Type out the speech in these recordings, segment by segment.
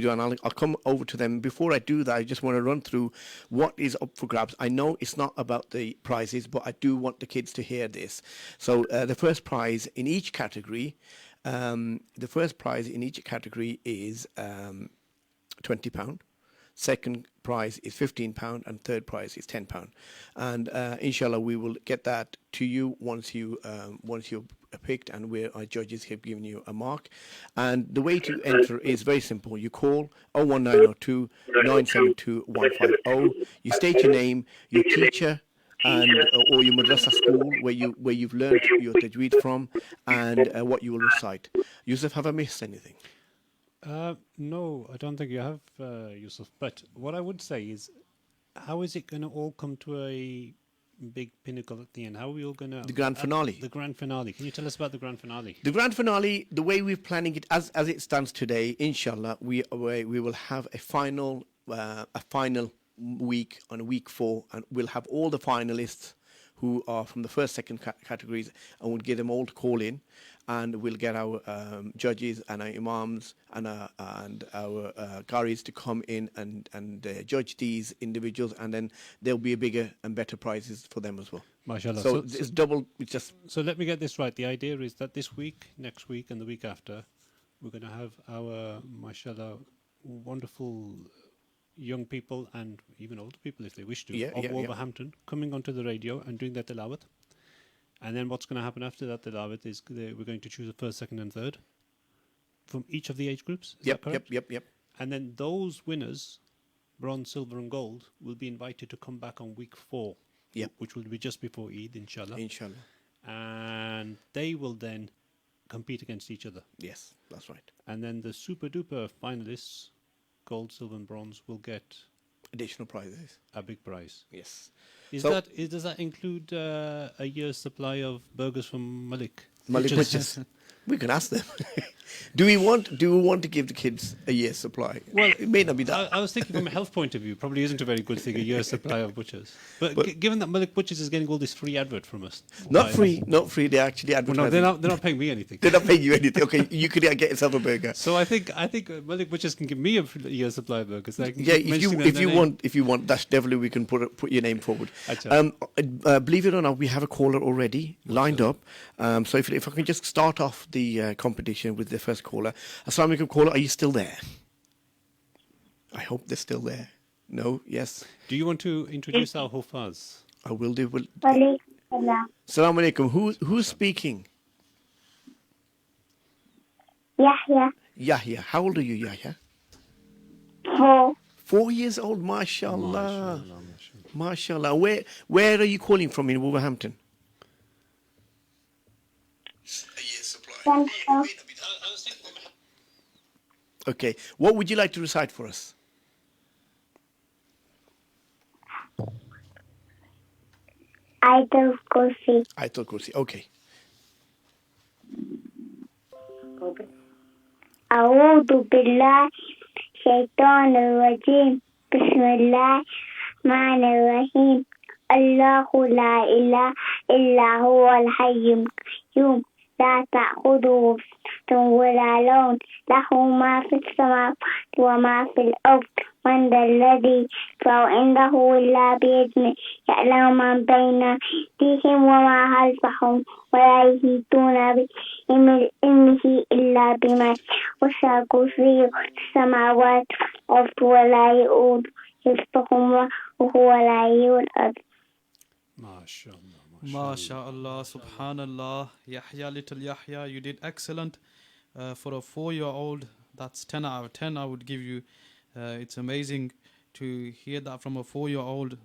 do, and I'll come over to them. Before I do that, I just want to run through what is up for grabs. I know it's not about the prizes, but I do want the kids to hear this. So the first prize in each category, is £20. Second prize is £15, and third prize is £10. And inshallah, we will get that to you once you're picked, and where our judges have given you a mark. And the way to enter is very simple. You call 01902 972 150. You state your name, your teacher, and or your madrasa school where you've learned your tajweed from, and what you will recite. Yusuf, have I missed anything? No, I don't think you have, Yusuf. But what I would say is, how is it going to all come to a big pinnacle at the end? How are we all going to... The grand finale. The grand finale. Can you tell us about the grand finale? The grand finale, the way we're planning it, as it stands today, inshallah, we will have a final week on week 4, and we'll have all the finalists who are from the first, second categories, and we'll get them all to call in, and we'll get our judges and our imams and our qaris to come in and judge these individuals, and then there'll be a bigger and better prizes for them as well. MashaAllah. So it's double. It's just. So let me get this right. The idea is that this week, next week, and the week after, we're going to have our, MashaAllah, wonderful young people and even older people, if they wish to, of Wolverhampton, coming onto the radio and doing their tilawat. And then what's going to happen after that tilawat is we're going to choose the first, second, and third from each of the age groups. Is that correct? Yep. And then those winners, bronze, silver, and gold, will be invited to come back on week 4, which will be just before Eid, inshallah. And they will then compete against each other. Yes, that's right. And then the super duper finalists, gold, silver, and bronze, will get additional prizes. A big prize. Yes. Does that include a year's supply of burgers from Malik? Malik Butchers. We can ask them. Do we want to give the kids a year's supply? Well, it may not be that. I was thinking from a health point of view, probably isn't a very good thing, a year's supply of butchers. But given that Malik Butchers is getting all this free advert from us, not free. They actually advertise. Well, no, they're not paying me anything. They're not paying you anything. Okay, you could get yourself a burger. So I think Malik Butchers can give me a year's supply of burgers. If you want, that's definitely we can put your name forward. Believe it or not, we have a caller already lined up. So if I can just start off the competition with the first caller. Assalamu alaikum, caller. Are you still there? I hope they're still there. No? Yes? Do you want to introduce our Hufaz? I will do. Assalamu alaikum. Who's speaking? Yahya. Yahya. How old are you, Yahya? 4. 4 years old. MashaAllah. MashaAllah. Where are you calling from in Wolverhampton? Okay. What would you like to recite for us? Ayatul Kursi. Ayatul Kursi. Okay. أعوذ بالله الشيطان الرجيم بسم الله الرحمن الرحيم الله لا إله إلا هو الحي القيوم لا تأخذه سنة ولا نوم له ما في السماوات وما في الأرض من ذا الذي يشفع عنده إلا بإذنه يعلم ما بين أيديهم وما خلفهم ولا يحيطون بعلمه إلا بما وسع كرسيه السماوات والأرض ولا يؤوده حفظهما وهو العلي العظيم. MashaAllah, Subhanallah, Yahya, little Yahya, you did excellent. For a 4-year-old, that's 10 out of 10, I would give you. It's amazing to hear that from a 4-year-old,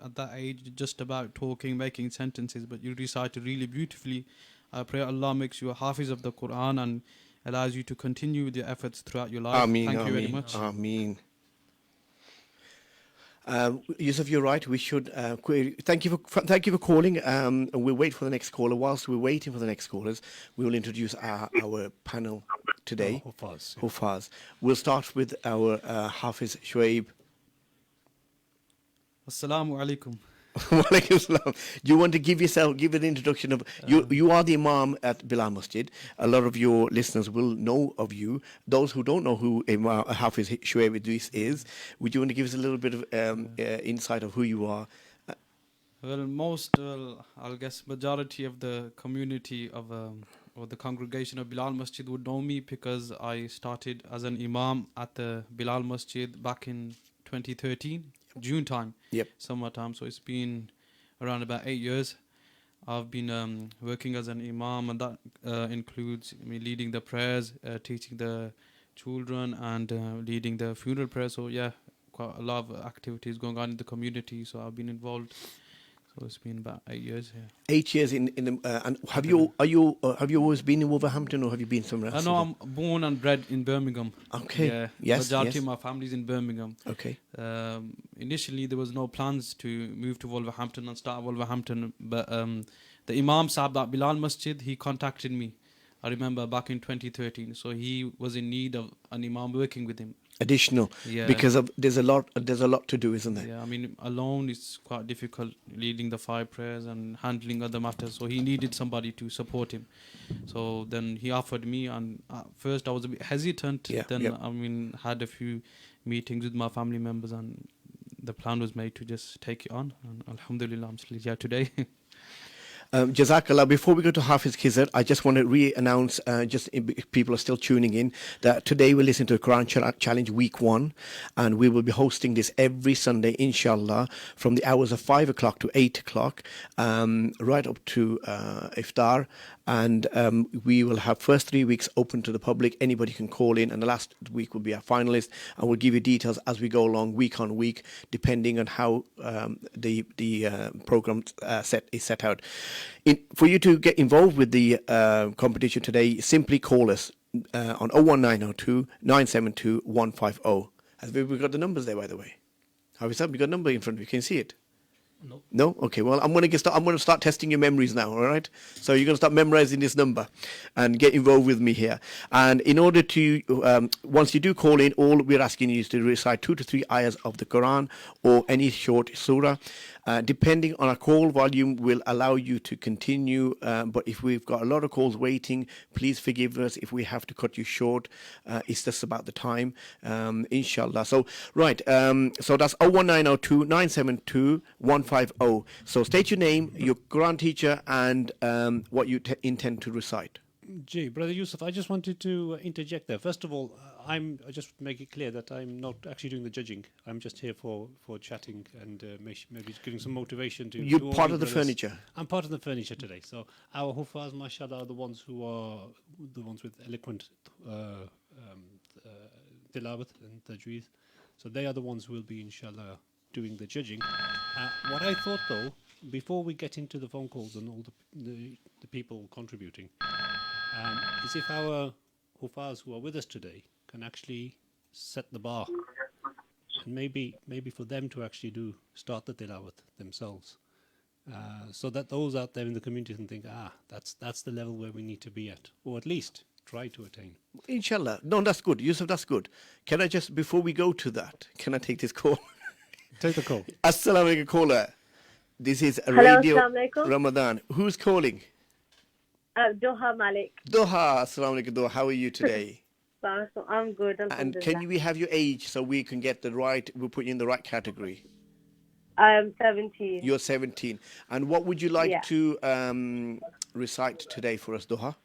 at that age, just about talking, making sentences, but you recited really beautifully. I pray Allah makes you a hafiz of the Quran and allows you to continue with your efforts throughout your life. Ameen, Thank you very much. Ameen. Yusuf, you're right. We should thank you for calling. We'll wait for the next caller. Whilst we're waiting for the next callers, we will introduce our panel today. Hufaz. We'll start with our Hafiz Shuaib. Assalamu alaikum. Walaikum salam. Do you want to give an introduction of you? You are the Imam at Bilal Masjid. A lot of your listeners will know of you. Those who don't know who Imam Hafiz Shuaib Idris is, would you want to give us a little bit of insight of who you are? I'll guess majority of the community of or the congregation of Bilal Masjid would know me because I started as an Imam at the Bilal Masjid back in 2013, June time, summertime. So it's been around about 8 years. I've been working as an Imam, and that includes me leading the prayers, teaching the children, and leading the funeral prayers. So yeah, quite a lot of activities going on in the community. So I've been involved. So it's been about 8 years. Yeah. 8 years in the and have you always been in Wolverhampton, or have you been somewhere else? No, I'm born and bred in Birmingham. Okay. Yeah. Yes. Majority of my family's in Birmingham. Okay. Initially, there was no plans to move to Wolverhampton and start Wolverhampton, but the Imam Sahib at Bilal Masjid, he contacted me. I remember back in 2013. So he was in need of an Imam working with him. Additional, because there's a lot to do, isn't there? Yeah, I mean, alone it's quite difficult leading the 5 prayers and handling other matters. So he needed somebody to support him. So then he offered me, and at first I was a bit hesitant. I mean, had a few meetings with my family members, and the plan was made to just take it on. And alhamdulillah, I'm still here today. Jazakallah. Before we go to Hafiz Khizr, I just want to re-announce, just if people are still tuning in, that today we'll listen to the Quran Challenge Week 1, and we will be hosting this every Sunday, inshallah, from the hours of 5 o'clock to 8 o'clock, right up to Iftar. And we will have first 3 weeks open to the public. Anybody can call in, and the last week will be our finalist, and we'll give you details as we go along, week on week, depending on how the program is set out. For you to get involved with the competition today, simply call us on 01902 972 150. Have we got the numbers there, by the way? Have we got a number in front of you? Can you see it? No? Okay, well, I'm going to start testing your memories now, all right? So you're going to start memorizing this number and get involved with me here. And in order to, once you do call in, all we're asking you is to recite 2 to 3 ayahs of the Quran or any short surah. Depending on our call volume, will allow you to continue. But if we've got a lot of calls waiting, please forgive us if we have to cut you short. It's just about the time, inshallah. So, right, so that's 01902 972 150. So state your name, your Quran teacher, and what you intend to recite. Gee, Brother Yusuf, I just wanted to interject there. First of all, I just make it clear that I'm not actually doing the judging. I'm just here for chatting and maybe giving some motivation to. You're part of the furniture. I'm part of the furniture today. So our Hufaz, mashallah, are the ones who are the ones with eloquent tilawat and tajweed. So they are the ones who will be, inshallah, doing the judging. What I thought, though, before we get into the phone calls and all the people contributing, is if our Hufaz who are with us today can actually set the bar, and maybe for them to actually start the tilawat themselves, so that those out there in the community can think, that's the level where we need to be at, or at least try to attain. Inshallah. No, that's good. Yusuf, that's good. Can I just, before we go to that, can I take this call? Take the call. Assalamu alaikum, caller. This is Hello, Radio Assalamu alaikum. Ramadan. Who's calling? Doha Malik. Doha. Assalamu alaikum, Doha. How are you today? I'm good. And can we have your age so we can get we'll put you in the right category? I'm 17. You're 17. And what would you like to recite today for us, Doha?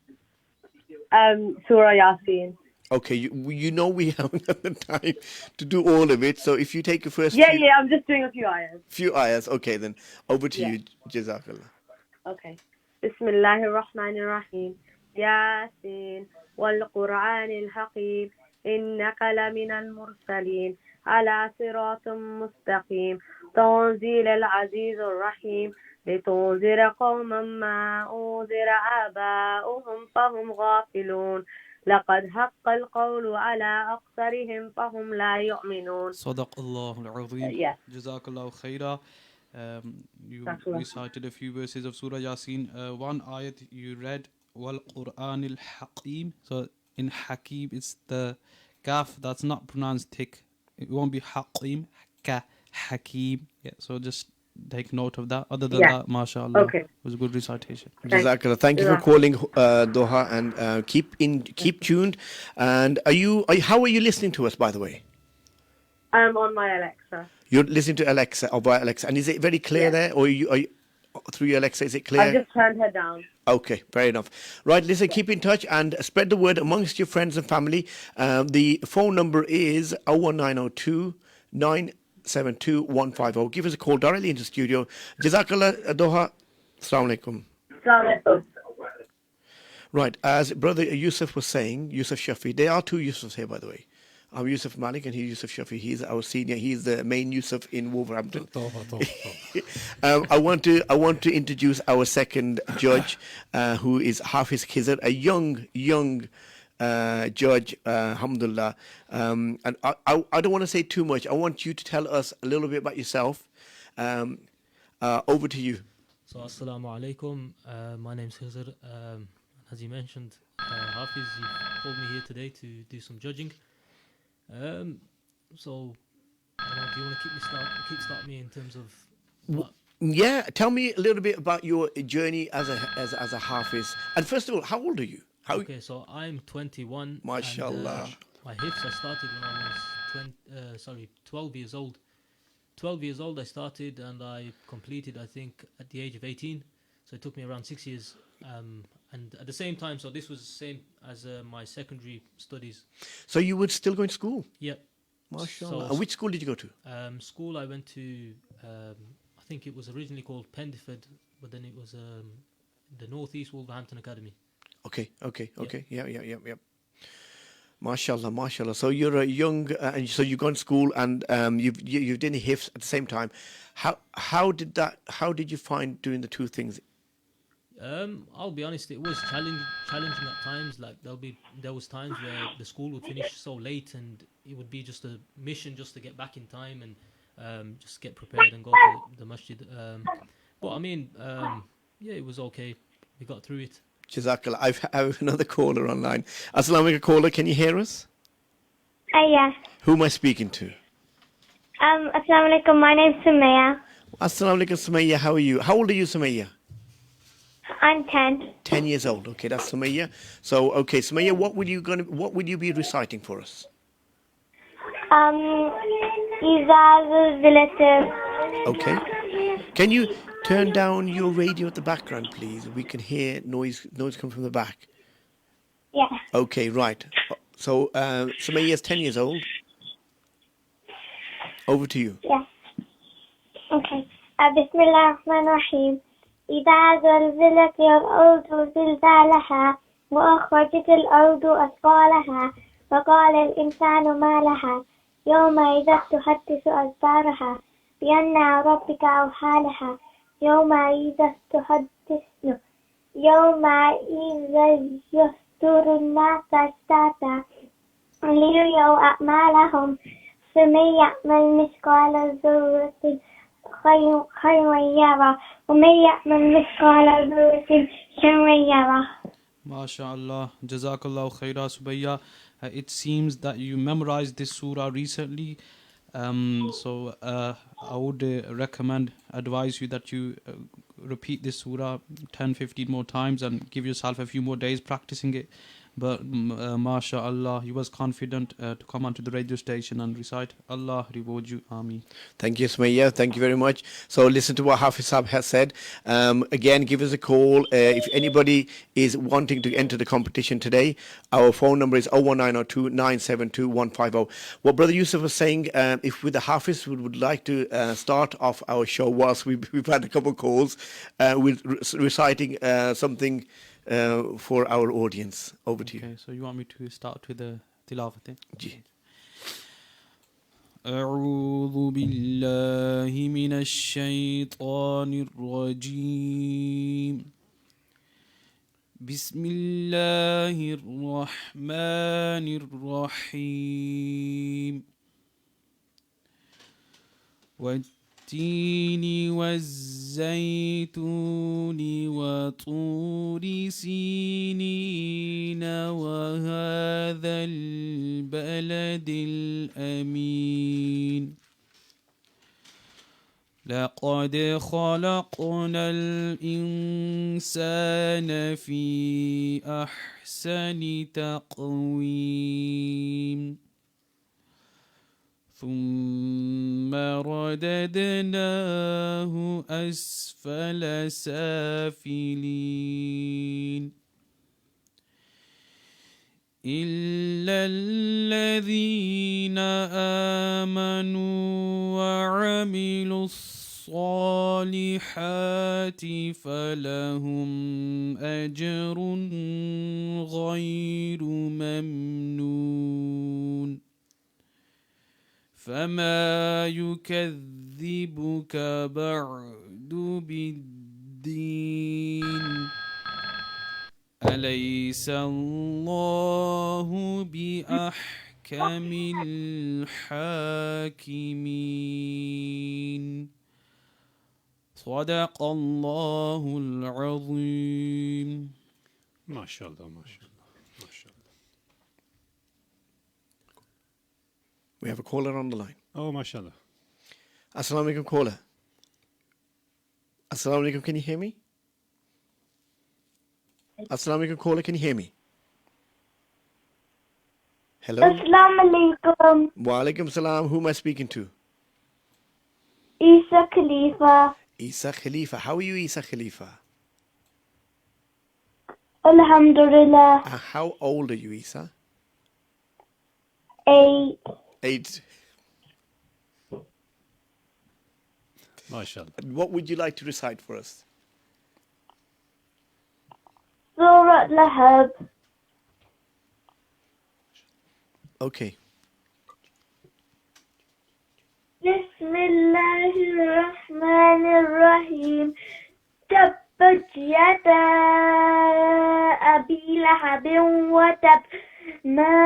Surah Yasin. Okay, you know we haven't got the time to do all of it, so if you take your first I'm just doing a few ayahs. Few ayahs, okay then. Over to you, Jazakallah. Okay. Bismillahir Rahmanir Rahim. Yasin wal Qur'anil Hakim. Innaka laminal mursalin. Ala siratum mustaqim. Tanzil al-Azizur Rahim. لتنذر قوما ما أنذر آباؤهم فهم غافلون لقد حق القول على أكثرهم فهم لا يؤمنون. صدق الله العظيم. Jazakallah khaira. You recited a few verses of Surah Yasin. One ayat you read, wal Qur'anil Hakim. So in Hakim, it's the kaf that's not pronounced thick. It won't be Hakim, ka Hakim. Yeah, so just take note of that. Other than Yeah. that, mashallah, Okay. it was a good recitation. Jazakallah. Thank you for calling Doha, and keep tuned. And how are you listening to us, by the way? I'm on my Alexa. You're listening to Alexa or via Alexa, and is it very clear Yeah. there, or are you through your Alexa? Is it I've clear? just turned her down. Okay, fair enough. Right, listen, keep in touch and spread the word amongst your friends and family. The phone number is 01902 972 150. Give us a call directly into the studio. Jazakallah, Doha. Assalamu alaikum. Assalamu alaikum. Right, as Brother Yusuf was saying, Yusuf Shafi, there are two Yusufs here, by the way. I'm Yusuf Malik and he's Yusuf Shafi. He's our senior. He's the main Yusuf in Wolverhampton. I want to introduce our second judge, who is Hafiz Khizr, a young judge, alhamdulillah. And I don't want to say too much. I want you to tell us a little bit about yourself. Over to you. So, Assalamu alaikum. My name's Khizr. As you mentioned, Hafiz, you've called me here today to do some judging. So, I don't know, do you want to kickstart me in terms of what? Yeah, tell me a little bit about your journey as a Hafiz. And first of all, how old are you? Okay, so I'm 21. MashaAllah. And, my hifz I started when I was 12 years old. 12 years old I started, and I completed, I think, at the age of 18. So it took me around 6 years. And at the same time, so this was the same as my secondary studies. So you were still going to school? Yep. MashaAllah. So, and which school did you go to? School I went to, I think it was originally called Pendiford, but then it was the Northeast Wolverhampton Academy. Okay. Yeah. MashaAllah. So you're a young, and so you gone to school, and you've done hifz at the same time. How did you find doing the two things? I'll be honest, it was challenging at times. Like there was times where the school would finish so late, and it would be just a mission just to get back in time and just get prepared and go to the masjid. But I mean, yeah, it was okay. We got through it. Jazakallah. I have another caller online. Assalamu alaikum, caller. Can you hear us? Yes. Who am I speaking to? Assalamu alaikum. My name's Sumaya. Assalamu alaikum, Sumayya. How are you? How old are you, Sumayya? I'm 10. 10 years old. Okay, that's Sumayya. So, okay, Sumayya, what will you be reciting for us? إذا زلزلت. Okay. Can you turn down your radio at the background, please? We can hear noise come from the back. Yeah. Okay, right. So, Sumayya is 10 years old. Over to you. Yeah. Okay. بسم الله الرحمن الرحيم. إذا زلزلت الأرض زلزالها وأخرجت الأرض أثقالها وقال الإنسان ما لها يومئذ تحدث أخبارها بأن ربك أوحى لها يومئذ يصدر الناس أشتاتا ليروا أعمالهم فمن يعمل مثقال ذرة خيرا يره ومن يعمل مثقال ذرة شرا يره. MashaAllah. Jazakallah khaira, Subayya. It seems that you memorized this surah recently. So I would advise you that you repeat this surah 10-15 more times and give yourself a few more days practicing it. But MashaAllah, he was confident to come onto the radio station and recite. Allah reward you. Ameen. Thank you, Sumayya. Thank you very much. So listen to what Hafiz Sahab has said. Again, give us a call. If anybody is wanting to enter the competition today, our phone number is 01902 972 150. What Brother Yusuf was saying, if with the Hafiz would like to start off our show whilst we've had a couple of calls with reciting something for our audience. Over to you. Okay, so you want me to start with the tilawat? Ji. أعوذ بالله من الشيطان الرجيم بسم الله الرحمن الرحيم والتين والزيتون وطور سينين وهذا البلد الأمين لقد خلقنا الإنسان في أحسن تقويم ثم رددناه أسفل سافلين إلا الذين آمنوا وعملوا الصالحات فلهم أجر غير ممنون فما يكذبك بعد بالدين أليس الله بأحكم الحاكمين صدق الله العظيم MashaAllah, MashaAllah, MashaAllah. We have a caller on the line. Oh, MashaAllah. Assalamu alaikum, caller. Assalamu alaikum, can you hear me? Assalamu alaikum, caller, can you hear me? Hello? Assalamu alaikum. Wa alaikum salam. Who am I speaking to? Isa Khalifa. Isa Khalifa. How are you, Isa Khalifa? Alhamdulillah. How old are you, Isa? 8. 8. MashaAllah. What would you like to recite for us? Surah Lahab. Okay. Bismillahirrahmanirrahim. Tabbat yada Abi Lahabin wa tab. ما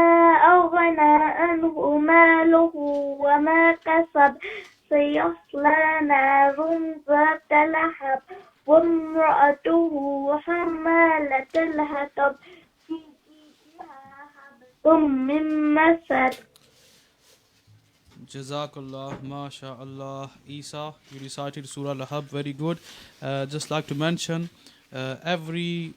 أغنى عنه ماله وما كسب سيصلى نار ذات لهب وامرأته حمالة الحطب في جيدها حبل من مسد. Jazakallah, MashaAllah. Isa, you recited Surah Lahab, very good. Just like to mention, every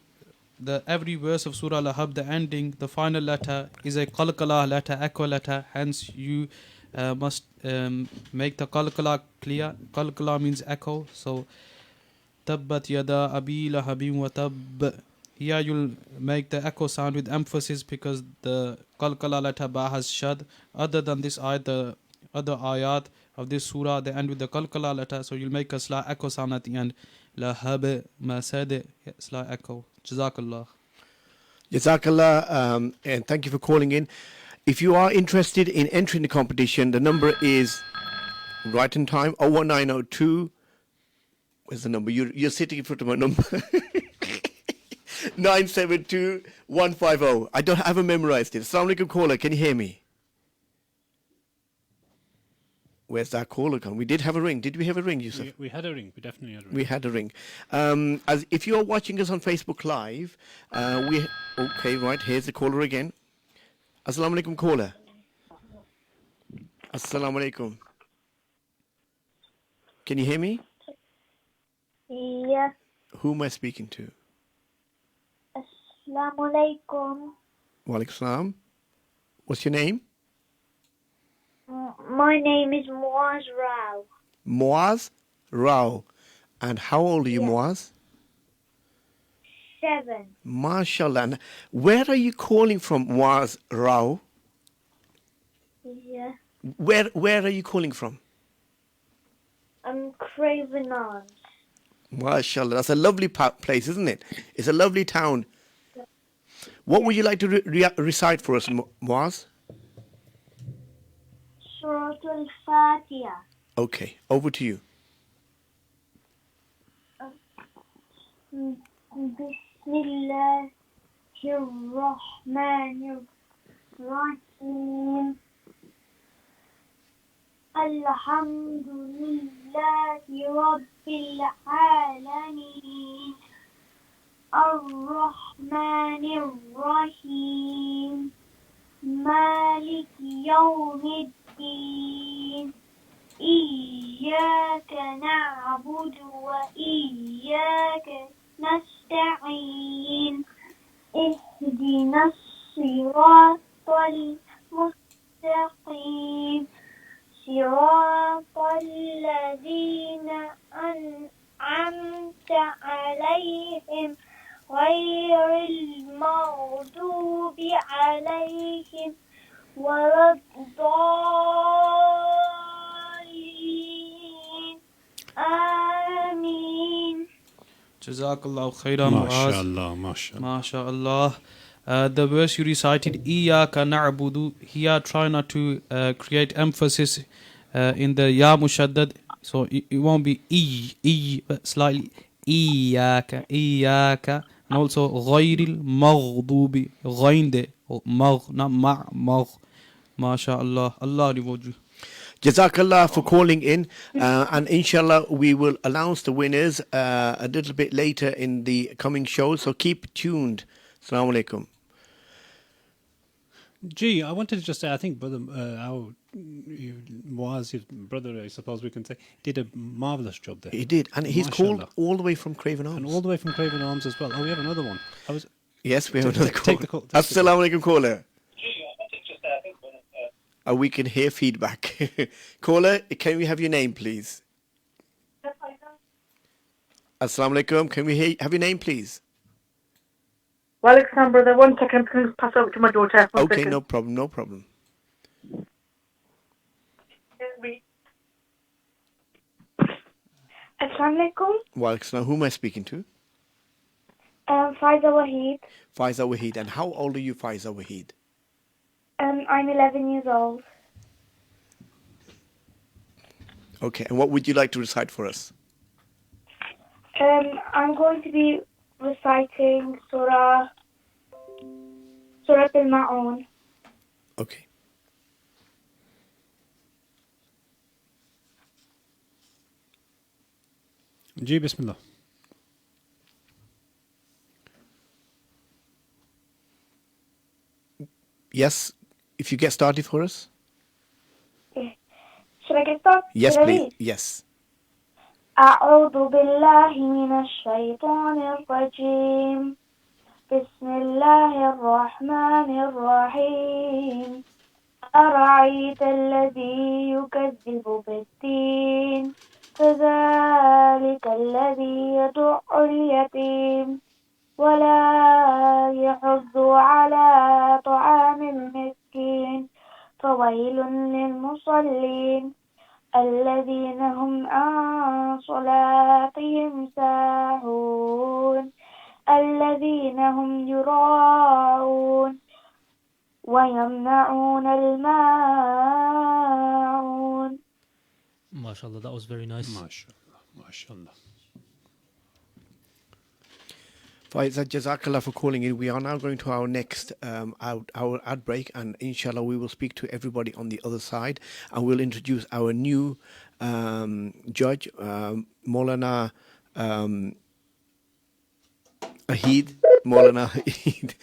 verse of Surah Lahab, the ending, the final letter is a qalqala letter, echo letter. Hence, you must make the qalqala clear. Qalqala means echo. So, tabbat yada abi lahabin wa tab. Here you'll make the echo sound with emphasis because the qalqala letter ba has shad. Other than this ayat, the other ayat of this surah, they end with the qalqala letter. So you'll make a slight echo sound at the end. Lahab masad, slight echo. Jazakallah. Jazakallah, and thank you for calling in. If you are interested in entering the competition, the number is right in time 01902. Where's the number? You're sitting in front of my number. 972150. I haven't memorized it. Assalamu alaikum, caller. Can you hear me? Where's that caller gone? We did have a ring. Did we have a ring, Yusuf? We had a ring. We definitely had a ring. We had a ring. As if you are watching us on Facebook Live, okay, right, here's the caller again. Assalamu alaikum, caller. Assalamu alaikum. Can you hear me? Yes. Who am I speaking to? Assalamu alaikum. Wa alaikum salam. What's your name? My name is Muaz Rao. Muaz Rao. And how old are you, Yeah. Muaz? 7. MashaAllah. And where are you calling from, Muaz Rao? Yeah. Where are you calling from? I'm Craven Arms. MashaAllah. That's a lovely place, isn't it? It's a lovely town. What would you like to recite for us, Muaz? Surah Al-Fatiha. Okay, over to you. Bismillahirrahmanirrahim. Alhamdulillahi Rabbil Alameen. Ar-Rahmanir-Rahim. Malik Yawmiddin. إياك نعبد وإياك نستعين اهدنا الصراط المستقيم صراط الذين أنعمت عليهم غير المغضوب عليهم ولا الضالين آمين. Jazakallah khairan, Muaz. MashaAllah, MashaAllah. MashaAllah. The verse you recited, Iyaka na'budu, here try not to create emphasis in the Ya Mushaddad. So it won't be but slightly Iyaka, Iyaka. And also Ghayril Maghdubi, Ghainde, not Magh. MashaAllah. Allah reward you. Jazakallah for calling in, and inshallah we will announce the winners a little bit later in the coming show, so keep tuned. Assalamu alaikum. Gee, I wanted to just say, I think brother, Muaz, his brother, I suppose we can say, did a marvelous job there. He did, and he's called MashaAllah. all the way from Craven Arms. And all the way from Craven Arms as well. Oh, we have another one. Yes, we have Take- another take- call. take the call, take the Assalamu alaikum, caller. We can hear feedback. Caller, can we have your name, please? Assalamu alaikum. Can we have your name, please? Welcome, brother. 1 second, please pass over to my daughter. One Okay, second. no problem, no problem. Assalamu alaikum. Well, who am I speaking to? Faiza Waheed. Faiza Waheed. And how old are you, Faiza Waheed? I'm 11 years old. Okay, and what would you like to recite for us? I'm going to be reciting Surah Al-Ma'un. Okay. Gee, Bismillah. Yes, if you get started for us. Should I get started? Yes, Should I please. read? Yes. أعوذ بالله من الشيطان الرجيم بسم الله الرحمن الرحيم أرأيت الذي يكذب بالدين فذلك الذي يدع اليتيم ولا يحض على طعام المسكين فويل للمصلين الذين هم عن صلاتهم ساهون الذين هم يراءون ويمنعون الماعون. MashaAllah, that was very nice. MashaAllah, MashaAllah. Faiza, Jazakallah for calling in. We are now going to our next our ad break, and inshallah we will speak to everybody on the other side, and we'll introduce our new judge, Maulana Ahid. Maulana Ahid.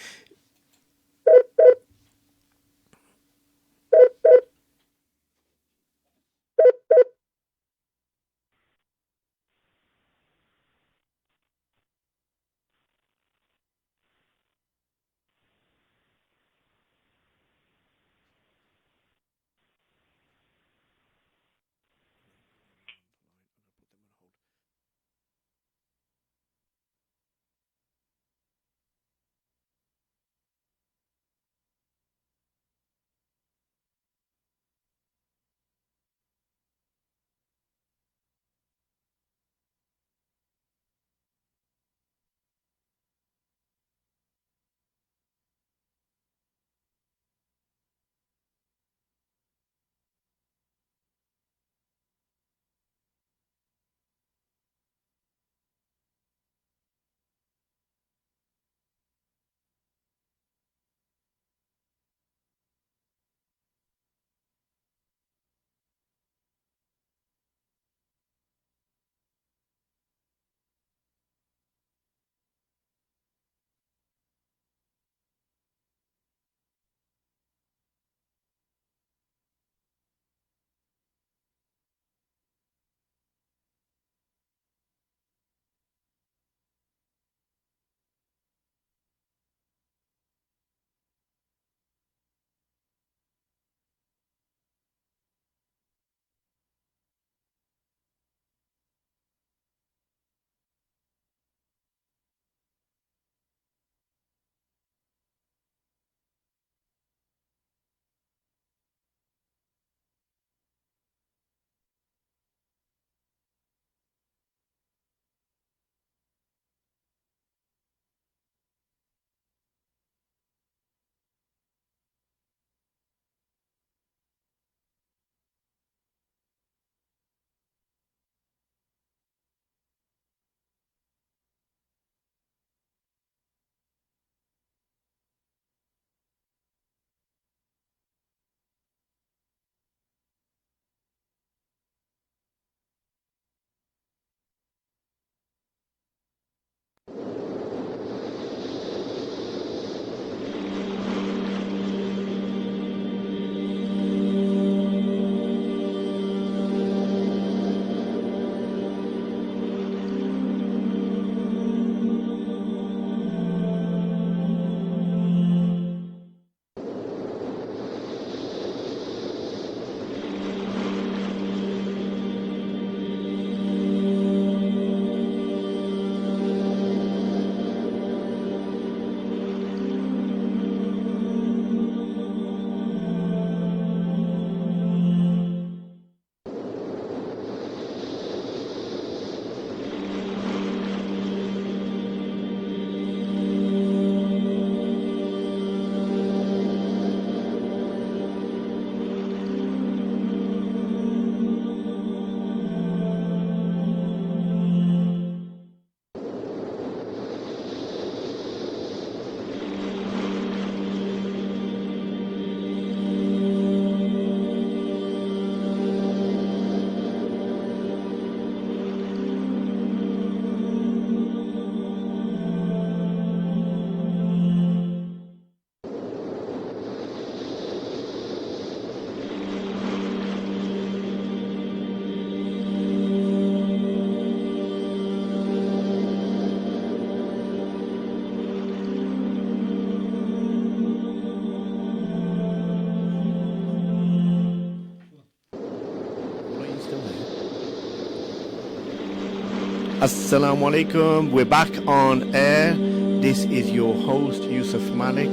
Assalamu alaikum. We're back on air. This is your host, Yusuf Malik.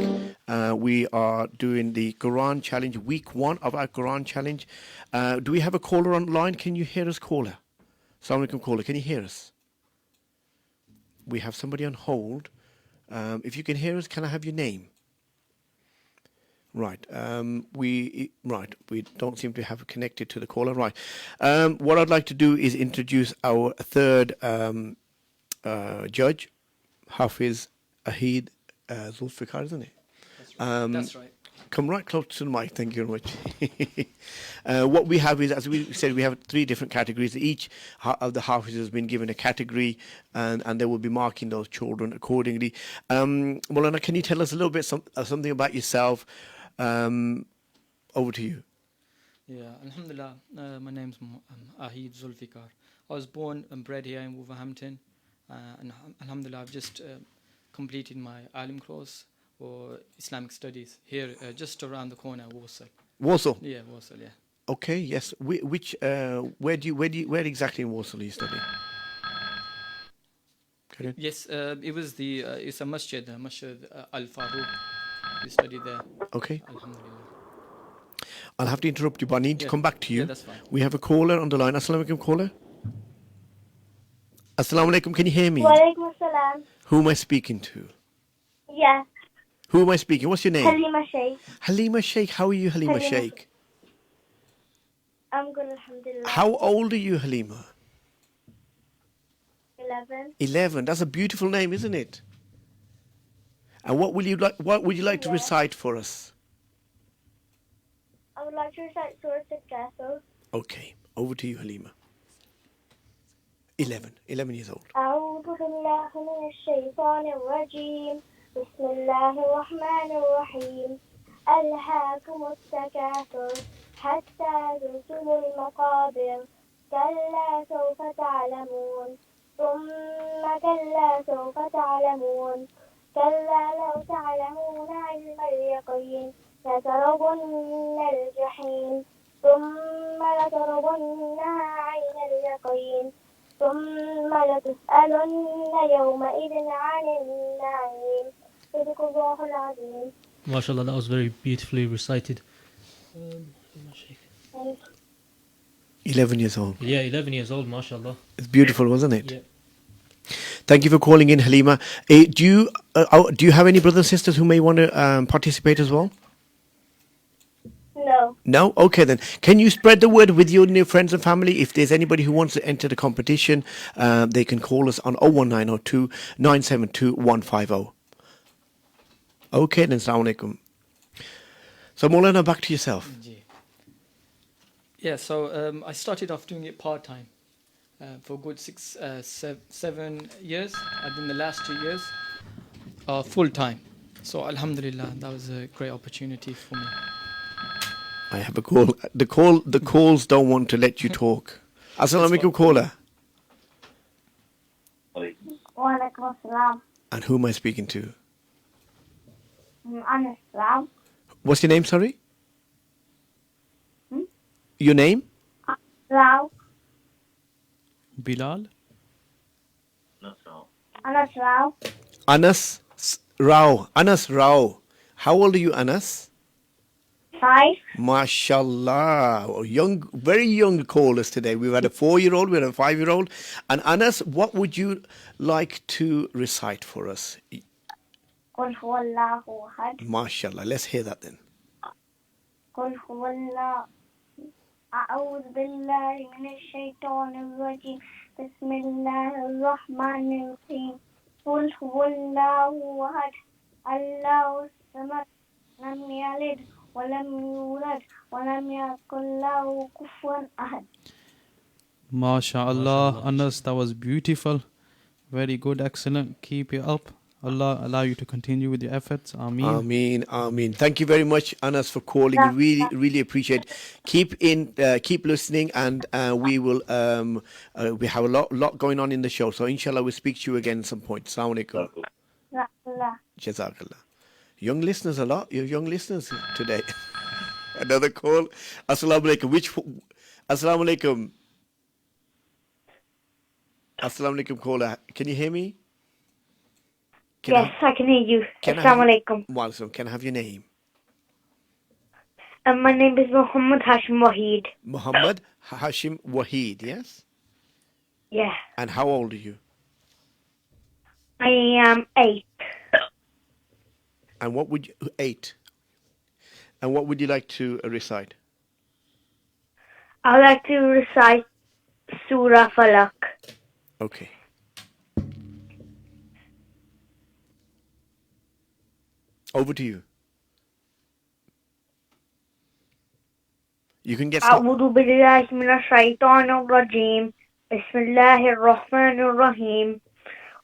We are doing the Quran Challenge, week 1 of our Quran Challenge. Do we have a caller online? Can you hear us, caller? Assalamu alaikum, caller. Can you hear us? We have somebody on hold. If you can hear us, can I have your name? Right. We don't seem to have connected to the caller. Right. What I'd like to do is introduce our third judge, Hafiz Ahid Zulfikar, isn't it? That's right. Come right close to the mic. Thank you very much. What we have is, as we said, we have 3 different categories. Each of the Hafiz has been given a category, and they will be marking those children accordingly. Maulana, can you tell us a little bit something about yourself? Over to you. Yeah, Alhamdulillah. My name's Ahid Zulfikar. I was born and bred here in Wolverhampton, and Alhamdulillah, I've just completed my alim course or Islamic studies here, just around the corner, Warsaw. Warsaw. Yeah, Warsaw. Yeah. Okay. Yes. Where exactly in Warsaw do you study? Carry on. Yes, it's a masjid, Al Farouk. We studied there. Okay. Alhamdulillah. I'll have to interrupt you, but I need to come back to you. Yeah, that's fine. We have a caller on the line. Assalamu alaikum, caller. Assalamu alaikum. Can you hear me? Walaikum assalam. Who am I speaking to? Yeah. Who am I speaking? What's your name? Halima Sheikh. Halima Sheikh. How are you, Halima Halima. Sheikh? I'm good, alhamdulillah. How old are you, Halima? 11. 11. That's a beautiful name, isn't it? And what would you like to Yeah. recite for us? I would like to recite Surah Al-Kahf. Okay, over to you, Halima. 11 years old. أعوذ بالله من الشيطان الرجيم بسم الله الرحمن الرحيم ألهاكم التكاثر حتى زرتم المقابر كلا سوف تعلمون ثم كلا سوف تعلمون كلا لو تعلمون علم اليقين لترون الجحيم ثم لترونها عين اليقين ثم لتسألن يومئذ عن النعيم صدق الله العظيم. MashaAllah, that was very beautifully recited. 11 years old. Yeah, 11 years old, MashaAllah. It's beautiful, wasn't it? Yeah. Thank you for calling in, Halima. Do you have any brothers and sisters who may want to participate as well? No. No? Okay then. Can you spread the word with your new friends and family? If there's anybody who wants to enter the competition, they can call us on 01902 972 150. Okay then, Assalamu alaikum. So Maulana, back to yourself. Yeah, so I started off doing it part-time for a good 7 years, and then the last 2 years full-time. So Alhamdulillah, that was a great opportunity for me. I have a call. The calls don't want to let you talk. Assalamu alaikum, caller. Walaikum assalam. And who am I speaking to? Anas Rao. What's your name, sorry? Your name? Rao. Bilal? Anas Rao. Anas Rao. Anas Rao. How old are you, Anas? 5. MashaAllah. Young, very young callers today. We've had a 4-year-old, we had a 5-year-old. And Anas, what would you like to recite for us? قل هو الله أحد. MashaAllah. Let's hear that then. قل هو الله. أعوذ بالله من الشيطان الرجيم بسم الله الرحمن الرحيم قل هو الله أحد الله الصمد لم يلد ولم يولد ولم يكن له كفوا أحد. MashaAllah. Anas, that was beautiful. Very good, excellent. Keep it up. Allah allow you to continue with your efforts. Ameen. Ameen, Ameen. Thank you very much, Anas, for calling. We really appreciate. Keep listening, and we will. We have a lot going on in the show, so inshallah we'll speak to you again at some point. Assalamu alaikum. Jazakallah. Young listeners, a lot. You're young listeners today. Another call. Assalamu alaikum. Assalamu alaikum. Assalamu alaikum, caller. Can you hear me? Yes, I can hear you. Can I Assalamu have- alaikum. Walaikum. Can I have your name? My name is Muhammad Hashim Wahid. Muhammad Hashim Wahid, yes? Yeah. And how old are you? I am 8. And what would you... 8. And what would you like to recite? I would like to recite Surah Falak. Okay. Over to you. You can get started. أعوذ بالله من الشيطان الرجيم. بسم الله الرحمن الرحيم.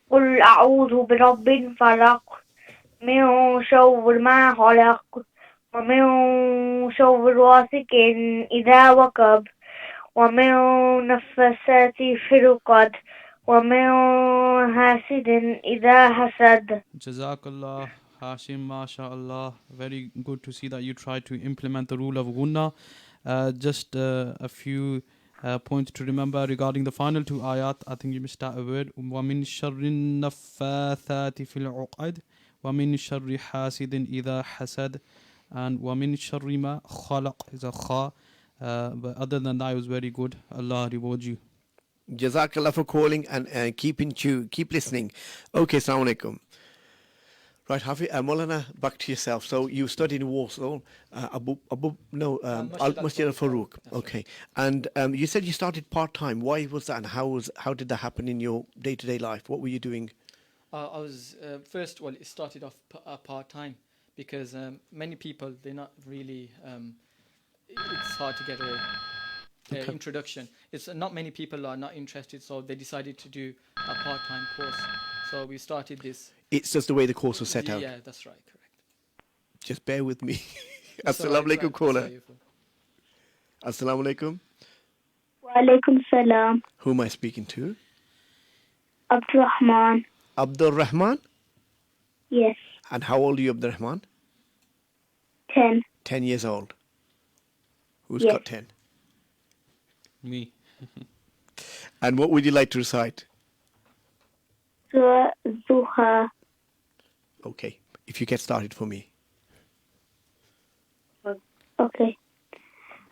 قل أعوذ برب الفلق من شر ما خلق ومن شر غاسق إذا وقب ومن نفثات في العقد ومن حاسد إذا حسد. Jazakallah, Hashim, mashallah. Very good to see that you try to implement the rule of gunna. Just a few points to remember regarding the final two ayat. I think you missed out a word. وَمِن شَرِّ النَّفَّاثَاتِ فِي الْعُقَدِ وَمِن شَرِّ حَاسِدٍ إِذَا حَسَدَ and وَمِن شَرِّ مَا خَلَقَ is a kha. But other than that, it was very good. Allah reward you. Jazakallah for calling and keep in tune, keep listening. Okay, Assalamu alaikum. Right, Hafi, Maulana, back to yourself. So you studied in Warsaw, Masjid Al Farouk. Okay, and you said you started part time. Why was that, and how did that happen in your day to day life? What were you doing? I was first. Well, it started off part time because many people they're not really. It's hard to get a introduction. It's not many people are not interested, so they decided to do a part time course. So we started this. It's just the way the course was set out. Yeah, that's right, correct. Just bear with me. That's all Assalamu right, alaikum, that's caller. how you feel. Assalamu alaikum. Wa alaikum salam. Who am I speaking to? Abdurrahman. Abdul Rahman. Yes. And how old are you, Abdul Rahman? 10. 10 years old. Who's Yes. got 10? Me. And what would you like to recite? Surah Zuha. Okay, if you get started for me. Okay.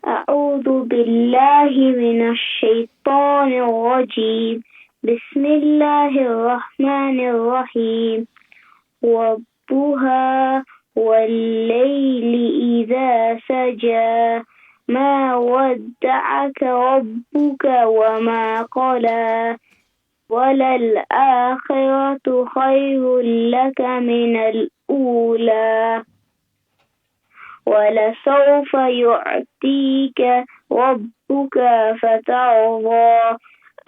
أعوذ بالله من الشيطان الرجيم. بسم الله الرحمن الرحيم. والضحى والليل إذا سجى ما ودعك ربك وما قلى وللآخرة خير لك من الأولى ولسوف يعطيك ربك فترضى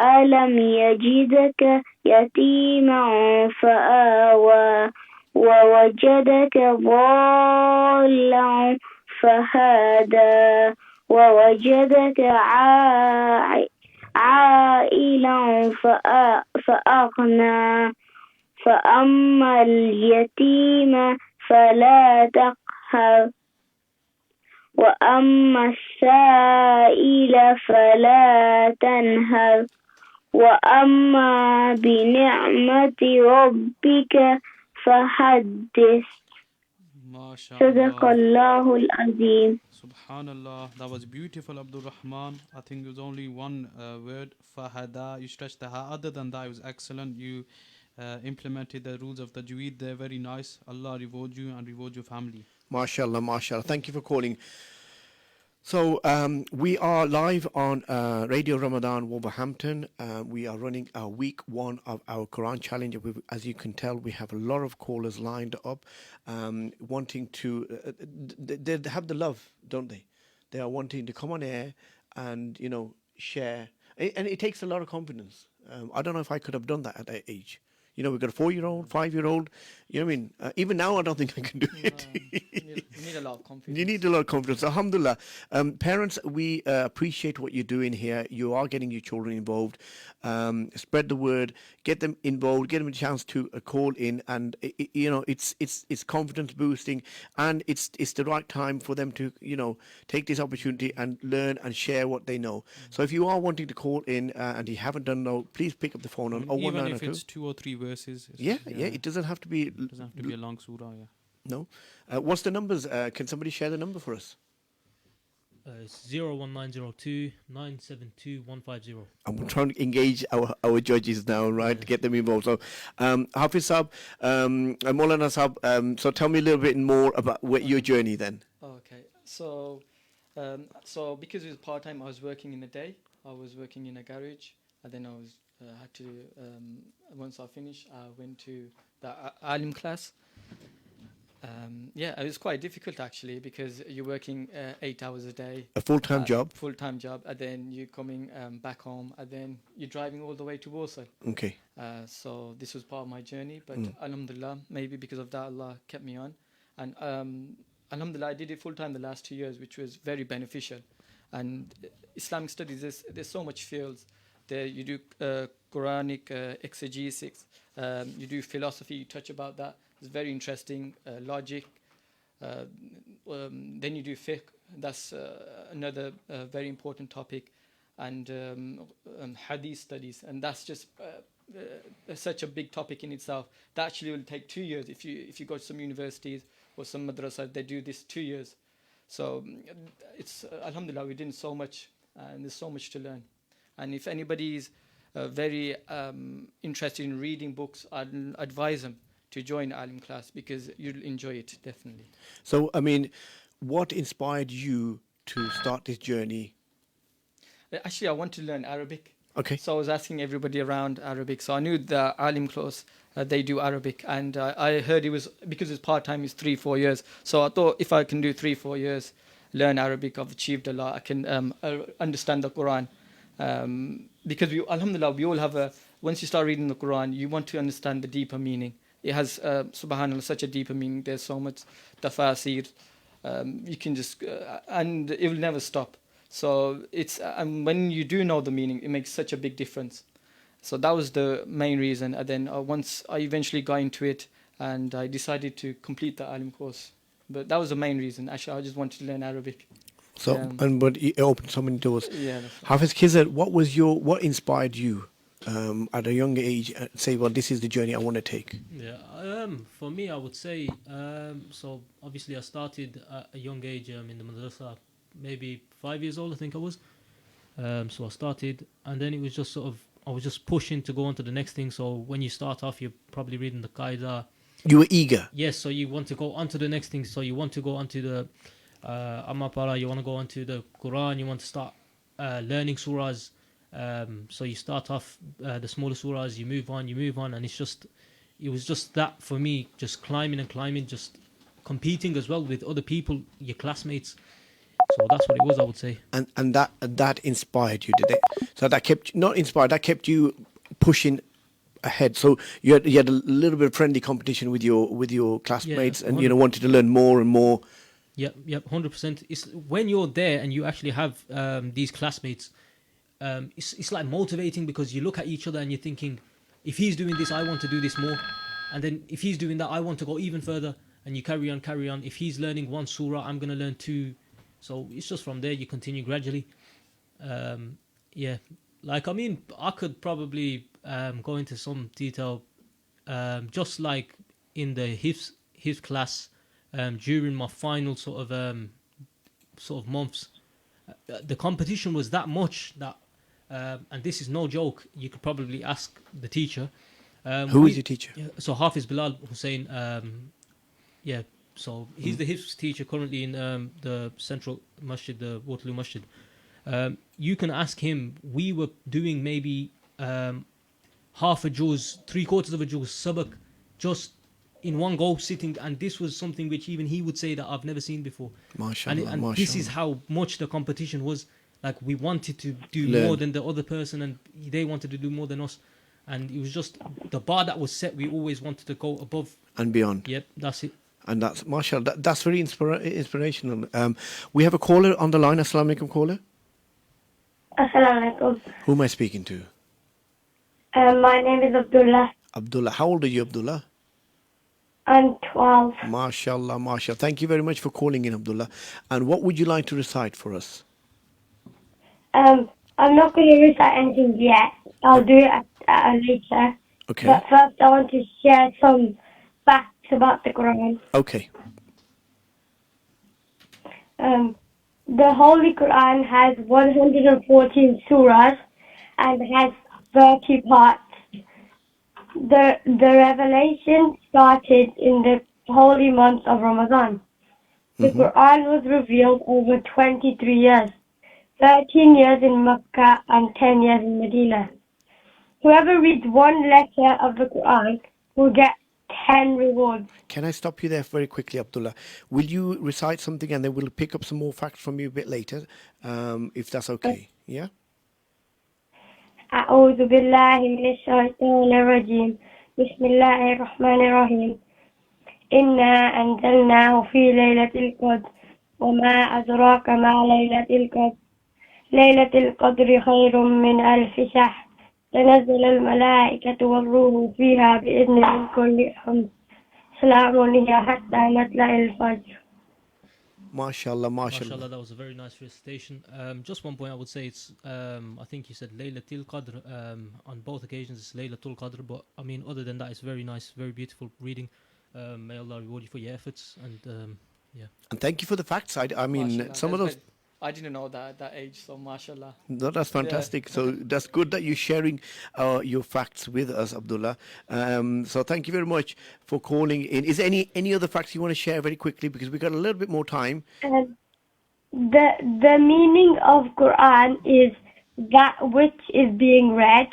ألم يجدك يتيما فآوى ووجدك ضالا فهدى ووجدك عائلا فأغنى فأما اليتيم فلا تقهر وأما السائل فلا تنهر وأما بنعمة ربك فحدث. صدق الله العظيم. Subhanallah, that was beautiful, Abdul Rahman. I think it was only one word, fahada. You stretched the ha. Other than that, it was excellent. You implemented the rules of Tajweed. They're very nice. Allah reward you and reward your family. MashaAllah, MashaAllah. Thank you for calling. So we are live on Radio Ramadan Wolverhampton. We are running our week 1 of our Quran Challenge. As you can tell, we have a lot of callers lined up wanting to... they have the love, don't they? They are wanting to come on air and, share. And it takes a lot of confidence. I don't know if I could have done that at that age. You know, we've got a 4-year-old, 5-year-old. You know what I mean? Even now, I don't think I can do it. You need a lot of confidence. You need a lot of confidence. Alhamdulillah. Parents, we appreciate what you're doing here. You are getting your children involved. Spread the word. Get them involved. Get them a chance to call in. And, you know, it's confidence boosting. And it's the right time for them to, you know, take this opportunity and learn and share what they know. So if you are wanting to call in and you haven't done so, please pick up the phone on Even if 01902. it's 2 or 3 verses. Yeah, it doesn't have to be. It doesn't have to be a long surah, yeah. No. What's the numbers? Can somebody share the number for us? It's 01902 972 150. I'm trying to engage our judges now, right, to get them involved. So, Hafiz Saab, Maulana Saab, so tell me a little bit more about your journey then. Okay, so because it was part time, I was working in the day. I was working in a garage, and then I was had to once I finished, I went to the alim class. Yeah, it was quite difficult actually because you're working 8 hours a day. A full-time job? Full-time job, and then you're coming back home, and then you're driving all the way to Warsaw. Okay. So this was part of my journey, but alhamdulillah, maybe because of that, Allah kept me on. And alhamdulillah, I did it full-time the last 2 years, which was very beneficial. And Islamic studies, there's so much fields. There you do Quranic exegesis, you do philosophy, you touch about that. It's very interesting, logic. Then you do fiqh, that's another very important topic, and hadith studies, and that's just such a big topic in itself. That actually will take 2 years. If you go to some universities or some madrasas, they do this 2 years. So it's alhamdulillah, we're doing so much, and there's so much to learn. And if anybody is very interested in reading books, I'd advise them to join Alim class because you'll enjoy it, definitely. So, I mean, what inspired you to start this journey? Actually, I want to learn Arabic. Okay. So I was asking everybody around Arabic. So I knew the Alim class, they do Arabic. And I heard it was, because it's part-time, it's 3-4 years. So I thought if I can do 3-4 years, learn Arabic, I've achieved a lot. I can understand the Quran. Because alhamdulillah, we all have once you start reading the Quran, you want to understand the deeper meaning. It has, subhanAllah, such a deeper meaning. There's so much tafasir. You can just, and it will never stop. So it's, when you do know the meaning, it makes such a big difference. So that was the main reason. And then once I eventually got into it, and I decided to complete the Alim course. But that was the main reason. Actually, I just wanted to learn Arabic. So, but it opened so many doors. Yeah. Hafiz Khizr, what inspired you at a young age and say, well, this is the journey I want to take? Yeah, for me, I would say, so obviously I started at a young age in the madrasa, maybe 5 years old, I think I was. So I started, and then it was just sort of, I was just pushing to go on to the next thing. So when you start off, you're probably reading the Qaida. You were eager? Yes, so you want to go on to the next thing. So you want to go on to the Amapara, you want to go on to the Quran, you want to start learning surahs. So you start off the smaller surahs, you move on, and it was just that for me, just climbing and climbing, just competing as well with other people, your classmates. So that's what it was, I would say. And that inspired you, did it? So that kept, not inspired, that kept you pushing ahead. So you had a little bit of friendly competition with your classmates, and wanted to learn more and more. Yep, 100%. It's when you're there and you actually have these classmates. It's like motivating because you look at each other and you're thinking, if he's doing this, I want to do this more, and then if he's doing that, I want to go even further, and you carry on. If he's learning one surah, I'm going to learn 2. So it's just from there you continue gradually. Yeah, like, I mean, I could probably go into some detail, just like in the Hifz class, during my final sort of months, the competition was that much that, and this is no joke, you could probably ask the teacher. Who is your teacher? So Hafiz Bilal Hussein, yeah, so he's the Hifz teacher currently in the central masjid, the Waterloo Masjid. You can ask him. We were doing maybe half a juz, 3/4 of a juz, sabak, just in one go sitting, and this was something which even he would say that I've never seen before. MashaAllah, and MashaAllah. This is how much the competition was. Like, we wanted to do more than the other person, and they wanted to do more than us. and it was just the bar that was set. We always wanted to go above. And beyond. Yep, that's it. And that's, mashallah, that's very inspirational. We have a caller on the line. Assalamu alaikum, caller. Assalamu alaikum. Who am I speaking to? My name is Abdullah. Abdullah. How old are you, Abdullah? I'm 12. Mashallah, mashallah. Thank you very much for calling in, Abdullah. And what would you like to recite for us? I'm not going to recite anything yet. I'll do it later. Okay. But first, I want to share some facts about the Quran. Okay. The Holy Quran has 114 surahs and has 30 parts. The revelation started in the holy month of Ramadan. The Quran was revealed over 23 years, 13 years in Mecca and 10 years in Medina. Whoever reads one letter of the Quran will get 10 rewards. Can I stop you there very quickly, Abdullah? Will you recite something and then we'll pick up some more facts from you a bit later, if that's okay? Yeah? أعوذ بالله من الشيطان الرجيم بسم الله الرحمن الرحيم إنا أنزلناه في ليلة القدر وما أدراك ما ليلة القدر ليلة القدر خير من ألف شهر تنزل الملائكة والروح فيها بإذن من كل أمر سلام هي حتى مطلع الفجر. MashaAllah, MashaAllah, that was a very nice recitation. Just one point I would say, it's I think you said Laylatul Qadr. On both occasions it's Laylatul Qadr, but I mean other than that it's very nice, very beautiful reading. May Allah reward you for your efforts, and yeah. And thank you for the facts. I mean, Mashallah. some of those... I didn't know that at that age, so mashallah. No, that's fantastic. So that's good that you're sharing your facts with us, Abdullah. So thank you very much for calling in. Is there any other facts you want to share very quickly, because we've got a little bit more time? The meaning of Quran is that which is being read,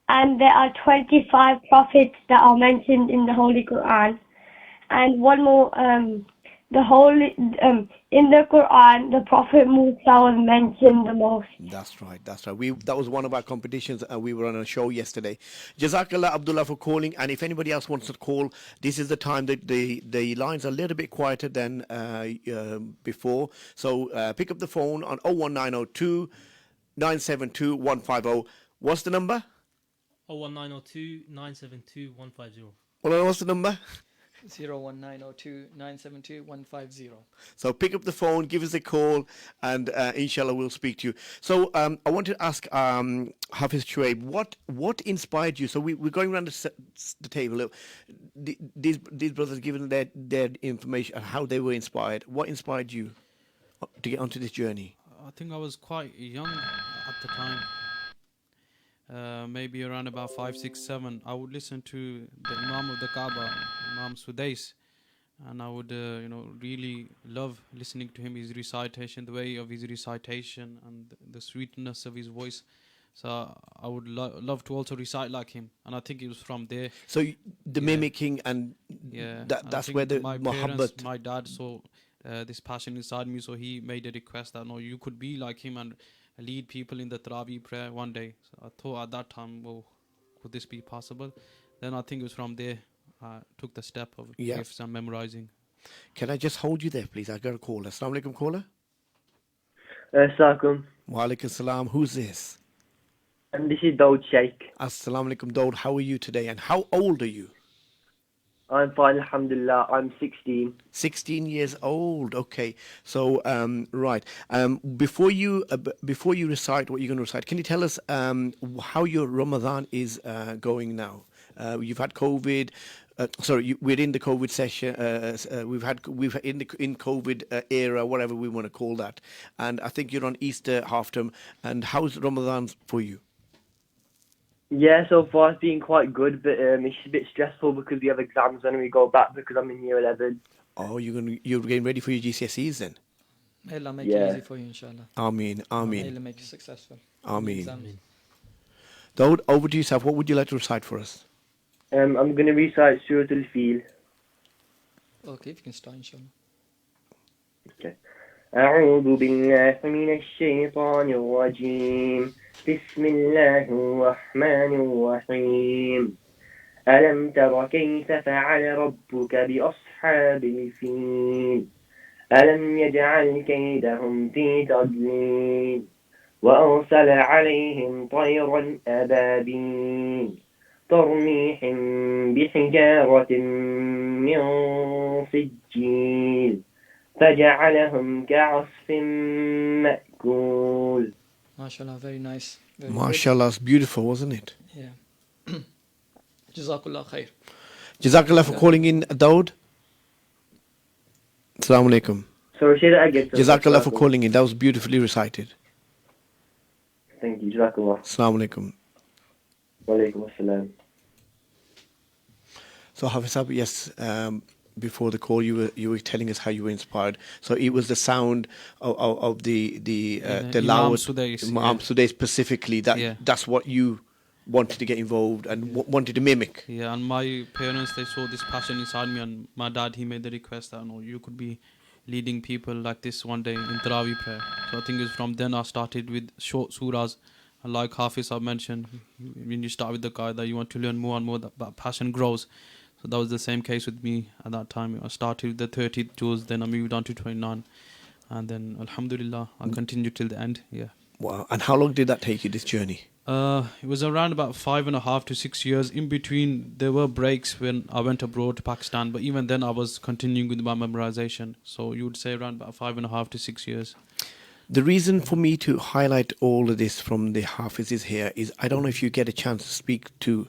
and there are 25 prophets that are mentioned in the Holy Quran. And one more, in the Quran, the Prophet Musa was mentioned the most. That's right. That's right. That was one of our competitions. We were on a show yesterday. Jazakallah, Abdullah, for calling. And if anybody else wants to call, this is the time that the lines are a little bit quieter than before. So pick up the phone on 01902 972 150. What's the number? 01902 972 150. Well, what's the number? 01902 972 150. So pick up the phone, give us a call, and inshallah we'll speak to you. So I want to ask Hafiz Shuaib, what inspired you? So we're going around the table. These brothers given their information and how they were inspired. What inspired you to get onto this journey? I think I was quite young at the time. Maybe around about 5, 6, 7. I would listen to the Imam of the Kaaba, Imam Sudais, and I would really love listening to him, his recitation, the way of his recitation and the sweetness of his voice. So I would love to also recite like him, and I think it was from there. So the mimicking, and that's where the my muhabbat. parents, my dad saw this passion inside me, so he made a request that no, you could be like him and lead people in the Taraweeh prayer one day. So I thought at that time, well, could this be possible? Then I think it was from there I took the step of gifts and memorizing. Can I just hold you there, please? I got a caller. Assalamu alaikum, caller. Assalamualaikum. Wa alaikum salam. Who's this? This is Daud Sheikh. Assalamu alaikum, Daud. How are you today? And how old are you? I'm fine, alhamdulillah. I'm 16. 16 years old. Okay. So, right. Before you recite what you're going to recite, can you tell us how your Ramadan is going now? You've had COVID. We're in the COVID session. We've in COVID era, whatever we want to call that. And I think you're on Easter half term. And how's Ramadan for you? Yeah, so far it's been quite good, but it's a bit stressful because we have exams when we go back because I'm in year 11. Oh, you're getting ready for your GCSEs then? May Allah make it easy for you, inshallah. Ameen, ameen. May Allah make you successful. Ameen. Daud, over to yourself. What would you like to recite for us? I'm going to recite Surah Al-Fil. Okay, if you can start, inshallah. Okay. أعوذ بالله من الشيطان الرجيم بسم الله الرحمن الرحيم ألم تر كيف فعل ربك بأصحاب الفيل ألم يجعل كيدهم في تضليل وأرسل عليهم طيرا أبابيل ترميهم بحجارة من سجيل فجعلهم كعصف مأكول. MashaAllah, very nice. Very MashaAllah, it's beautiful, wasn't it? good. Yeah. Jazakallah khair. Jazakallah for calling in, Dawood. Assalamu alaikum. Sorry, say that again. Jazakallah for calling in. That was beautifully recited. Thank you. Jazakallah. Assalamu alaikum. Wa alaikum assalam. So Hafiz Sahib, yes, before the call you were telling us how you were inspired. So it was the sound of the Imam Lawat, Sudais, Imam Sudais specifically. That's what you wanted to get involved and wanted to mimic. Yeah, and my parents, they saw this passion inside me, and my dad, he made the request that, no, you could be leading people like this one day in Tarawih prayer. So I think it's from then I started with short surahs. And like Hafiz I mentioned, when you start with the qaida, you want to learn more and more, that passion grows. So that was the same case with me at that time. I started with the 30 juz, then I moved on to 29. And then, alhamdulillah, I continued till the end. Yeah. Wow. And how long did that take you, this journey? It was around about 5.5 to 6 years. In between, there were breaks when I went abroad to Pakistan, but even then I was continuing with my memorization. So you would say around about 5.5 to 6 years. The reason for me to highlight all of this from the Hafizes here is, I don't know if you get a chance to speak to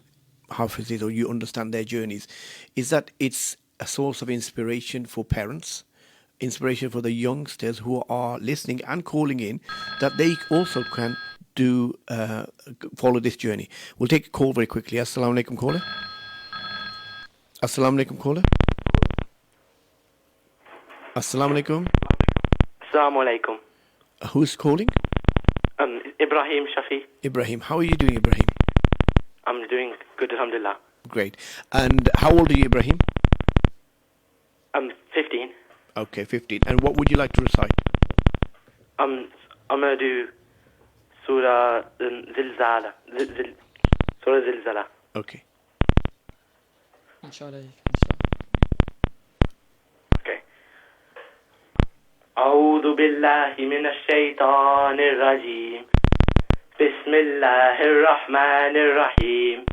Hafizes or you understand their journeys, is that it's a source of inspiration for parents, inspiration for the youngsters who are listening and calling in, that they also can do follow this journey. We'll take a call very quickly. Assalamu alaikum, caller. Assalamu alaikum, caller. Assalamu alaikum. Assalamu alaikum. Who's calling? Ibrahim Shafi. Ibrahim. How are you doing, Ibrahim? I'm doing good, alhamdulillah. Great. And how old are you, Ibrahim? I'm 15. Okay, 15. And what would you like to recite? I'm gonna do Surah Zilzala. Surah Zilzala. Okay. Inshallah, you can start. Okay. أعوذ بالله من الشيطان الرجيم. بسم الله الرحمن الرحيم.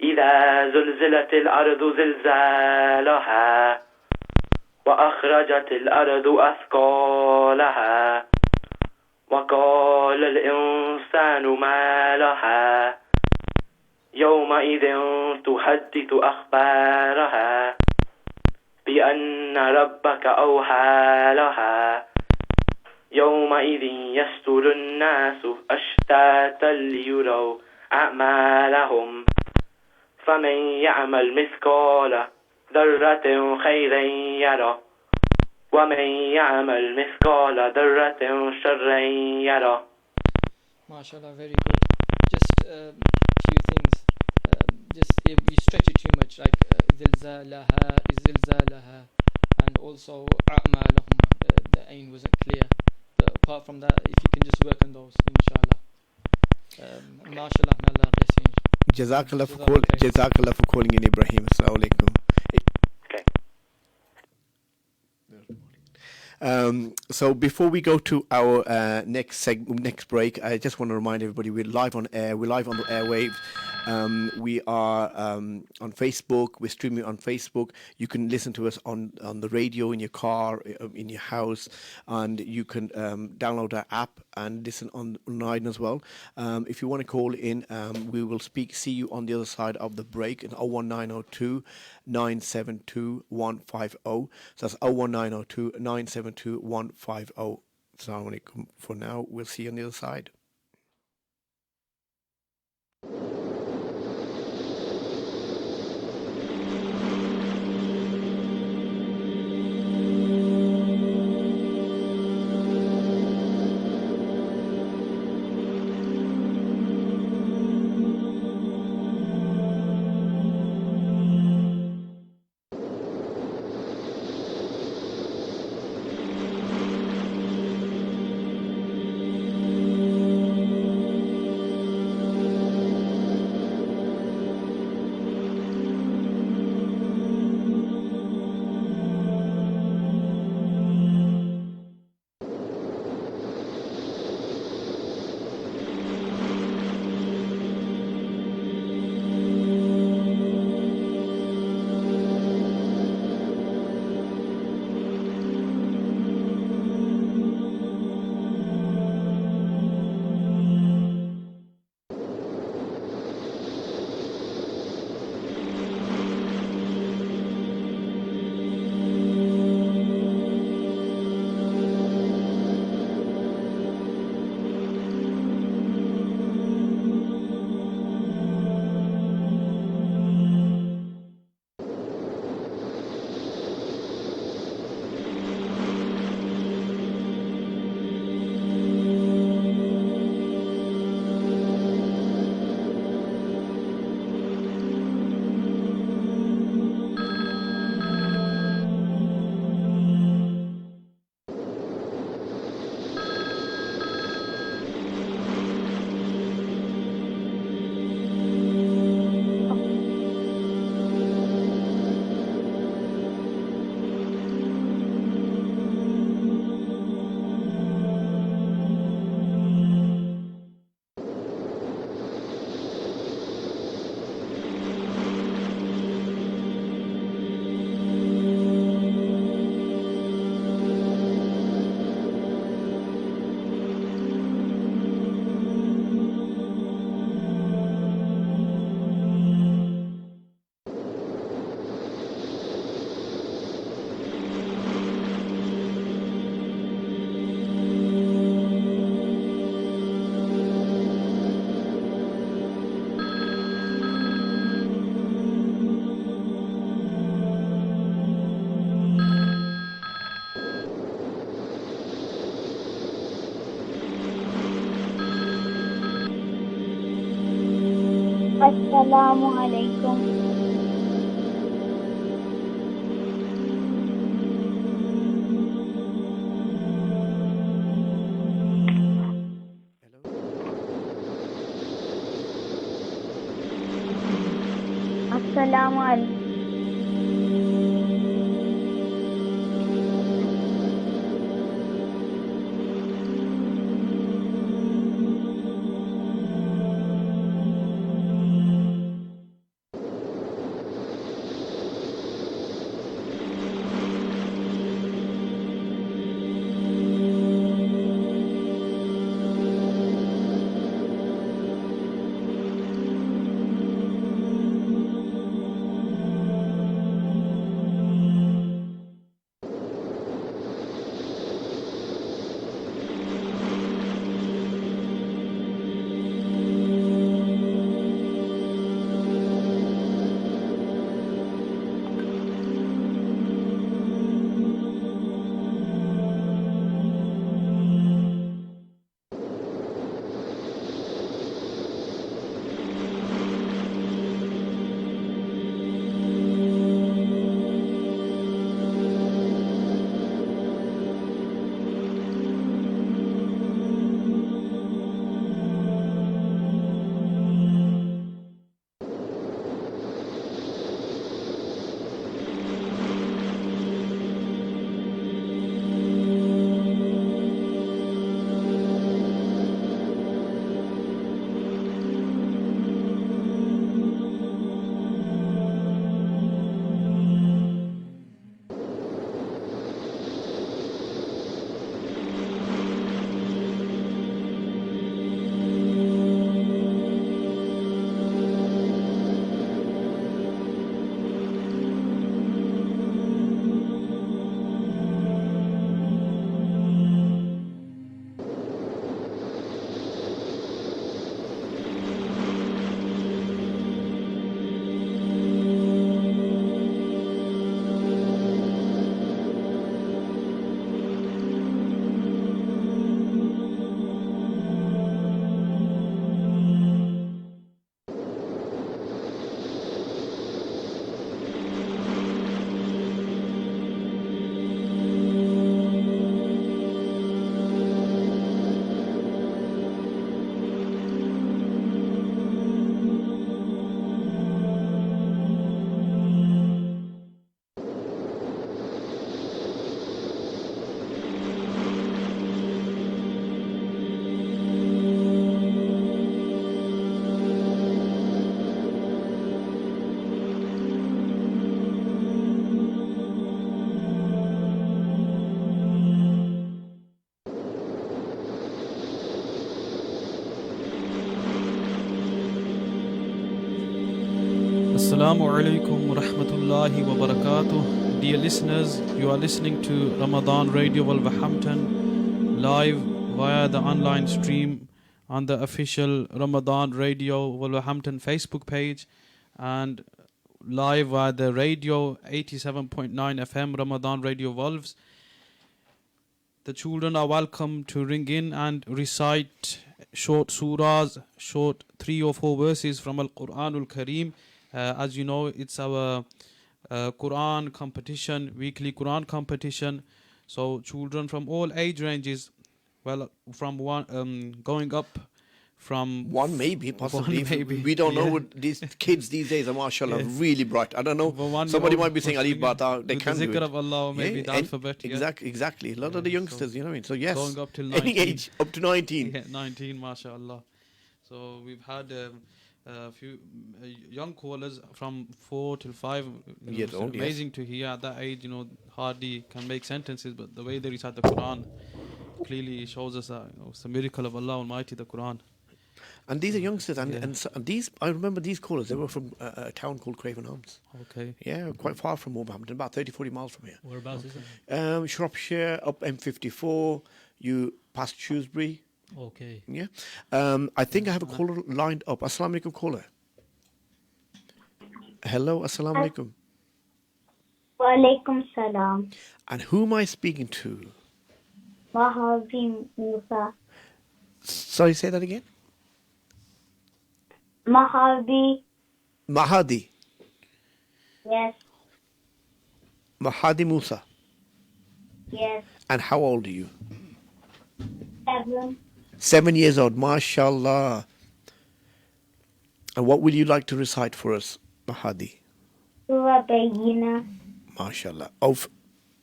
إذا زلزلت الأرض زلزالها وأخرجت الأرض أثقالها وقال الإنسان ما لها يومئذ تحدث أخبارها بأن ربك أوحى لها يومئذ يصدر الناس أشتاتا ليروا أعمالهم فمن يعمل مثقال ذرة خيرا يره ومن يعمل مثقال ذرة شرا يره. MashaAllah, very good. Just few things. Just if you stretch it too much, like zilzalaha, zilzalaha, and also a'malahum. The ain wasn't clear. But apart from that, if you can just work on those, inshallah. MashaAllah, may Allah bless you. Jazakallah for calling in, Ibrahim. Assalamu alaikum. Okay. So before we go to our next break, I just want to remind everybody we're live on air. We're live on the airwaves. We are on Facebook. We're streaming on Facebook. You can listen to us on the radio, in your car, in your house, and you can download our app and listen online as well. If you want to call in, we will see you on the other side of the break in 01902 972 150. So that's 01902 972 150. Assalamu alaikum. For now, we'll see you on the other side. Assalamu alaikum. Assalamu alaikum. Assalamu alaikum wa rahmatullahi wa barakatuh. Dear listeners, you are listening to Ramadan Radio Wolverhampton live via the online stream on the official Ramadan Radio Wolverhampton Facebook page and live via the radio 87.9 FM Ramadan Radio Wolves. The children are welcome to ring in and recite short surahs, short 3 or 4 verses from Al-Quranul Kareem. As you know, it's our Quran competition, weekly Quran competition. So children from all age ranges, well, from one going up from one maybe, possibly. One maybe, we don't know yeah. what these kids these days are, mashallah, Yeah. really bright. I don't know. Well, Somebody might be saying Alif Bata. They with can the do zikr it. of Allah, or maybe the alphabet. Yeah. Exactly. A lot of the youngsters, you know what I mean. So yes, Going up till any 19. age up to 19. Yeah, 19, mashallah. So we've had a few young callers from 4 till 5. Years It's old, yes. amazing to hear at that age. Hardly can make sentences, but the way they recite the Quran clearly shows us that it's a miracle of Allah Almighty, the Quran. And these are youngsters, and, Yeah. and these, I remember these callers, they were from a town called Craven Arms. Okay. Yeah, quite far from Wolverhampton, about 30-40 miles from here. Whereabouts is it? Shropshire, up M54, you past Shrewsbury. Okay. Yeah. I think I have a caller lined up. Assalamu alaikum, caller. Hello, assalamu alaikum. Wa alaikum salam. And who am I speaking to? Mahavi Musa. Sorry, say that again. Mahadi. Mahadi. Yes. Mahadi Musa. Yes. And how old are you? 7. 7 years old. MashaAllah. And what will you like to recite for us, Mahadi? Surah Bayyinah. MashaAllah.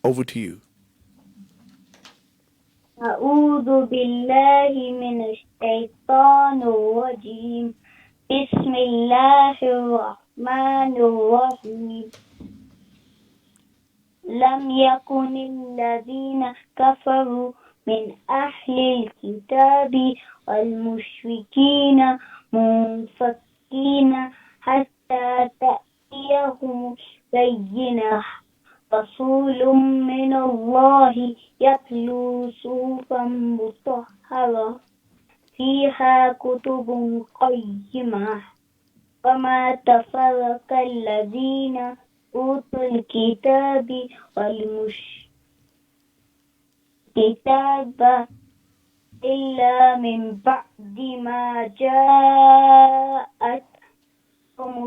Over to you. أعوذ بالله من الشيطان الرجيم. بسم الله الرحمن الرحيم. لم يكن الذين كفروا من أهل الكتاب والمشركين منفكين حتى تأتيهم البينة. رسول من الله يتلو صحفا مطهرة فيها كتب قيمة. وما تفرق الذين أوتوا الكتاب والكتاب إلا من بعد ما جاءتهم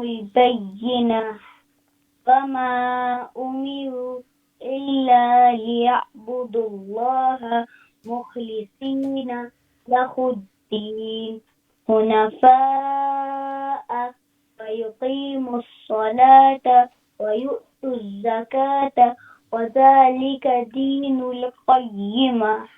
البينة. وما أمروا إلا ليعبدوا الله مخلصين له الدين حنفاء ويقيموا الصلاة ويؤتوا الزكاة وذلك دين القيمة.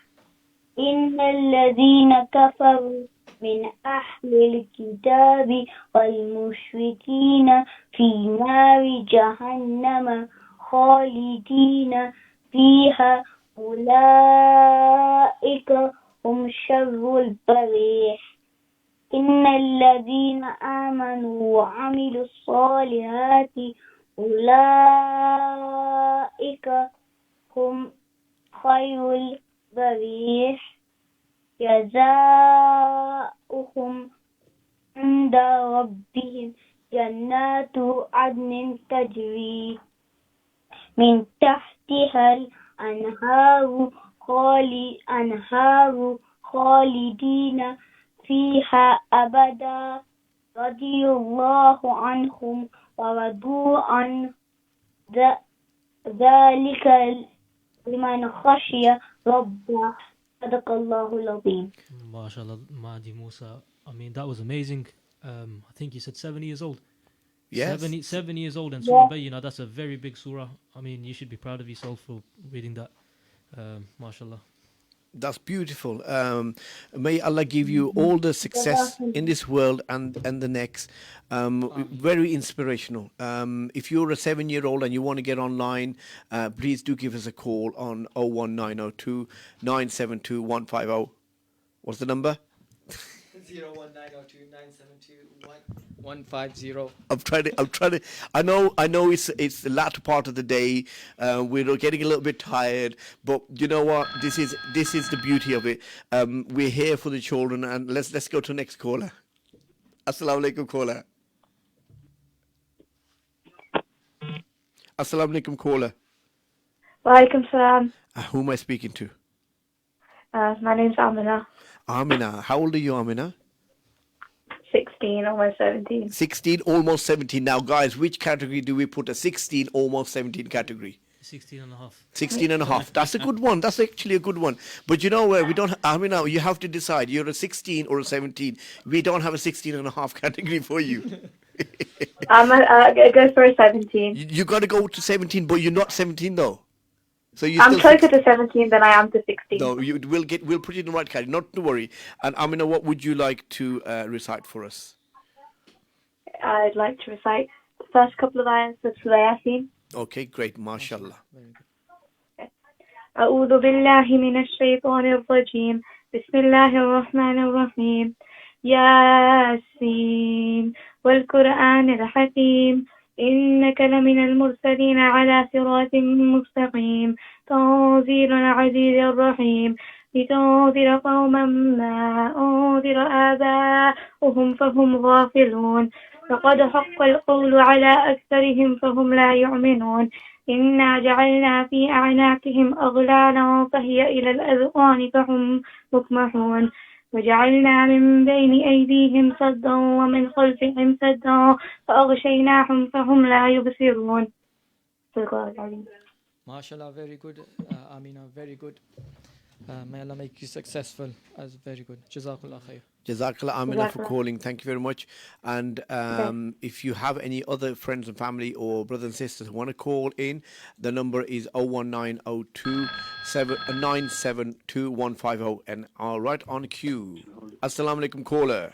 إن الذين كفروا من أهل الكتاب والمشركين في نار جهنم خالدين فيها أولئك هم شر البرية. إن الذين آمنوا وعملوا الصالحات أولئك هم خير البرية. جزاؤهم عند ربهم جنات عدن تجري من تحتها الأنهار خالدين فيها أبدا. رضي الله عنهم ورضوا عن ذلك لمن خشي ربه. صدق الله العظيم. MashaAllah, Mahdi Musa. I mean, that was amazing. I think you said 7 years old. Yes. 7 years old, and Surah Bayyinah, that's a very big surah. I mean, you should be proud of yourself for reading that. MashaAllah. That's beautiful. May Allah give you all the success in this world and the next. Very inspirational. If you're a 7-year-old and you want to get online, please do give us a call on 01902 972 150. What's the number? 01902 972 150. I'm trying to. I know. It's the latter part of the day. We're getting a little bit tired, but you know what? This is the beauty of it. We're here for the children, and let's go to the next caller. Assalamu alaikum, caller. Assalamu alaikum, caller. Walaikum salam. Who am I speaking to? My name's Amina. Amina. How old are you, Amina? 16, almost 17. 16, almost 17. Now, guys, which category do we put? A 16, almost 17 category? 16 and a half. 16 and a half. That's a good one. That's actually a good one. But you know where we don't. Amina, you have to decide. You're a 16 or a 17. We don't have a 16 and a half category for you. I'm go for a 17. You got to go to 17, but you're not 17 though. So I'm closer to 17 than I am to 16. No, we'll put you in the right category. Not to worry. And Amina, what would you like to recite for us? I'd like to recite the first couple of ayahs of Surah Yasin. Okay, great. MashaAllah. أعوذ بالله من الشيطان الرجيم. بسم الله الرحمن الرحيم. ياسين والقرآن الحكيم إنك لمن المرسلين على صراط مستقيم تنزيل العزيز الرحيم لتنذر قوما ما أنذر آباؤهم فهم غافلون لقد حق القول على أكثرهم فهم لا يؤمنون إنا جعلنا في أعناقهم أغلالا فهي إلى الأذقان فهم مقمحون وجعلنا من بين أيديهم سدا ومن خلفهم سدا فأغشيناهم فهم لا يبصرون. صدق الله العظيم. MashaAllah, very good. Amina, very good. May Allah make you successful. As very good. Jazakallah khair. Jazakallah Amina for Jazakallah. calling. Thank you very much. And if you have any other friends and family or brothers and sisters who want to call in, the number is 01902 972 150. And I'll right on cue. Assalamu alaikum, caller.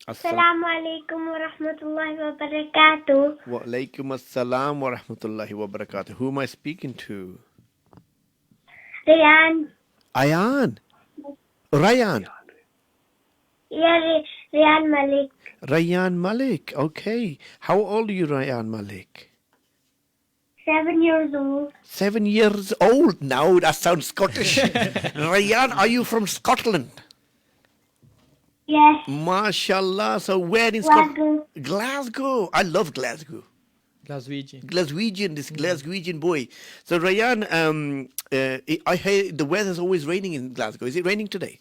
Assalamu alaikum wa rahmatullahi wa barakatuh. Wa alaikum assalam wa rahmatullahi wa barakatuh. Who am I speaking to? Rayan. Ayan. Rayan. Yeah, Rayan Malik. Rayan Malik. Okay. How old are you, Rayan Malik? 7 years old. 7 years old. Now that sounds Scottish. Rayan, are you from Scotland? Yes. MashaAllah. So where in Glasgow. Glasgow. I love Glasgow. Glaswegian. Glaswegian, this Glaswegian boy. So Rayan, I hear the weather's always raining in Glasgow. Is it raining today?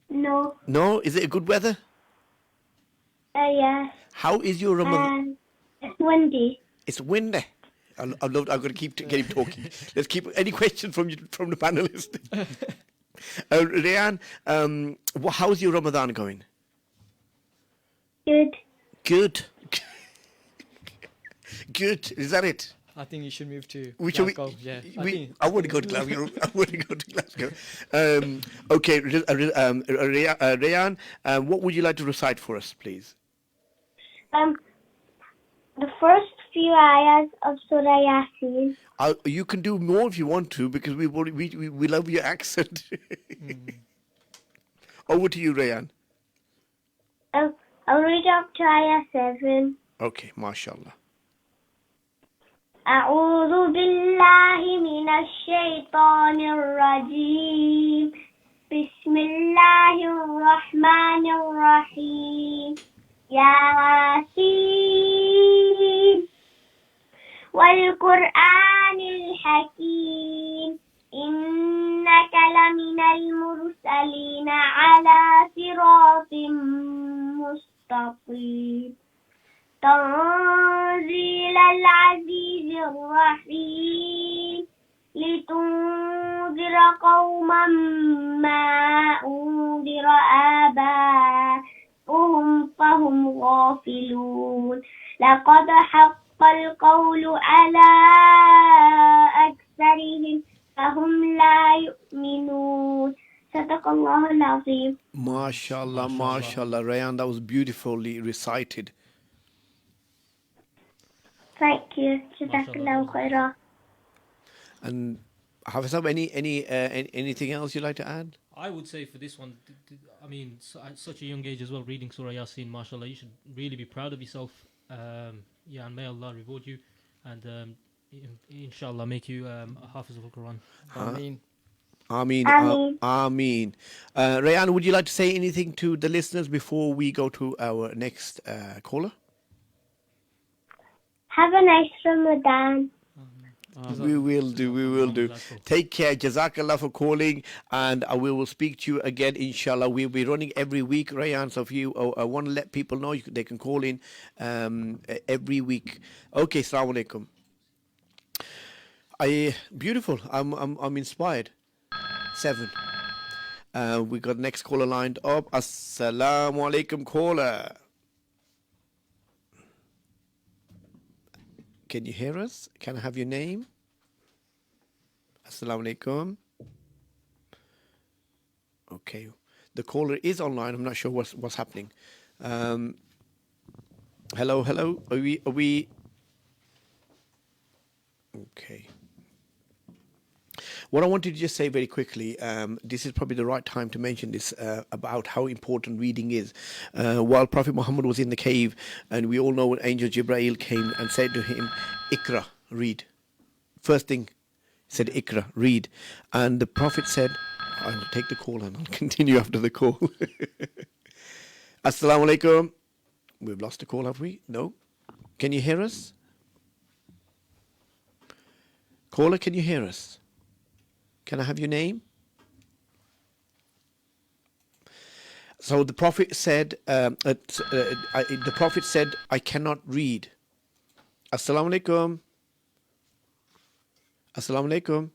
No. No? Is it a good weather? Yes. How is your Ramadan? It's windy. It's windy. I've got to keep talking. Let's keep any questions from the panelists. Rayan, how's your Ramadan going? Good. Good. Good. Is that it? I think you should move to Shall Glasgow. Yeah. I want to go to Glasgow. I want to go to Glasgow. Okay, Rayan, what would you like to recite for us, please? The first few ayahs of Surah Yasin. You can do more if you want to, because we love your accent. Over to you, Rayan. I'll read up to ayah 7. Okay, mashallah. أعوذ بالله من الشيطان الرجيم بسم الله الرحمن الرحيم ياسين والقرآن الحكيم إنك لمن المرسلين على صراط مستقيم تنزيل العزيز الرحيم لتنذر قوما ما أنذر آباؤهم فهم غافلون لقد حق القول على أكثرهم فهم لا يؤمنون صدق الله العظيم. MashaAllah, MashaAllah. Rayan, that was beautifully recited. Thank you. Jazakallahu khairah. And Hafiz, anything else you'd like to add? I would say for this one, I mean, at such a young age as well, reading Surah Yasin, mashallah, you should really be proud of yourself. Yeah, and may Allah reward you, and inshallah make you a Hafiz of the Quran. Ameen. Ameen. Ameen. Ameen. Rayan, would you like to say anything to the listeners before we go to our next caller? Have a nice Ramadan. We will do. Take care. Jazakallah for calling, and we will speak to you again, inshallah. We'll be running every week, Rayan. So if you want to let people know, they can call in every week. Okay, assalamu alaikum. Beautiful. I'm inspired. 7. We got next caller lined up. Assalamu alaikum, caller. Can you hear us? Can I have your name? Assalamu alaikum. Okay, the caller is online. I'm not sure what's happening. Hello. Are we? Okay. What I wanted to just say very quickly, this is probably the right time to mention this about how important reading is. While Prophet Muhammad was in the cave, and we all know when Angel Jibreel came and said to him, Iqra, read. First thing, said Iqra, read. And the Prophet said, I'll take the call and I'll continue after the call. Assalamu alaikum. We've lost the call, have we? No? Can you hear us? Caller, can you hear us? Can I have your name? So the Prophet said, the Prophet said, I cannot read. Assalamu alaikum. Assalamu alaikum.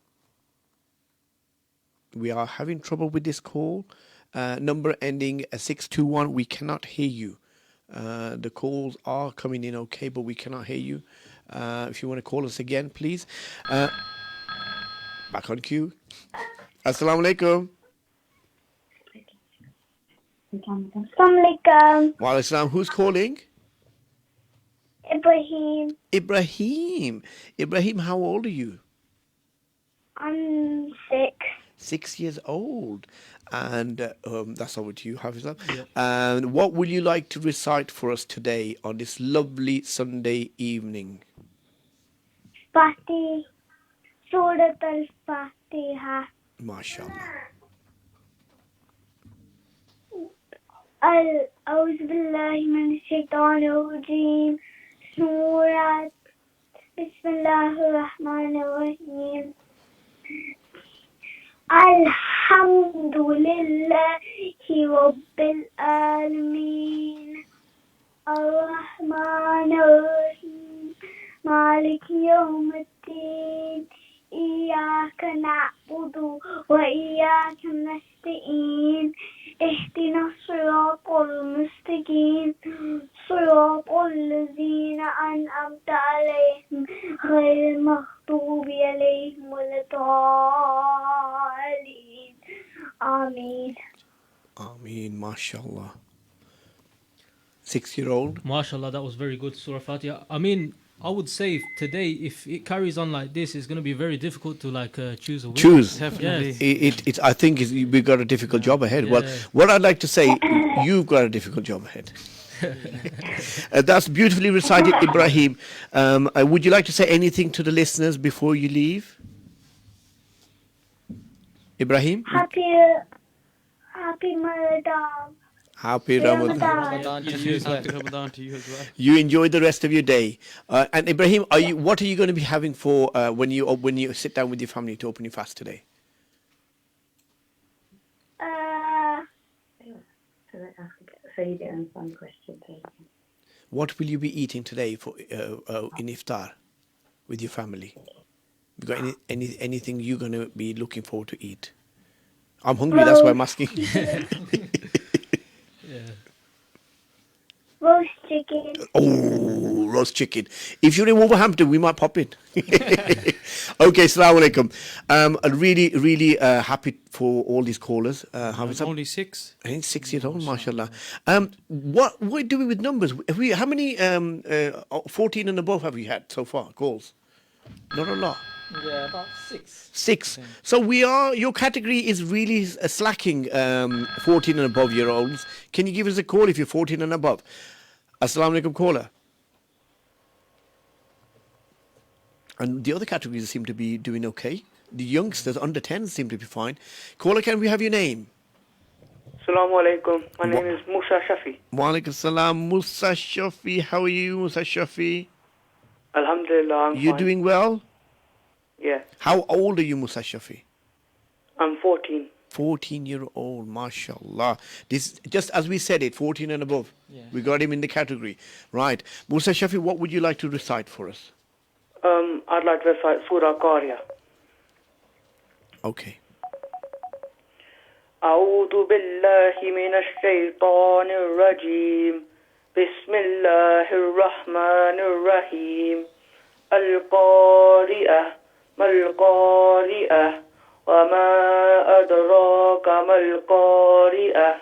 We are having trouble with this call. Number ending 621. We cannot hear you. The calls are coming in okay, but we cannot hear you. If you want to call us again, please. Back on queue. Assalamu alaikum. Assalamualaikum. Wa alaikum salam. Who's calling? Ibrahim. Ibrahim. Ibrahim, how old are you? I'm 6. 6 years old. And that's over to you, Hafizah. Yeah. And what would you like to recite for us today on this lovely Sunday evening? Fatih. Surat al-Fatiha. MashaAllah. أعوذ بالله من الشيطان الرجيم. سورة بسم الله الرحمن الرحيم. الحمد لله رب العالمين الرحمن الرحيم مالك يوم الدين إياك نعبد وإياك نستعين اهدنا الصراط المستقيم صراط الذين أنعمت عليهم غير المغضوب عليهم ولا الضالين آمين. Ameen, mashallah. 6-year-old. MashaAllah, that was very good, Surah Fatiha. I mean, I would say today, if it carries on like this, it's going to be very difficult to choose a winner. Choose. Definitely. It, I think we've got a difficult job ahead. Yeah. Well, what I'd like to say, you've got a difficult job ahead. That's beautifully recited, Ibrahim. Would you like to say anything to the listeners before you leave? Ibrahim? Happy Ramadan. Happy Ramadan. Ramadan to you, happy Ramadan to you as well. You enjoy the rest of your day. And Ibrahim, what are you going to be having for when you sit down with your family to open your fast today? So you get a fun question, please. What will you be eating today for in iftar with your family? You got anything you're going to be looking forward to eat? I'm hungry. That's why I'm asking. Roast chicken. Oh, roast chicken. If you're in Wolverhampton, we might pop in. Okay, assalamu alaikum. I'm really, really happy for all these callers. Only 6. I think 6 years old, mashallah. What are we doing with numbers? How many 14 and above have we had so far, calls? Not a lot. Yeah, about 6. 6. So your category is really slacking 14 and above year olds. Can you give us a call if you're 14 and above? Assalamu alaikum, caller. And the other categories seem to be doing okay. The youngsters under 10 seem to be fine. Caller, can we have your name? Assalamu alaikum. My name is Musa Shafi. Wa alaikum salam, Musa Shafi. How are you, Musa Shafi? Alhamdulillah, I'm You fine. doing well? Yeah, How old are you, Musa Shafi? I'm 14. 14-year-old, mashallah. This, just as we said it, 14 and above. Yeah. We got him in the category. Right. Musa Shafi, what would you like to recite for us? I'd like to recite Surah Qariya. Okay. أعوذ بالله من الشيطان الرجيم بسم الله الرحمن الرحيم القارئة ما القارئة وما أدراك ما القارئة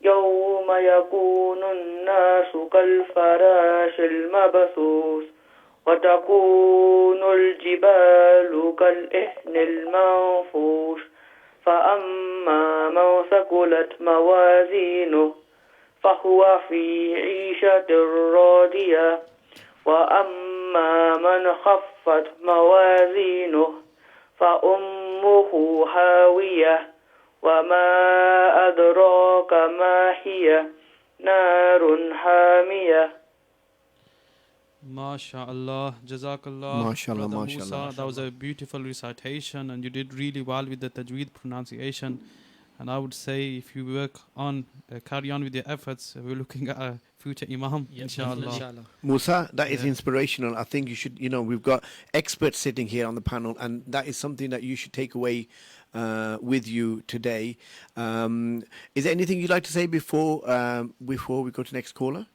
يوم يكون الناس كالفراش المبثوث وتكون الجبال كالإهن المنفوش فأما من ثقلت موازينه فهو في عيشة راضية وأما من خفت موازينه فأمه هاوية وما أدراك ما هي نار حامية. MashaAllah, Jazakallah, MashaAllah, Brother MashaAllah. Musa. That was a beautiful recitation, and you did really well with the tajweed pronunciation. And I would say, if you work on, carry on with your efforts, we're looking at a future Imam, Yeah, inshallah. definitely. Inshallah. Musa, that is Yeah. inspirational. I think you should, we've got experts sitting here on the panel, and that is something that you should take away with you today. Is there anything you'd like to say before we go to next caller?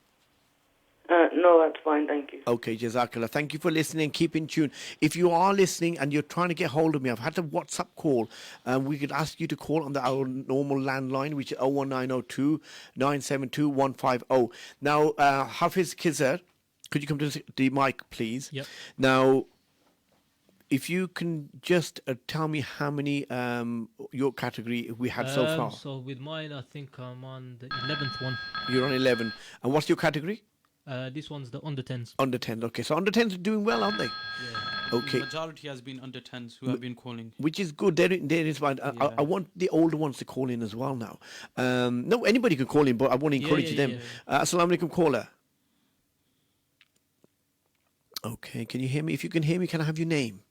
No, that's fine, thank you. Okay, Jazakallah. Thank you for listening. Keep in tune. If you are listening and you're trying to get hold of me, I've had a WhatsApp call. We could ask you to call on our normal landline, which is 01902 972 150. Now, Hafiz Kizar, could you come to the mic, please? Yep. Now, if you can just tell me how many your category we had so far. So with mine, I think I'm on the 11th one. You're on 11. And what's your category? This one's the under 10s. Under 10. Okay, so under 10s are doing well, aren't they? Yeah. Okay. Majority has been under 10s who have been calling. Which is good. There is fine. I want the older ones to call in as well now. No, anybody can call in, but I want to encourage them. Assalamu alaikum, caller. Okay, can you hear me? If you can hear me, can I have your name?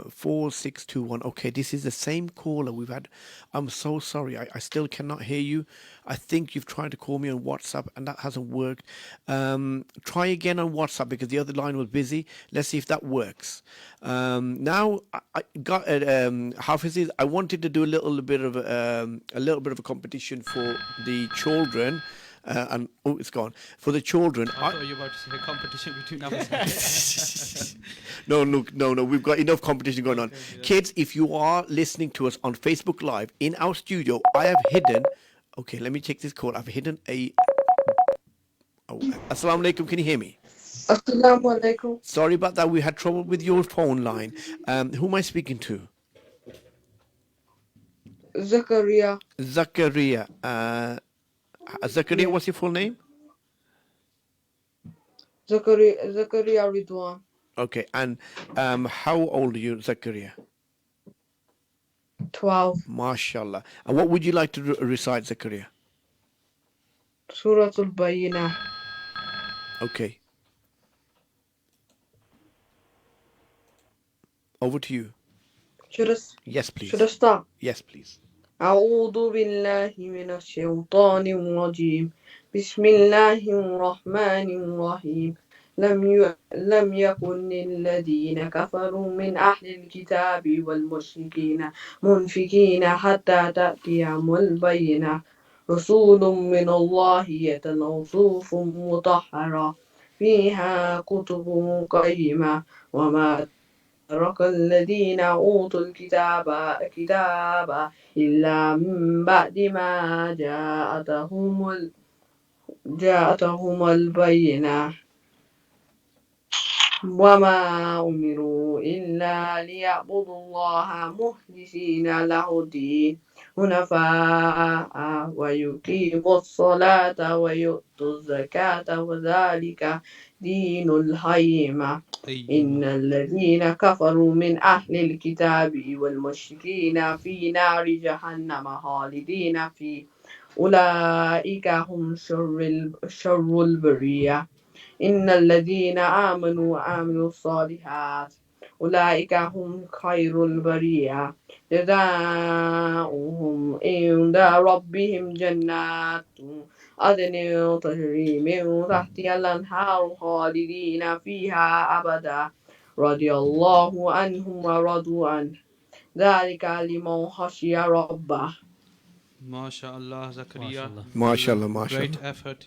4621. Okay, this is the same caller we've had. I'm so sorry. I still cannot hear you. I think you've tried to call me on WhatsApp and that hasn't worked. Try again on WhatsApp because the other line was busy. Let's see if that works. Now I got Hafiz. I wanted to do a little bit of a competition for the children. And it's gone for the children. I thought you were about to say competition between us. No. We've got enough competition going on. Okay, yeah. Kids, if you are listening to us on Facebook Live in our studio, I have hidden. Okay, let me check this call. I've hidden a. Assalamu alaikum. Can you hear me? Assalamu alaikum. Sorry about that. We had trouble with your phone line. Who am I speaking to? Zakaria. Zakaria. Zakaria, what's your full name? Zakaria Ridwan. Okay, and how old are you, Zakaria? 12. MashaAllah. And what would you like to recite, Zakaria? Surah Al-Bayyinah. Okay. Over to you. Yes, please. Should I start? Yes, please. أعوذ بالله من الشيطان الرجيم بسم الله الرحمن الرحيم لم يكن الذين كفروا من أهل الكتاب والمشركين منفكين حتى تأتيهم البينة رسول من الله يتلو صحف مطهرة فيها كتب قيمة وما ترك الذين أوتوا الكتاب إلا من بعد ما جاءتهم البينة وما أمروا إلا ليعبدوا الله مخلصين له الدين حنفاء ويقيموا الصلاة ويؤتوا الزكاة وذلك دين القيمة إن الذين كفروا من أهل الكتاب والمشركين في نار جهنم خالدين فيه أولئك هم شر البرية إن الذين آمنوا وعملوا الصالحات أولئك هم خير البرية جزاؤهم عند ربهم جنات عدن تجري من تحتها الأنهار خالدين فيها أبدا رضي الله عنهم ورضوا عنه ذلك لمن خشي ربه. MashaAllah, Zakaria. MashaAllah. Great effort.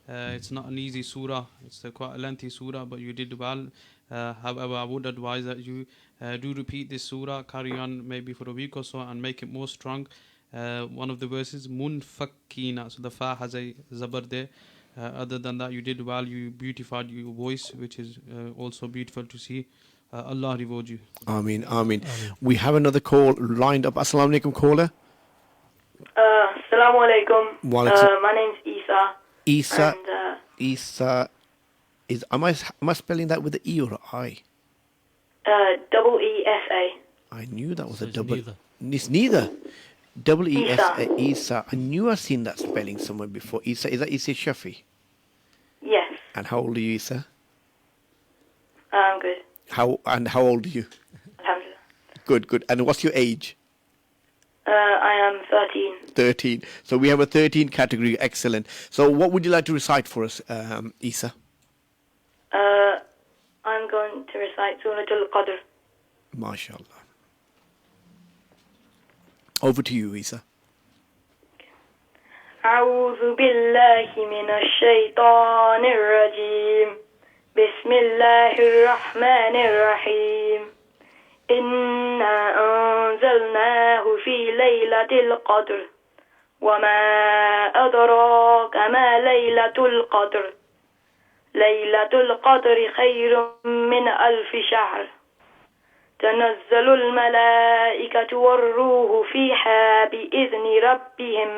It's not an easy surah. It's quite a lengthy surah, but you did well. However, I would advise that you do repeat this surah, carry on maybe for a week or so and make it more strong. One of the verses, munfakkina, so the fa has a zabar there. Other than that, you did well. You beautified your voice, which is also beautiful to see. Allah reward you. Ameen. We have another call lined up. Assalamu alaikum, caller. Assalamu alaikum. My name's Isa. Isa. And, Isa is. Am I spelling that with the E or an I? double E-S-A. I knew that was a it's double. neither. It's neither. Double E-S-A. Isa. I knew I'd seen that spelling somewhere before. Isa. Is that Isa Shafi? And how old are you, Isa? I'm good. How old are you? Alhamdulillah. Good. And what's your age? I am 13. 13. So we have a 13 category. Excellent. So what would you like to recite for us, Isa? I'm going to recite Surah Al-Qadr. MashaAllah. Over to you, Isa. أعوذ بالله من الشيطان الرجيم بسم الله الرحمن الرحيم إنا أنزلناه في ليلة القدر وما أدراك ما ليلة القدر ليلة القدر خير من 1000 شهر تنزل الملائكة والروح فيها بإذن ربهم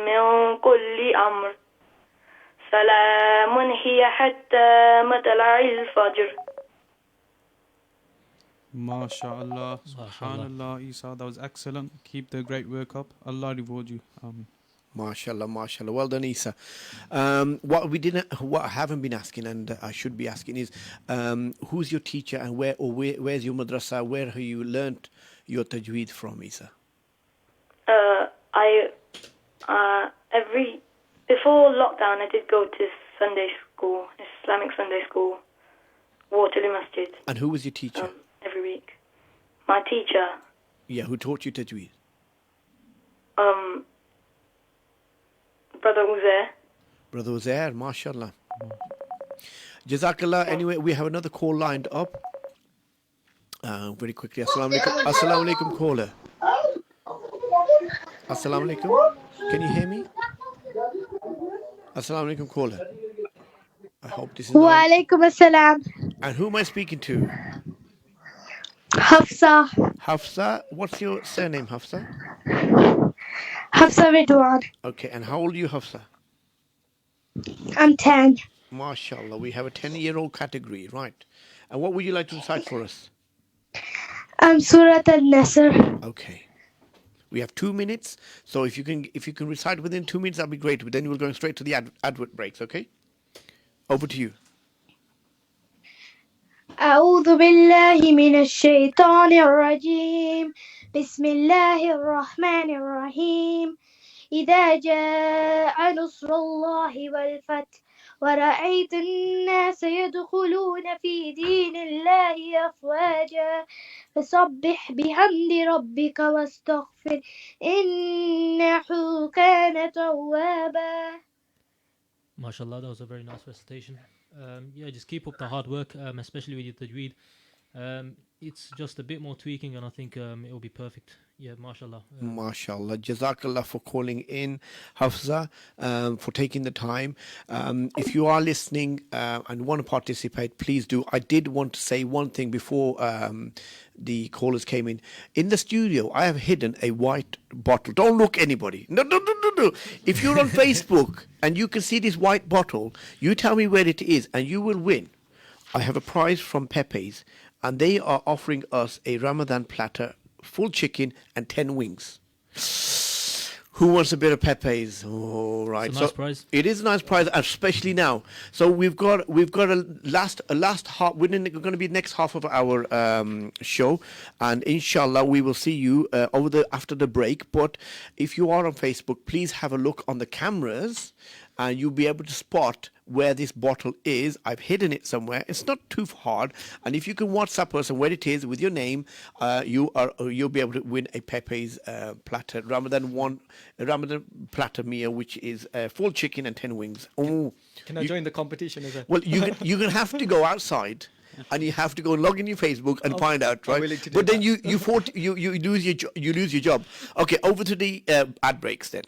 من كل أمر سلام هي حتى مطلع الفجر. MashaAllah, Subhanallah, Isa, that was excellent. Keep the great work up. Allah reward you. MashaAllah. Well done, Isa. What I haven't been asking, and I should be asking, is who's your teacher and where's your madrasa? Where have you learnt your tajweed from, Isa? Before lockdown, I did go to Sunday school, Islamic Sunday school, Waterloo Masjid. And who was your teacher? Every week. My teacher. Yeah, who taught you tajweed? Brother Uzair. Brother Uzair, mashallah. Jazakallah. Anyway, we have another call lined up. Very quickly. Assalamu alaikum. Assalamu alaikum, caller. Assalamu alaikum. Can you hear me? Assalamu alaikum, caller. I hope this is Wa alaikum assalam. And who am I speaking to? Hafsa. Hafsa. What's your surname, Hafsa? Hafsa Ridwan. Okay, and how old are you, Hafsa? I'm 10. MashaAllah, we have a 10-year-old category, right? And what would you like to recite for us? Surah Al-Nasr. Okay. We have 2 minutes, so if you can recite within 2 minutes, that'd be great. But then we're going straight to the advert breaks, okay? Over to you. أعوذ بالله من الشيطان الرجيم بسم الله الرحمن الرحيم إذا جاء نصر الله والفتح ورأيت الناس يدخلون في دين الله أفواجا فسبح بحمد ربك واستغفر إنه كان توابا. MashaAllah, that was a very nice recitation. Just keep up the hard work, especially with your tajweed. It's just a bit more tweaking, and I think it will be perfect. Yeah, mashallah. MashaAllah. Jazakallah for calling in, Hafsa, for taking the time. If you are listening and want to participate, please do. I did want to say one thing before the callers came in. In the studio, I have hidden a white bottle. Don't look, anybody. No. If you're on Facebook and you can see this white bottle, you tell me where it is and you will win. I have a prize from Pepe's, and they are offering us a Ramadan platter, full chicken and 10 wings. Who wants a bit of Pepe's? Oh, right. It's a nice prize. It is a nice prize, especially now. So we've got a last half. We're going to be next half of our show, and inshallah we will see you after the break. But if you are on Facebook, please have a look on the cameras, and you'll be able to spot where this bottle is. I've hidden it somewhere. It's not too hard. And if you can WhatsApp us and where it is with your name, you'll be able to win a Pepe's platter, Ramadan platter meal, which is full chicken and 10 wings. Oh, Can I join the competition as well? Well, you're gonna have to go outside. And you have to go and log in your Facebook and find out, right? But then you lose your job. Okay, over to the ad breaks then.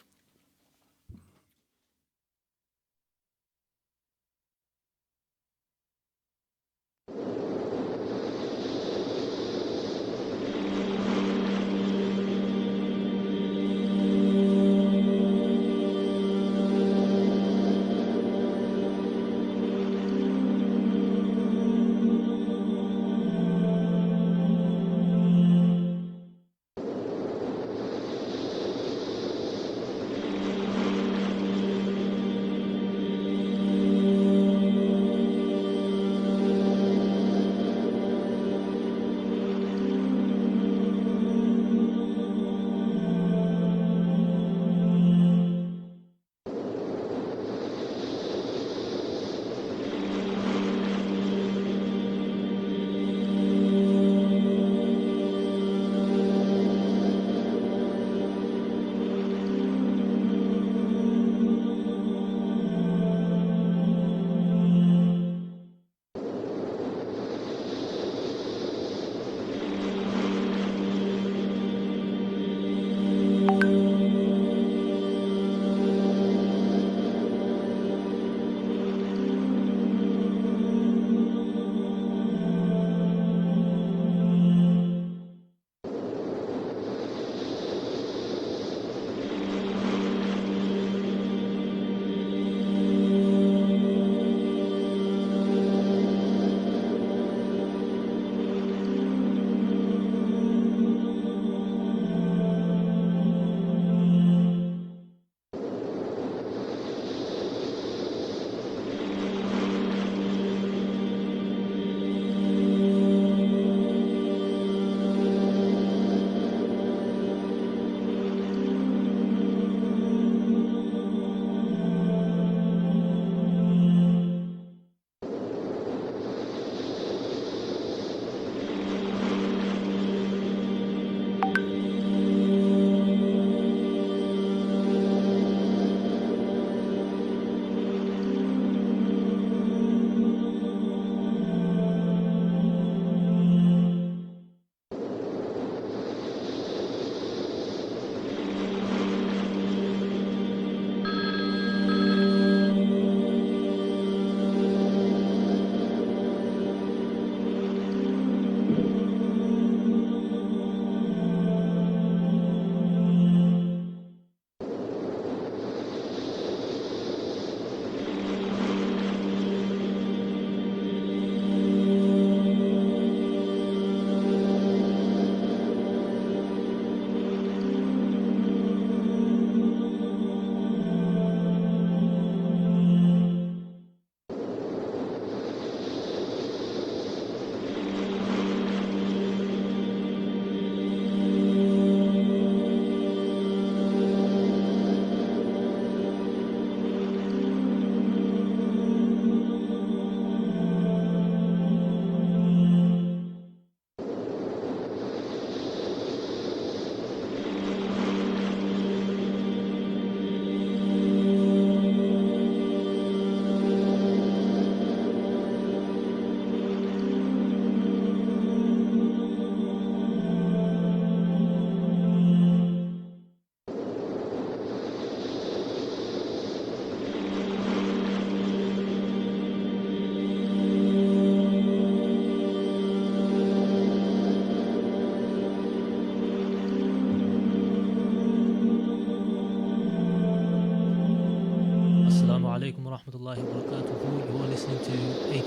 alaikum wa rahmatullahi wa barakatuh. You are listening to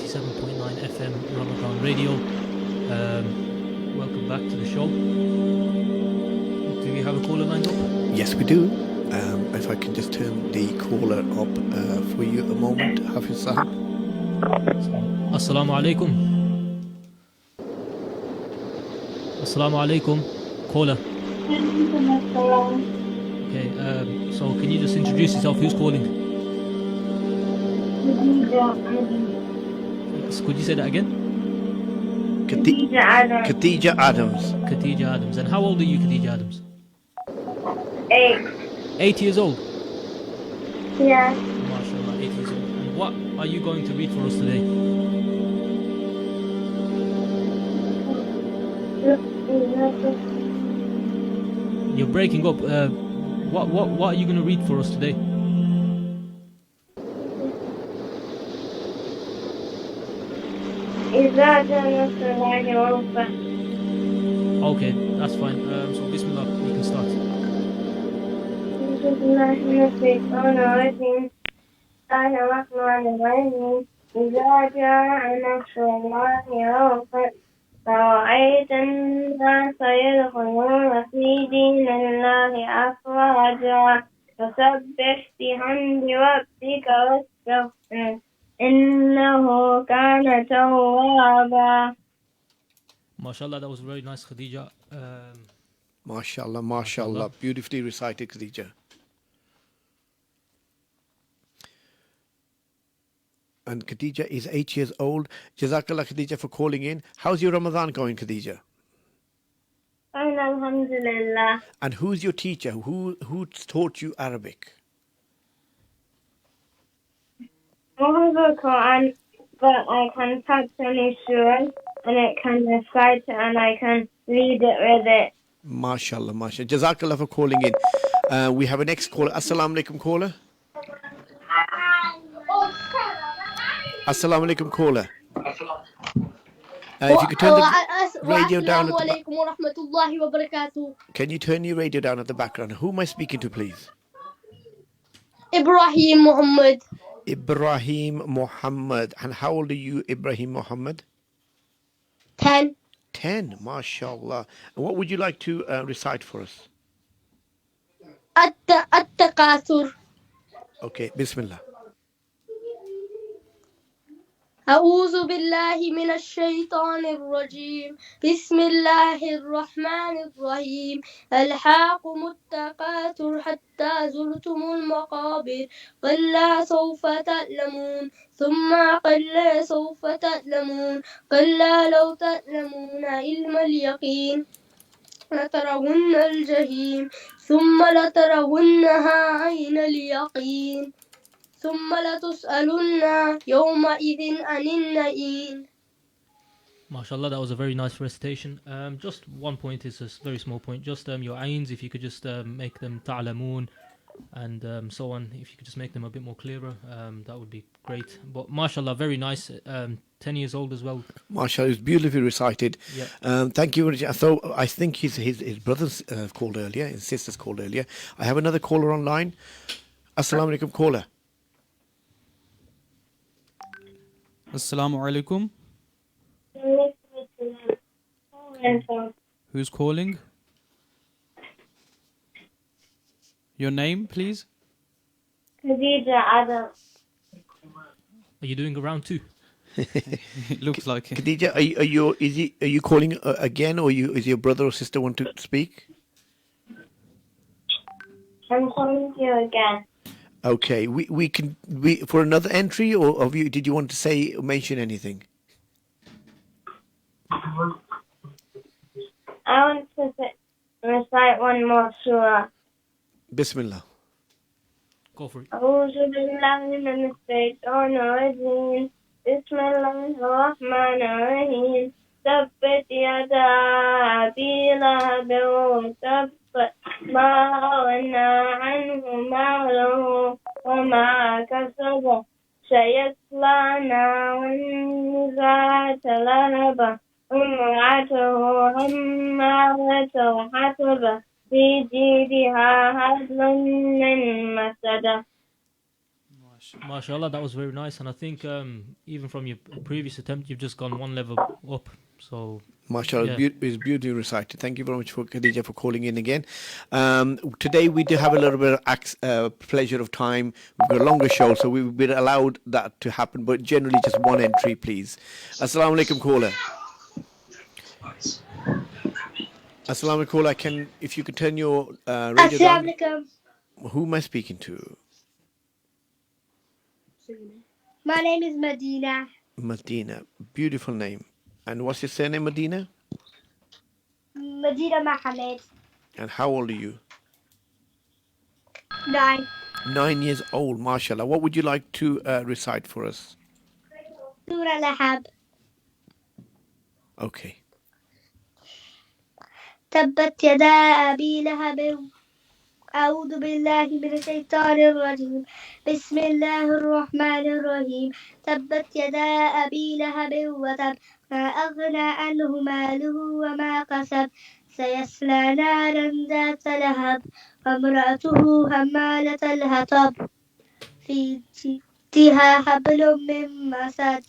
87.9 FM Ramadan Radio. Welcome back to the show. Do we have a caller lined up? Yes, we do. If I can just turn the caller up for you a moment, Hafiz Sahab. Assalamu alaikum. Assalamu alaikum. Caller. Okay, so can you just introduce yourself? Who's calling? Could you say that again? Khadija Adams. Khadija Adams. Khadija Adams. And how old are you, Khadija Adams? 8. 8 years old? Yeah. MashaAllah, 8 years old. And what are you going to read for us today? You're breaking up. What are you going to read for us today? Okay, that's fine. So Bismillah, you can start. إذا جاء نصر الله والفتح فرأيت الناس يدخلون في دين الله أفواجا فسبح بحمد ربك واستغفره إنه كان توابا. MashaAllah, that was very nice, Khadija. MashaAllah. Beautifully recited, Khadija. And Khadija is 8 years old. Jazakallah, Khadija, for calling in. How's your Ramadan going, Khadija? Alhamdulillah. And who's your teacher? Who taught you Arabic? I have a Quran, but I can touch any surah and it can recite it and I can read it with it. MashaAllah. Jazakallah for calling in. We have a next caller. Assalamu alaikum, caller. Assalamu alaikum, caller. If you could turn the radio down at the back. Can you turn your radio down at the background? Who am I speaking to, please? Ibrahim Muhammad. Ibrahim Muhammad. And how old are you, Ibrahim Muhammad? 10. 10, MashaAllah. And what would you like to recite for us? At-takathur. Okay, Bismillah. أعوذ بالله من الشيطان الرجيم بسم الله الرحمن الرحيم ألهاكم التكاثر حتى زرتم المقابر كلا سوف تعلمون ثم كلا سوف تعلمون كلا لو تعلمون علم اليقين لترون الجحيم ثم لترونها عين اليقين ثم لتسألن يومئذ عن النعيم. MashaAllah, that was a very nice recitation. Just one point, is a very small point. Just your ains, if you could just make them ta'lamoon and so on. If you could just make them a bit more clearer, that would be great. But MashaAllah, very nice. 10 years old as well. MashaAllah, it's beautifully recited. Yeah. Thank you. So I think his brothers called earlier, his sisters called earlier. I have another caller online. Assalamu alaikum, caller. Assalamu alaikum. Who's calling? Your name, please? Khadija Adams. Are you doing a round two? It looks like it. Khadija, are you calling again, or is your brother or sister want to speak? I'm calling you again. Okay, we can for another entry, or did you want to mention anything? I want to recite one more surah. Bismillah. Go for it. أعوذ بالله من الشيطان الرجيم بسم الله الرحمن الرحيم تبت يدا أبي لهب وتب ما أغنى عنه ماله وما كسب سيصلى نارا ذات لهب امرأته حمالة الحطب في جيدها حبل من مسد. MashaAllah, that was very nice. And I think even from your previous attempt, you've just gone one level up. So, MashaAllah, yeah. it's beautifully recited. Thank you very much for Khadija for calling in again. Today we do have a little bit of pleasure of time. We've got a longer show, so we've been allowed that to happen, but generally just one entry, please. Assalamu alaikum, caller. Assalamu alaikum, caller. If you could turn your radio down. Assalamualaikum. Who am I speaking to? My name is Medina. Medina. Beautiful name. And what's your surname, Medina? Medina Mohammed. And how old are you? 9. 9 years old, mashallah. What would you like to recite for us? Surah Lahab. Okay. تبت يدا أبي لهب أعوذ بالله من الشيطان الرجيم بسم الله الرحمن الرحيم تبت يدا أبي لهب وتب ما أغنى عنه ماله وما كسب سيصلى نارا ذات لهب وامرأته حمالة الحطب في جيدها حبل من مسد.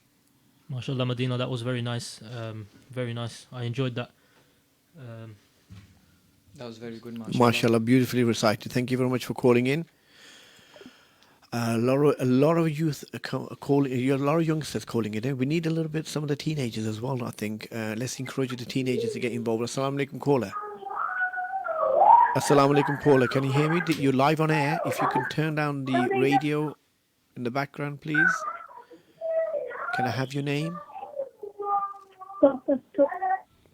MashaAllah, Medina, that was very nice. Very nice. I enjoyed that. That was very good, mashallah. MashaAllah, beautifully recited. Thank you very much for calling in. A lot of youth calling. A lot of youngsters calling in. We need a little bit some of the teenagers as well. I think let's encourage the teenagers to get involved. Assalamu alaikum, caller. Assalamu alaikum, caller. Can you hear me? You're live on air. If you can turn down the radio in the background, please. Can I have your name?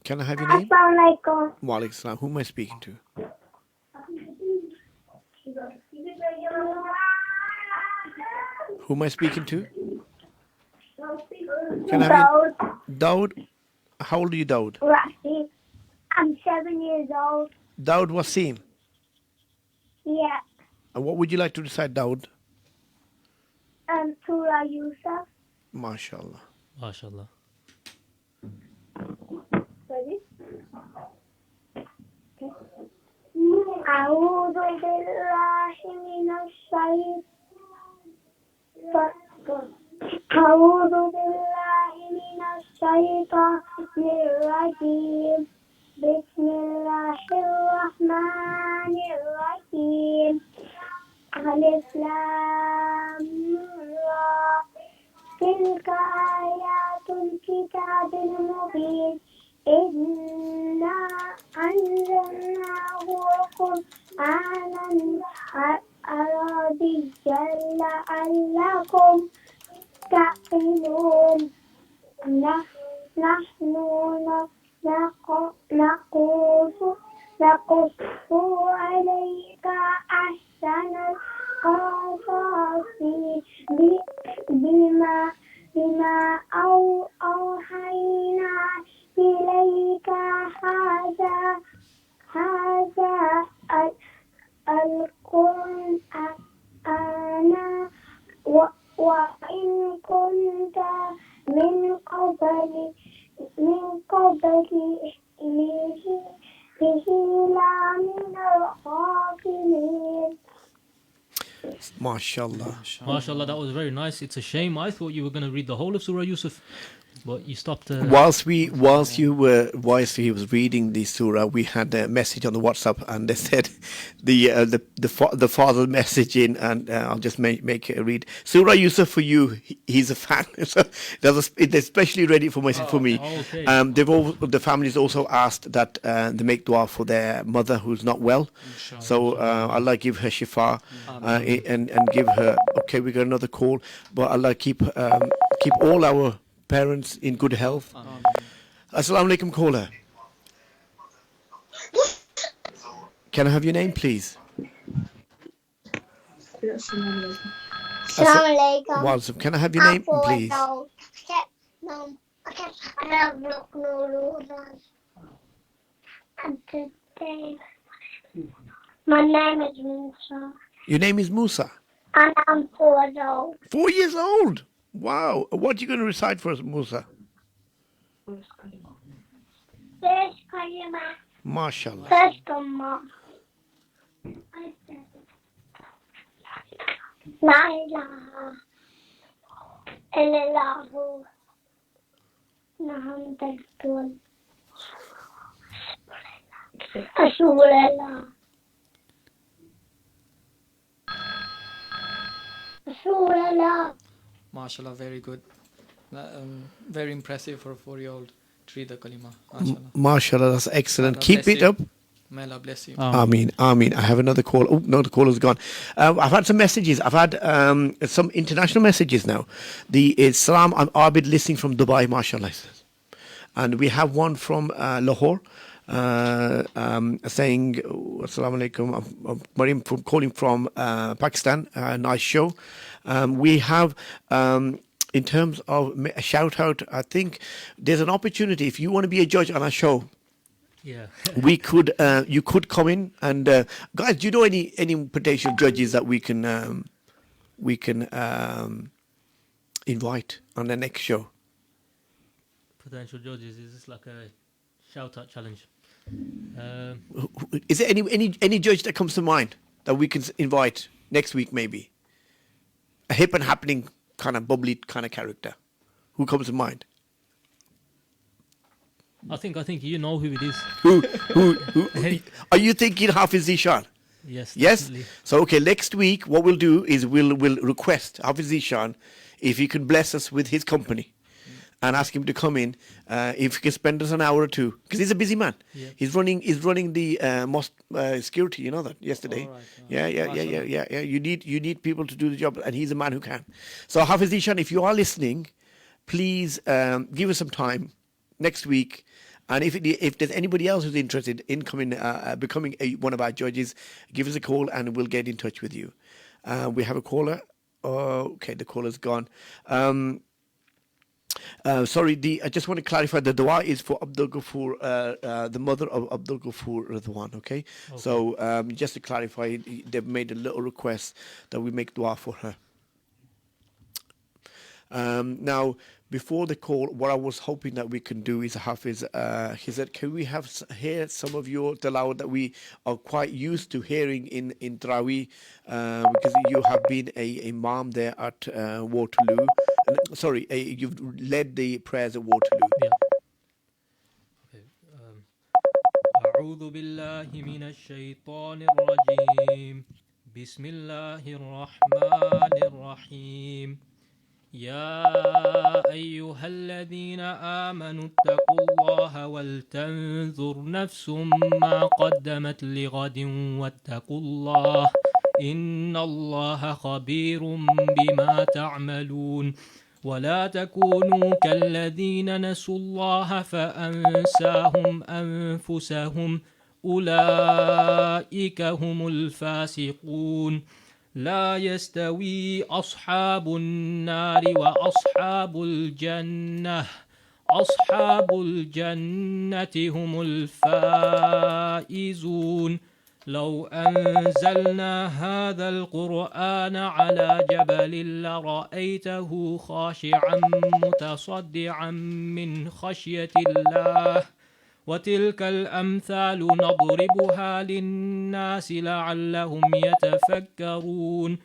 Can I have your name? Assalamualaikum. Wa alaikum salam. Who am I speaking to? Who am I speaking to? Can I have your... Daud. How old are you, Daud? Rashid. I'm 7 years old. Daud Wasim. Yeah. And what would you like to recite, Daud? Surah Yusuf. MashaAllah. MashaAllah. Ready? أعوذ بالله من الشيطان الرجيم بسم الله الرحمن الرحيم ألف لام را تلك آيات الكتاب المبين إنا أنزلناه قرآنا عربيا لعلكم تعقلون نحن نقص عليك أحسن القصص بما أوحينا إليك هذا القرآن وإن كنت من قبله لمن الغافلين. MashaAllah. MashaAllah, that was very nice. It's a shame. I thought you were going to read the whole of Surah Yusuf, but you stopped. Whilst he was reading the surah, we had a message on the WhatsApp, and they said the father message in, and I'll just make it read. Surah Yusuf for you. He's a fan, so they especially read it for me. Okay. The families also asked that they make dua for their mother who's not well. So Allah give her shifa and give her. Okay, we got another call, but Allah keep all our parents in good health. Assalamu alaikum, caller. Can I have your name, please? Assalamu alaikum. Walsum. Can I have your name, please? My name is Musa. Your name is Musa. And I'm 4 years old. 4 years old. Wow. What are you going to recite for us, Musa? First kalima. MashaAllah. First kalima. لا إله إلا الله محمد رسول الله رسول الله. MashaAllah, very good. Very impressive for a 4-year-old to read the kalima. MashaAllah. MashaAllah, that's excellent. Allah Keep bless it you. up. May Allah bless you. Ameen, Ameen. I have another call. Oh, no, the caller's gone. I've had some messages. I've had some international messages now. The Salam, I'm Abid listening from Dubai, mashallah. And we have one from Lahore saying, Assalamu alaikum, I'm Mariam from, calling from Pakistan. Nice show. We have... in terms of a shout out, I think there's an opportunity. If you want to be a judge on our show, yeah, we could. You could come in and guys. Do you know any potential judges that we can invite on the next show? Potential judges, is this like a shout out challenge? Is there any judge that comes to mind that we can invite next week? Maybe a hip and happening kind of bubbly kind of character. Who comes to mind? I think you know who it is. Who are you thinking? Hafiz Zishan? Yes. Yes. Definitely. So okay, next week what we'll do is we'll request Hafiz Zishan if he can bless us with his company, and ask him to come in. If he can spend us an hour or two, because he's a busy man. Yeah. He's running the mosque security. You know that yesterday. All right. Yeah. You need people to do the job, and he's a man who can. So Hafiz Zishan, if you are listening, please give us some time next week. And if there's anybody else who's interested in becoming one of our judges, give us a call and we'll get in touch with you. We have a caller. Okay, the caller's gone. Sorry, I just want to clarify the dua is for Abdul Ghafoor, the mother of Abdul Ghafoor Radwan. Okay? So just to clarify, they've made a little request that we make dua for her. Now, before the call, what I was hoping that we can do is Hafiz, he said, can we hear some of your tilawat that we are quite used to hearing in Taraweeh, because you have been a imam there at Waterloo. Sorry, you've led the prayers at Waterloo. Yeah. Okay. أعوذ بالله من الشيطان الرجيم بسم الله الرحمن الرحيم يا أيها الذين آمنوا اتقوا الله ولتنظر نفس ما قدمت لغد واتقوا الله إن الله خبير بما تعملون ولا تكونوا كالذين نسوا الله فأنساهم أنفسهم أولئك هم الفاسقون لا يستوي أصحاب النار وأصحاب الجنة أصحاب الجنة هم الفائزون لو أنزلنا هذا القرآن على جبل لرأيته خاشعا متصدعا من خشية الله وتلك الأمثال نضربها للناس لعلهم يتفكرون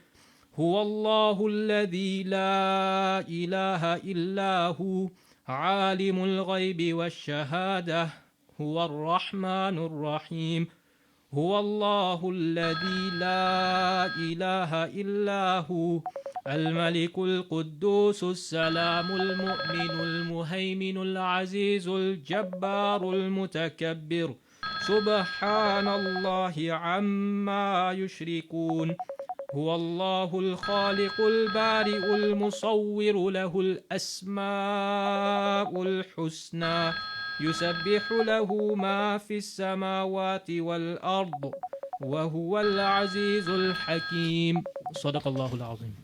هو الله الذي لا إله إلا هو عالم الغيب والشهادة هو الرحمن الرحيم هو الله الذي لا إله إلا هو الملك القدوس السلام المؤمن المهيمن العزيز الجبار المتكبر سبحان الله عما يشركون هو الله الخالق البارئ المصور له الأسماء الحسنى يسبح له ما في السماوات والأرض وهو العزيز الحكيم صدق الله العظيم.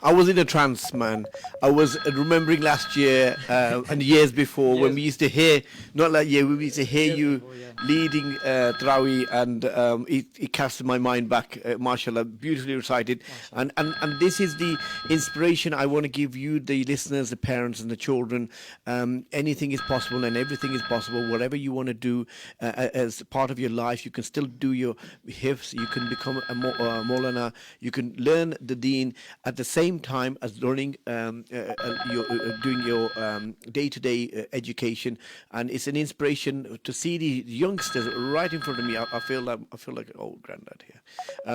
I was in a trance, man. I was remembering last year and years before when we used to hear, not like we used to hear you leading Tarawih, and it cast my mind back, mashallah, beautifully recited. And this is the inspiration I want to give you, the listeners, the parents and the children. Anything is possible and everything is possible. Whatever you want to do as part of your life, you can still do your hifz, you can become a Maulana, you can learn the deen at the same time as learning doing your day-to-day education. And it's an inspiration to see the youngsters right in front of me. I feel like an old granddad here,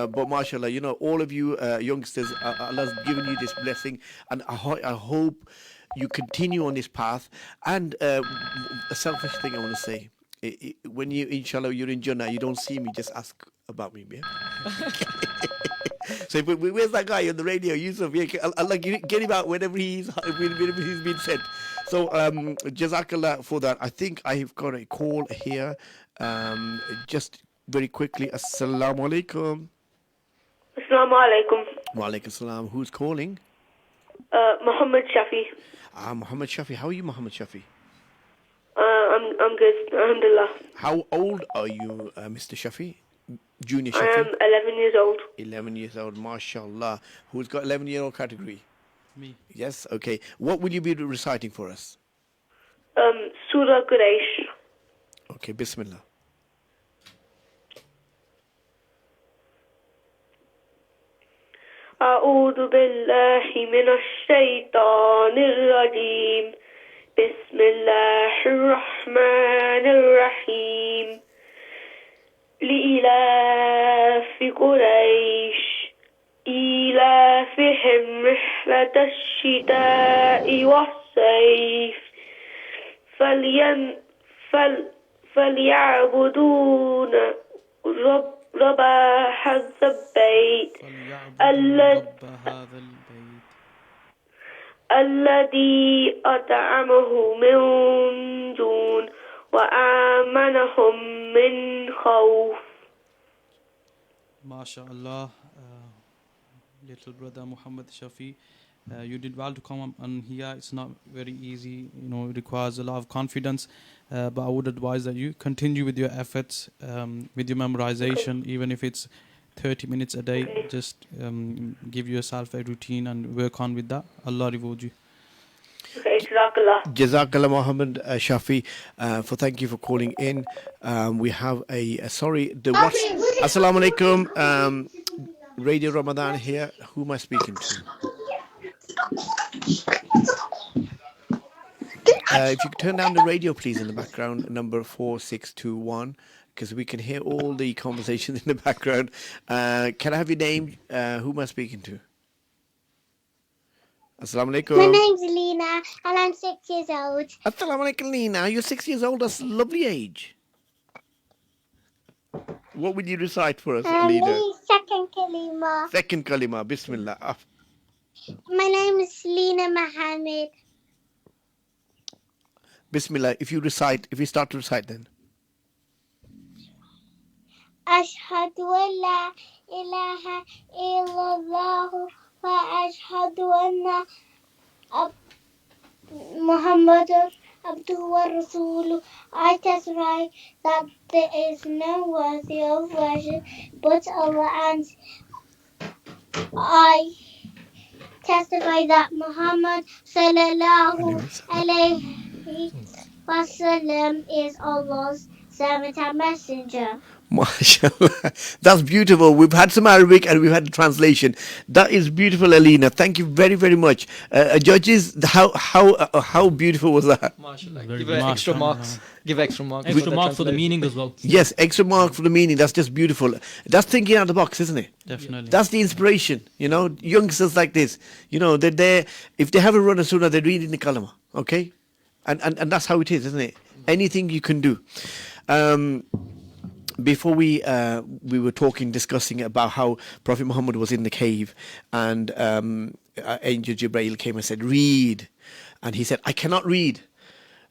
but mashallah, you know, all of you youngsters, Allah's given you this blessing, and I hope you continue on this path. And a selfish thing I want to say, when you, inshallah, you're in Jannah, you don't see me, just ask about me, yeah? So where's that guy on the radio, Yusuf? Yeah, Allah, get him out whenever he's been sent. So Jazakallah for that. I think I've got a call here. Just very quickly. Assalamu alaikum. Assalamu alaikum. Wa alaikum salam. Who's calling? Muhammad Shafi. Muhammad Shafi. How are you, Muhammad Shafi? I'm good, alhamdulillah. How old are you, Mr. Shafi? Junior Shafi? I am 11 years old. 11 years old, mashallah. Who's got 11-year-old category? Me. Yes, okay. What will you be reciting for us? Surah Quraysh. Okay, Bismillah. أعوذ بالله من الشيطان الرجيم بسم الله الرحمن الرحيم لإلاف قريش إيلافهم رحلة الشتاء والصيف فليعبدون رب هذا البيت الذي أطعمه من جوع وآمنهم من خوف. MashaAllah, little brother Muhammad Shafi, you did well to come up on here. It's not very easy, you know, it requires a lot of confidence, but I would advise that you continue with your efforts, with your memorization, even if it's 30 minutes a day. Just give yourself a routine and work on with that. Allah reward you. Okay, Jazakallah. Jazakallah, Muhammad Shafi, thank you for calling in. We have Assalamu alaikum, Radio Ramadan here. Who am I speaking to? If you could turn down the radio, please, in the background, number 4621, because we can hear all the conversations in the background. Can I have your name? Who am I speaking to? Assalamu alaikum. My name's Lena and I'm 6 years old. Assalamu alaikum, Lena. You're 6 years old. That's a lovely age. What would you recite for us, Lena? Second kalima. Second kalima. Bismillah. My name is Lena Mohammed. Bismillah. If you start to recite then. أشهد أن لا إله إلا الله وأشهد أن محمد عبده ورسوله. I testify that there is no worthy of worship but Allah, and I testify that Muhammad sallallahu alayhi wasallam is Allah's servant and messenger. MashaAllah. That's beautiful. We've had some Arabic and we've had the translation. That is beautiful, Alina. Thank you very, very much. Judges, how beautiful was that? MashaAllah. Give extra marks. Give extra marks. Extra mark for the meaning as well. Yes, extra mark for the meaning. That's just beautiful. That's thinking out of the box, isn't it? Definitely. That's the inspiration. You know, youngsters like this. You know, if they have a run of sunnah, they're reading the kalama. Okay? And that's how it is, isn't it? Anything you can do. Before we were discussing about how Prophet Muhammad was in the cave, and Angel Jibreel came and said, "Read," and he said, "I cannot read."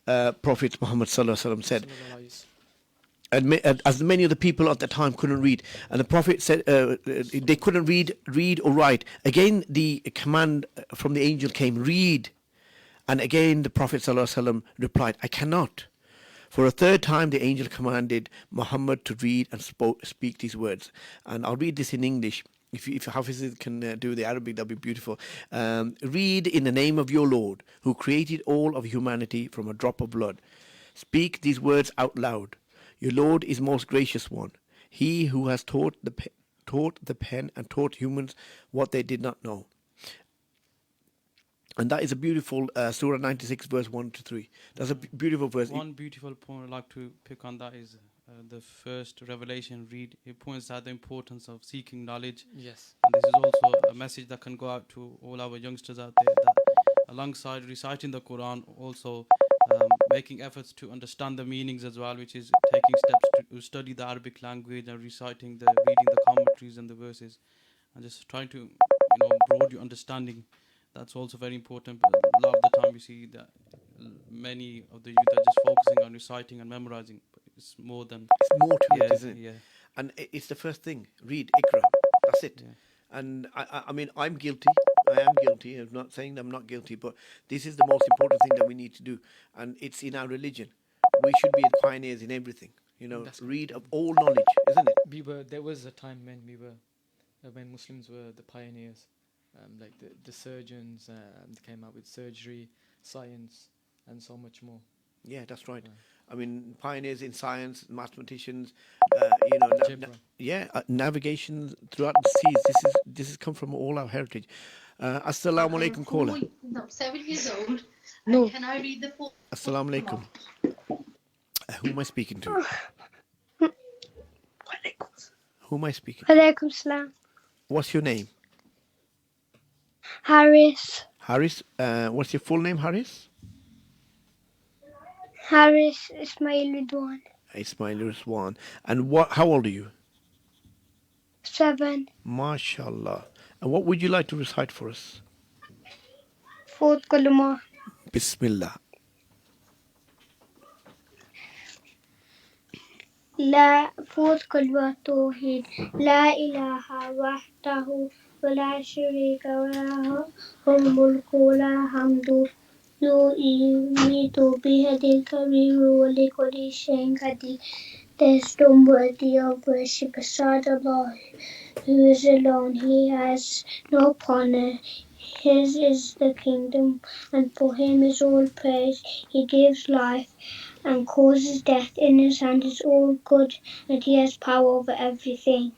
Prophet Muhammad sallallahu alaihi wasallam said, as many of the people at the time couldn't read, and the Prophet said they couldn't read or write. Again, the command from the angel came, read, and again the Prophet ﷺ replied, I cannot. For a third time, the angel commanded Muhammad to read and speak these words, and I'll read this in English. If Hafiz can do the Arabic, that'd be beautiful. Read in the name of your Lord, who created all of humanity from a drop of blood. Speak these words out loud. Your Lord is most gracious one, He who has taught the pen and taught humans what they did not know. And that is a beautiful Surah 96, verse 1 to 3. That's a beautiful verse. One beautiful point I'd like to pick on that is the first revelation read. It points out the importance of seeking knowledge. Yes. And this is also a message that can go out to all our youngsters out there, that alongside reciting the Quran, also making efforts to understand the meanings as well, which is taking steps to study the Arabic language and reading the commentaries and the verses, and just trying to broaden your understanding. That's also very important. But a lot of the time we see that many of the youth are just focusing on reciting and memorizing. But it's more than... It's more to it, isn't it? Yeah. And it's the first thing. Read, Iqra. That's it. Yeah. And I mean, I'm guilty. I am guilty. I'm not saying I'm not guilty, but this is the most important thing that we need to do. And it's in our religion. We should be pioneers in everything. Read of all knowledge, isn't it? There was a time when Muslims were the pioneers. Like the surgeons came out with surgery, science, and so much more. Yeah, that's right. Yeah. I mean, pioneers in science, mathematicians, navigation throughout the seas. This has come from all our heritage. Assalamu alaikum, caller. I'm 7 years old. No. Can I read the full? Assalamu alaikum. Who am I speaking to? Who am I speaking to? Alaikum salam. What's your name? Harris. Harris. What's your full name, Harris? Harris Ismail Ridwan. Ismail Ridwan. And how old are you? 7. MashaAllah. And what would you like to recite for us? 4th Kalima. Bismillah. لا 4th Kalima Tawheed. لا إله وحده ولا شريك له الملك ولا حمد يميت بيده الكبير ولكل شيء قدير. There's no worthy of worship beside Allah, who is alone. He has no partner. His is the kingdom, and for him is all praise. He gives life and causes death. In his hand is all good, and he has power over everything.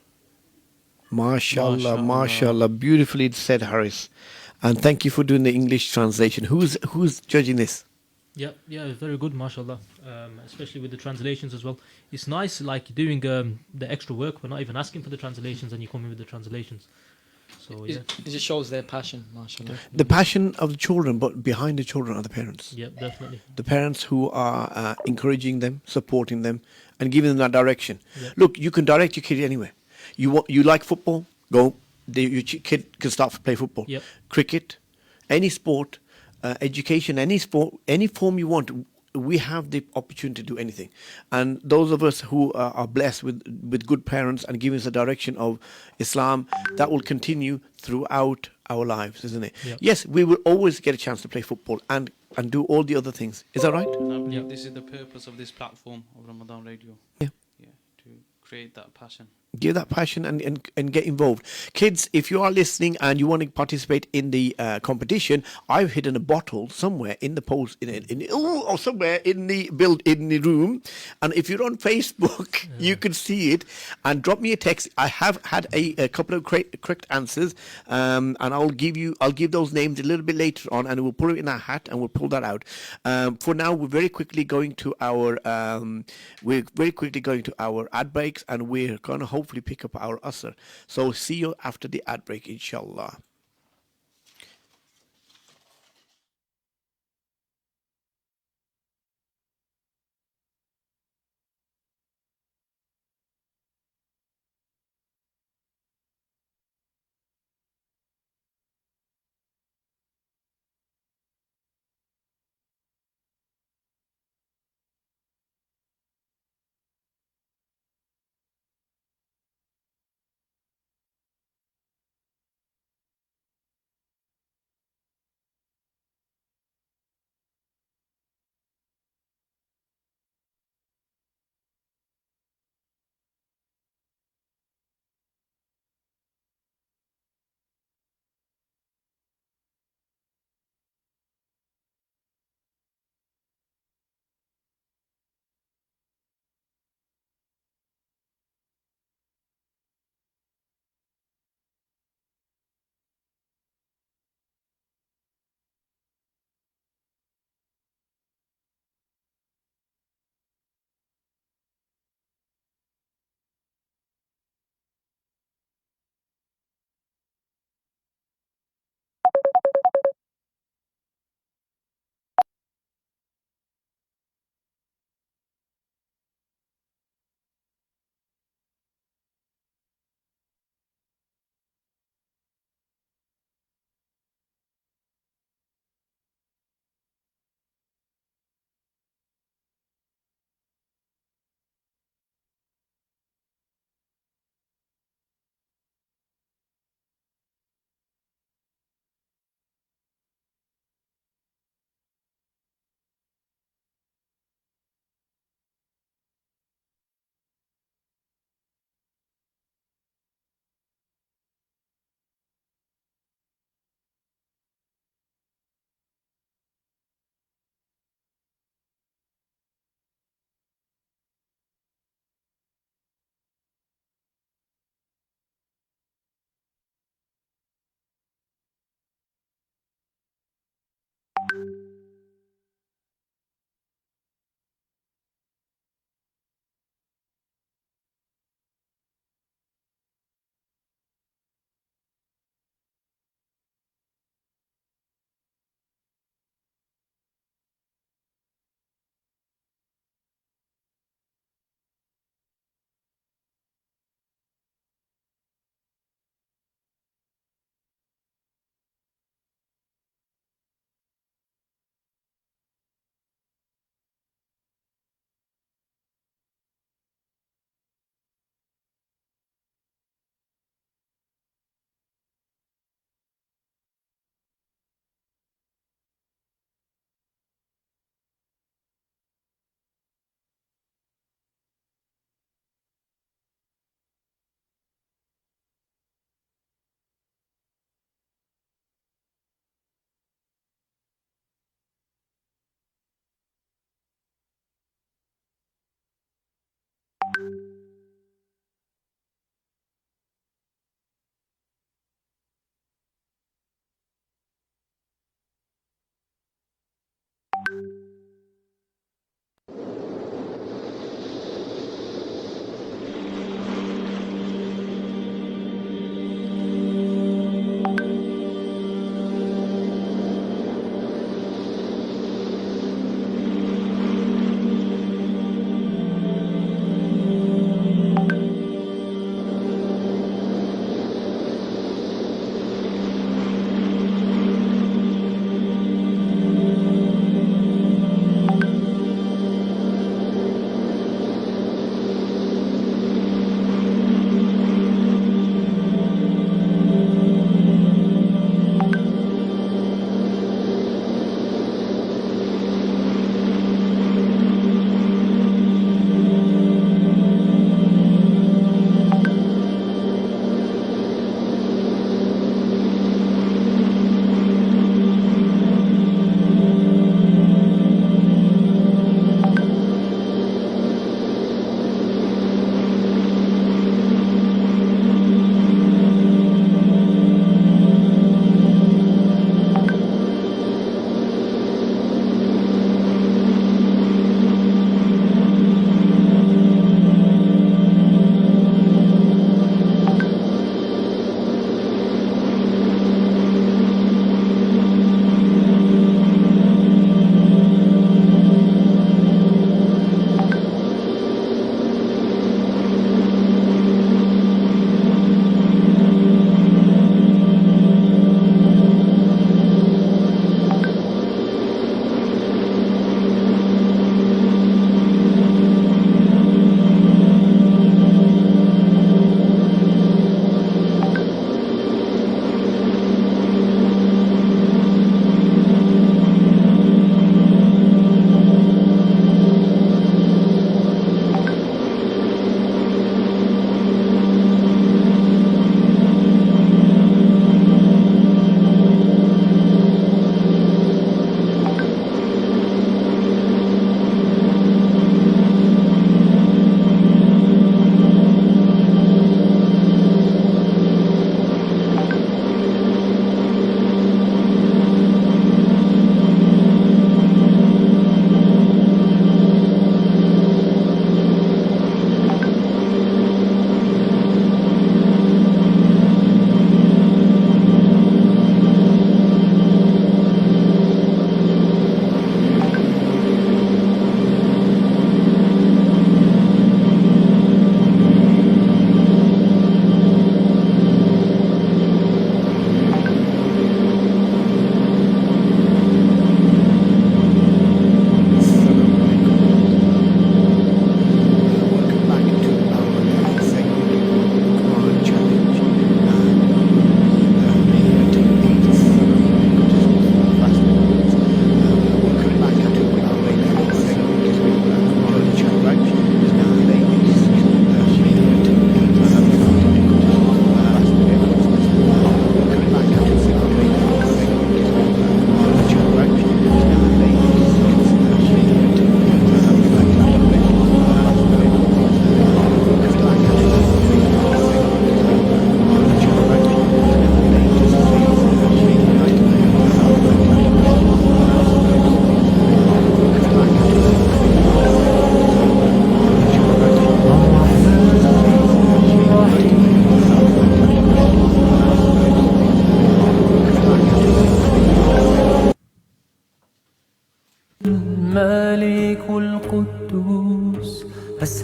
MashaAllah, MashaAllah. Beautifully said, Harris. And thank you for doing the English translation. Who's judging this? Yeah, very good, mashallah. Especially with the translations as well. It's nice, like doing the extra work. We're not even asking for the translations, and you come in with the translations. So It just shows their passion, mashallah. The passion of the children, but behind the children are the parents. Yeah, definitely. The parents who are encouraging them, supporting them, and giving them that direction. Yeah. Look, you can direct your kid anywhere. You like football? Go. Your kid can start to play football. Yep. Cricket, any sport, education, any sport, any form you want. We have the opportunity to do anything. And those of us who are blessed with good parents and giving us a direction of Islam, that will continue throughout our lives, isn't it? Yep. Yes, we will always get a chance to play football and do all the other things. Is that right? And I believe this is the purpose of this platform of Ramadan Radio. Yeah. To create that passion. Give that passion and get involved. Kids, if you are listening and you want to participate in the competition, I've hidden a bottle somewhere in the post or somewhere in the room. And if you're on Facebook, you can see it and drop me a text. I have had a couple of correct answers, and I'll give those names a little bit later on, and we'll put it in our hat and we'll pull that out. For now, we're very quickly going to our ad breaks, and we're going to hopefully pick up our Asr. So see you after the ad break, inshallah.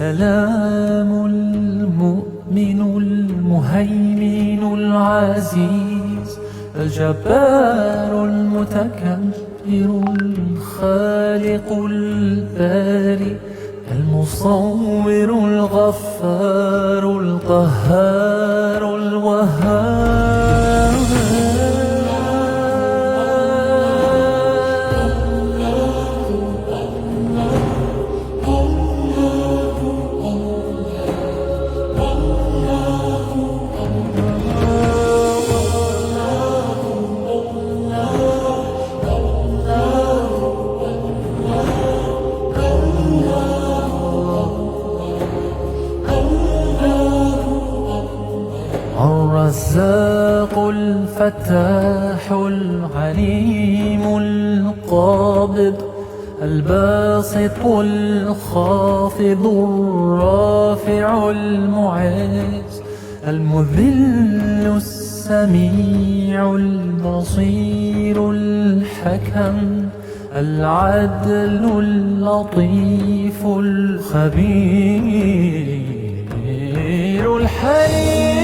السلام المؤمن المهيمن العزيز الجبار المتكبر الخالق البارئ المصور الغفار القهار الوهاب الرزاق الفتاح العليم القابض الباسط الخافض الرافع المعز المذل السميع البصير الحكم العدل اللطيف الخبير الحليم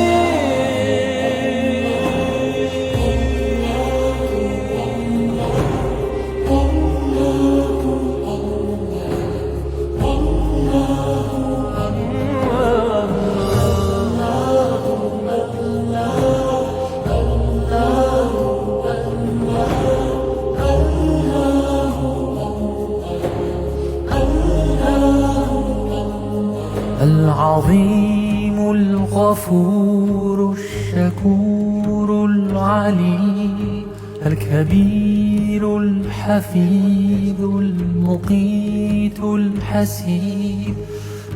العظيم الغفور الشكور العليم الكبير الحفيظ المقيت الحسيب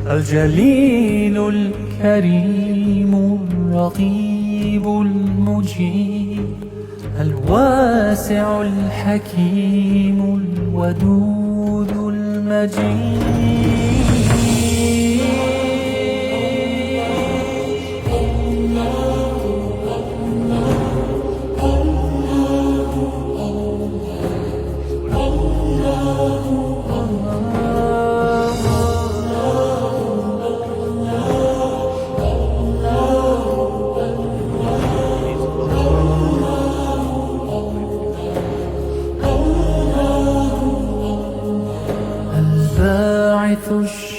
الجليل الكريم الرقيب المجيب الواسع الحكيم الودود المجيد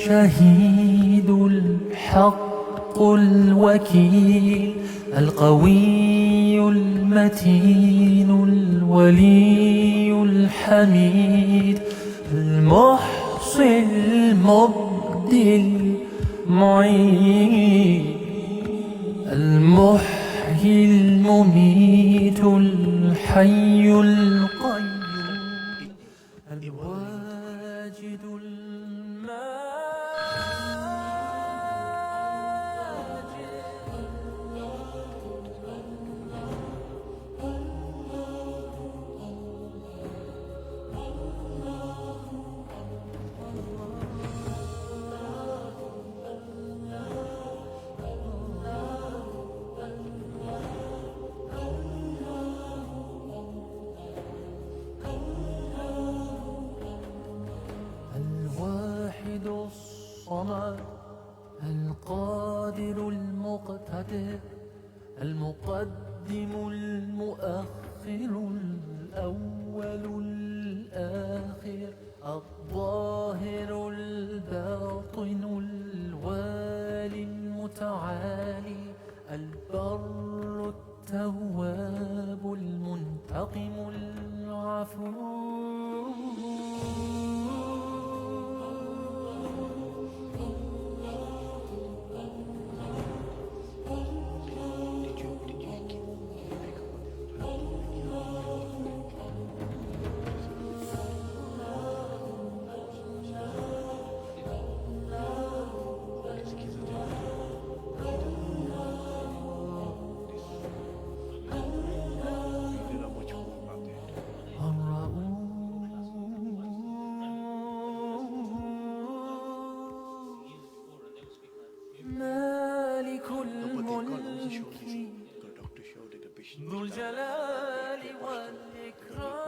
الشهيد الحق الوكيل القوي المتين الولي الحميد المحصي المبدي المعيد المحيي المميت الحي القيوم الواجد الصمد القادر المقتدر المقدم المؤخر الأول الآخر الظاهر الباطن الوالي المتعالي البر التواب المنتقم العفو ذو الجلال والإكرام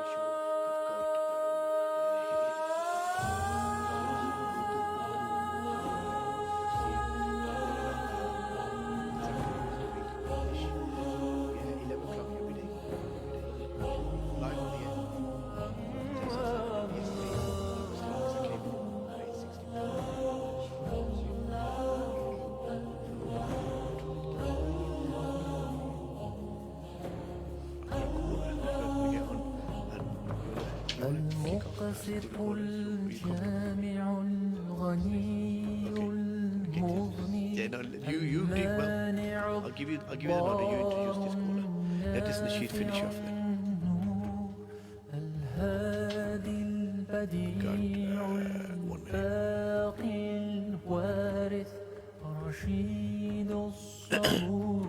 المقسط الجامع الغني المغني Yeah, no, you did well. I'll give you the honor. You introduce this caller. Let this Nasheed finish off then. الهادي البديع الباقي الوارث رشيد الصبور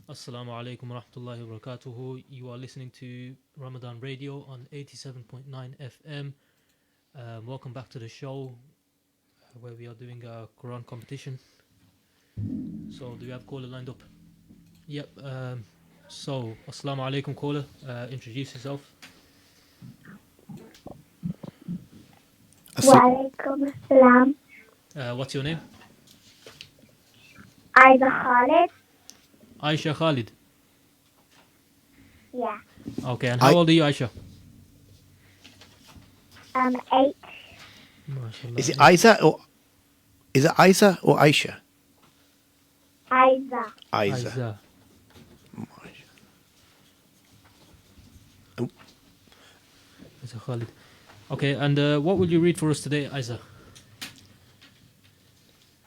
Assalamu alaikum wa rahmatullahi wa barakatuhu. You are listening to Ramadan Radio on 87.9 FM. Welcome back to the show where we are doing a Quran competition. So, do you have caller lined up? Yep. So, Assalamu alaikum caller. Introduce yourself. Wa alaikum assalam. What's your name? Aisha Khalid. Aisha Khalid. Yeah. Okay, and how old are you, Aisha? 8. MashaAllah. Is it Isa or Aisha? Aisha. Aisha. Aisha Khalid. Okay, and what will you read for us today, Aisha?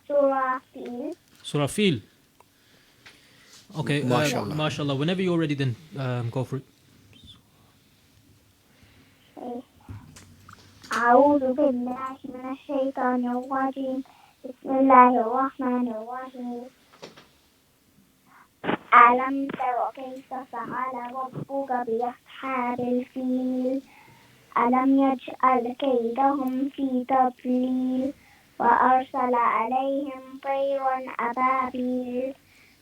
Surah Fil. Surah Fil. Okay, MashaAllah. MashaAllah. Whenever you're ready, then go for it. أعوذ بالله من الشيطان الرجيم بسم الله الرحمن الرحيم ألم تر كيف فعل ربك بأصحاب الفيل ألم يجعل كيدهم في تضليل وأرسل عليهم طيرا أبابيل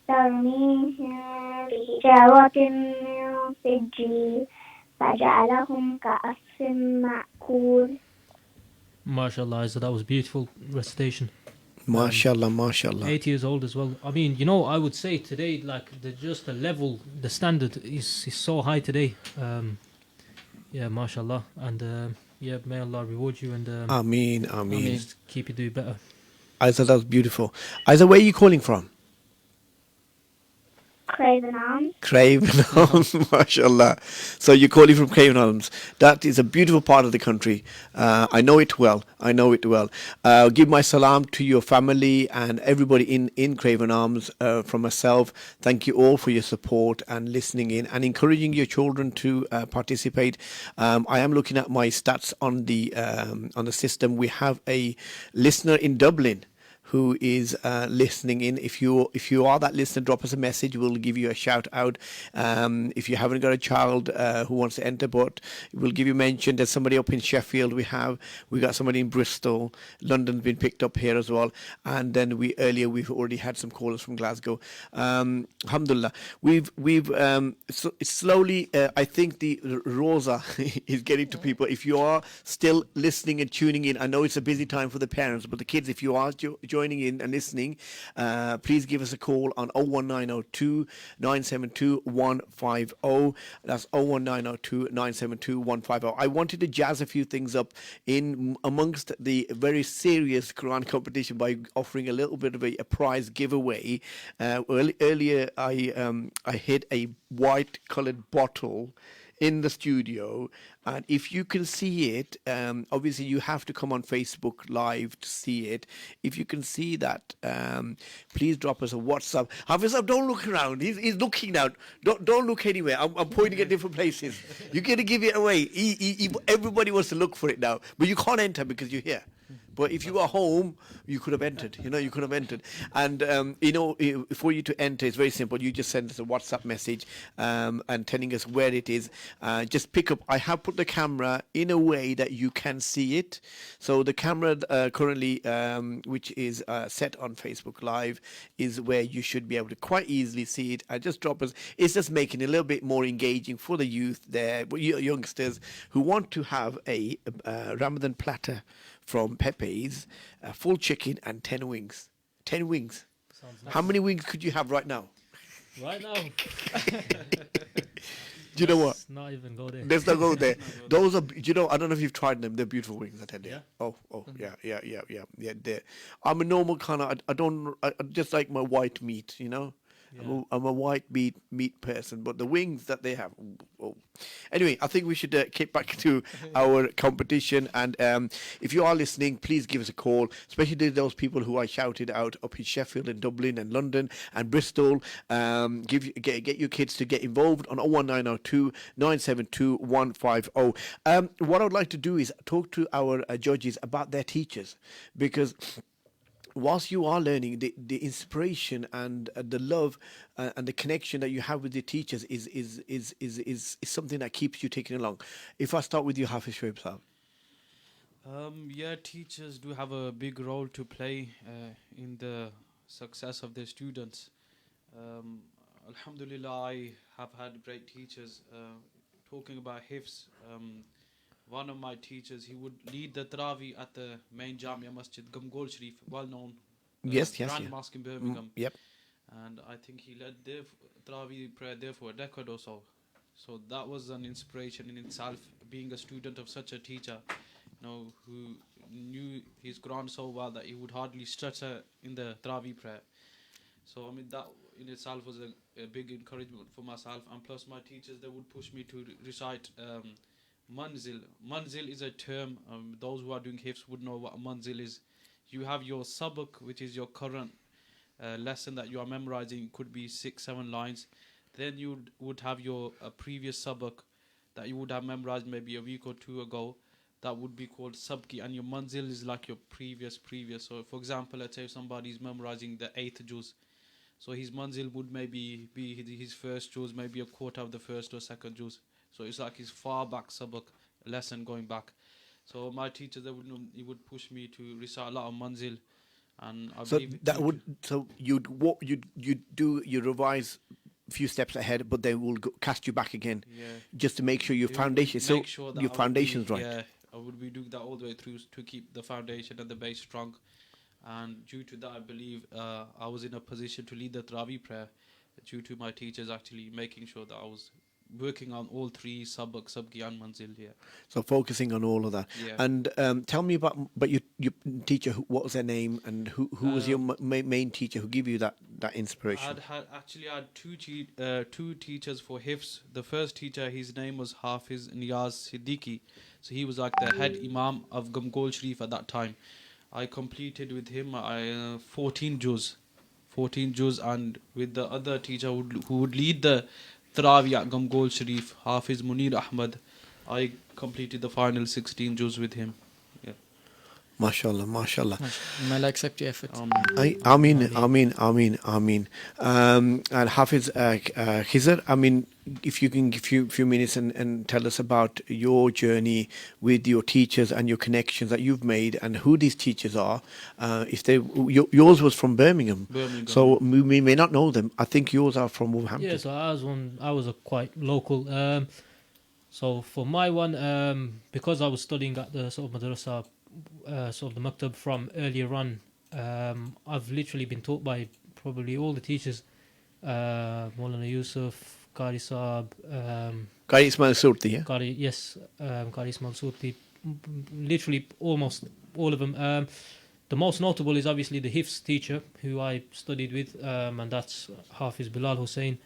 ترميهم بحجارة من سجيل فجعلهم كعصف مأكول. MashaAllah, Aisha, that was beautiful recitation. MashaAllah, MashaAllah. 8 years old as well. I mean, you know, I would say today, like, the level, the standard is so high today. Yeah, MashaAllah. And yeah, may Allah reward you and Ameen. just keep you doing better. Isa, that was beautiful. Isa, where are you calling from? Craven Arms. Craven Arms, mashallah. So you're calling from Craven Arms. That is a beautiful part of the country. I know it well. Give my salam to your family and everybody in Craven Arms from myself. Thank you all for your support and listening in and encouraging your children to participate. I am looking at my stats on the system. We have a listener in Dublin who is listening in. If you are that listener, drop us a message. We'll give you a shout out. If you haven't got a child who wants to enter, but we'll give you mention. There's somebody up in Sheffield. We got somebody in Bristol. London's been picked up here as well. And then we've already had some callers from Glasgow. Alhamdulillah. We've slowly. I think the Rosa is getting to people. If you are still listening and tuning in, I know it's a busy time for the parents, but the kids, if you are joining in and listening, please give us a call on 01902 972 150. That's 01902 972 150. I wanted to jazz a few things up in amongst the very serious Quran competition by offering a little bit of a prize giveaway. Earlier, I hit a white colored bottle in the studio, and if you can see it, obviously you have to come on Facebook Live to see it. If you can see that, please drop us a WhatsApp. Hafiz, don't look around. He's looking now. Don't look anywhere. I'm pointing at different places. You're going to give it away. Everybody wants to look for it now, but you can't enter because you're here. But if you were home, you could have entered. You could have entered. And, for you to enter, it's very simple. You just send us a WhatsApp message and telling us where it is. Just pick up. I have put the camera in a way that you can see it. So the camera currently, which is set on Facebook Live, is where you should be able to quite easily see it. I just drop us. It's just making it a little bit more engaging for the youth there, youngsters who want to have a Ramadan platter from Pepe's, full chicken and 10 wings. 10 wings. Nice. How many wings could you have right now? Right now. Do you know what? Let's not even go there. Let's not go there. Those are, I don't know if you've tried them. They're beautiful wings, I tell you. Yeah? Oh, yeah. I'm a normal kind of, I just like my white meat, Yeah. I'm a white meat person, but the wings that they have. Oh. Anyway, I think we should get back to our competition. And if you are listening, please give us a call, especially those people who I shouted out up in Sheffield and Dublin and London and Bristol. Get your kids to get involved on 01902 972 150. What I would like to do is talk to our judges about their teachers, because whilst you are learning, the inspiration and the love and the connection that you have with your teachers is something that keeps you taking along. If I start with you, Hafiz Shoaib Saab. Teachers do have a big role to play in the success of their students. Alhamdulillah, I have had great teachers. Talking about Hifz, one of my teachers, he would lead the Taraweeh at the main Jamia Masjid, Gamgol Sharif, well-known Grand Mosque in Birmingham. Yep. And I think he led the Taraweeh prayer there for a decade or so. So that was an inspiration in itself, being a student of such a teacher, who knew his Quran so well that he would hardly stutter in the Taraweeh prayer. So, that in itself was a big encouragement for myself. And plus my teachers, they would push me to recite Manzil. Manzil is a term, those who are doing Hifz would know what a Manzil is. You have your sabak, which is your current lesson that you are memorizing, could be 6-7 lines. Then you would have your previous sabak that you would have memorized maybe a week or two ago. That would be called sabki, and your manzil is like your previous. So for example, let's say if somebody is memorizing the 8th juz, so his manzil would maybe be his first juz, maybe a quarter of the first or second juz. So it's like his far back sabak lesson going back. So my teacher, he would push me to recite a lot of manzil, and I believe you revise a few steps ahead, but they will cast you back again, just to make sure your foundation. So your foundation's right. Yeah, I would be doing that all the way through to keep the foundation and the base strong. And due to that, I believe I was in a position to lead the Taraweeh prayer, due to my teachers actually making sure that I was working on all three, sabak, sabki and manzil here. So focusing on all of that. Yeah. And tell me about your teacher. What was their name, and who was your main teacher who gave you that inspiration? I had two teachers for Hifz. The first teacher, his name was Hafiz Niyaz Siddiqui. So he was like the head imam of Gamgol Sharif at that time. I completed with him 14 juz, and with the other teacher who would lead the Taraweeh at Gamgol Sharif, Hafiz Munir Ahmad, I completed the final 16 juz with him. Yeah. MashaAllah. May Allah accept your efforts. Ameen. And Hafiz Khizr, if you can give you a few minutes and tell us about your journey with your teachers and your connections that you've made, and who these teachers are. Yours was from Birmingham, so we may not know them. I think yours are from Wolverhampton. Yeah, so I was a quite local. So for my one, because I was studying at the sort of madrasa, sort of the maktab from earlier on, I've literally been taught by probably all the teachers, Maulana Yusuf, Qari Saab, Qari Ismail Surti, yeah? Qari Ismail Surti, literally almost all of them. The most notable is obviously the Hifz teacher who I studied with, and that's Hafiz Bilal Hussain.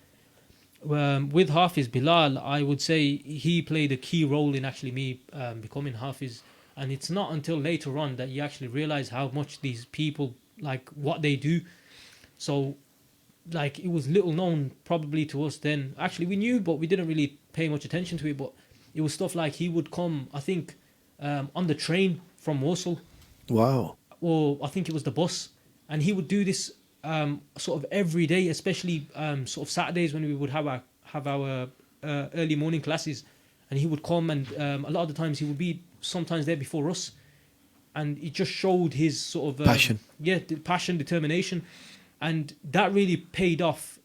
with Hafiz Bilal, I would say he played a key role in actually me becoming Hafiz. And it's not until later on that you actually realize how much these people, like what they do. So, like, it was little known probably to us then. Actually, we knew, but we didn't really pay much attention to it. But it was stuff like he would come, I think, on the train from Mosul. Wow. Or I think it was the bus. And he would do this sort of every day, especially sort of Saturdays when we would have our early morning classes. And he would come, and a lot of the times he would be sometimes there before us. And it just showed his sort of... passion. Yeah, passion, determination. And that really paid off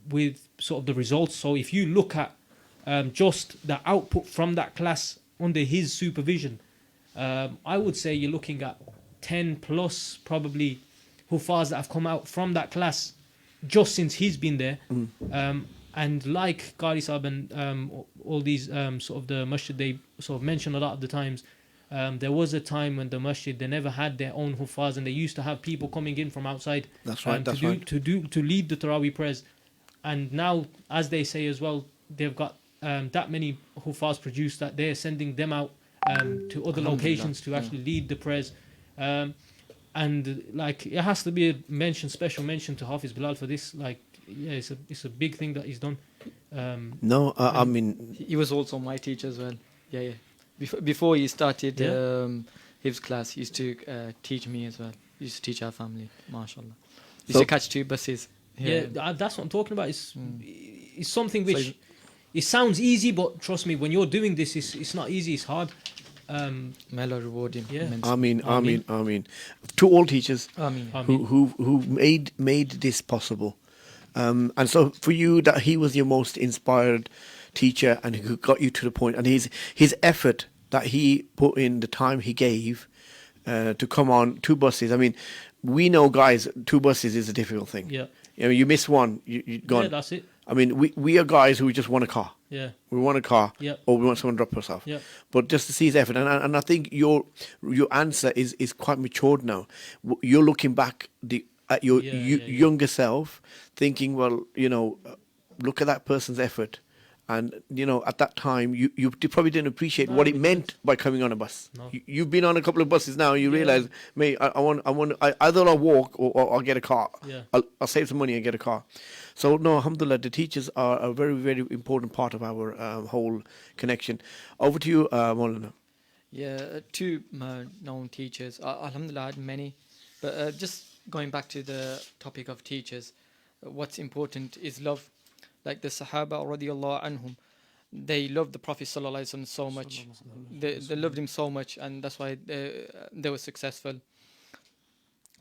with sort of the results. So if you look at just the output from that class under his supervision, I would say you're looking at 10 plus probably Hufaz that have come out from that class just since he's been there. And like Qari Sahib and all these sort of the masjid, they sort of mention a lot of the times, there was a time when the masjid, they never had their own Hufaz, and they used to have people coming in from outside. That's right, that's to right. To lead the Tarawih prayers. And now, as they say as well, they've got that many Hufaz produced that they're sending them out to other locations to actually lead the prayers. And like, it has to be a mention, special mention to Hafiz Bilal for this. Like, yeah, it's a big thing that he's done. No, I mean, he was also my teacher as well. Yeah. Before he started his class, he used to teach me as well. He used to teach our family, mashallah. He used to catch 2 buses. Yeah, that's what I'm talking about. It's something which it sounds easy, but trust me, when you're doing this, it's not easy. It's hard. May Allah reward him. Yeah. Ameen. To all teachers Ameen. who made this possible. And so for you, that he was your most inspired teacher and who got you to the point, and his effort that he put in, the time he gave to come on 2 buses. I mean, we know, guys, 2 buses is a difficult thing. Yeah. You know, you miss one, you're gone. Yeah, that's it. I mean, we are guys who just want a car. Yeah. We want a car, Yep. or we want someone to drop us off. Yep. But just to see his effort, and I think your answer is quite matured now. You're looking back at your younger self, thinking, well, you know, look at that person's effort, and you know, at that time, you probably didn't appreciate what it meant by coming on a bus. No. You've been on a couple of buses now. You realize, mate, I want either I'll walk or I'll get a car. Yeah. I'll save some money and get a car. So no, alhamdulillah, the teachers are a very, very important part of our whole connection. Over to you, Maulana. Yeah, 2 known teachers. Alhamdulillah, I had many. But just going back to the topic of teachers, what's important is love. Like the Sahaba radiallahu anhum, they loved the Prophet sallallahu alaihi wasallam so much. They loved him so much, and that's why they were successful.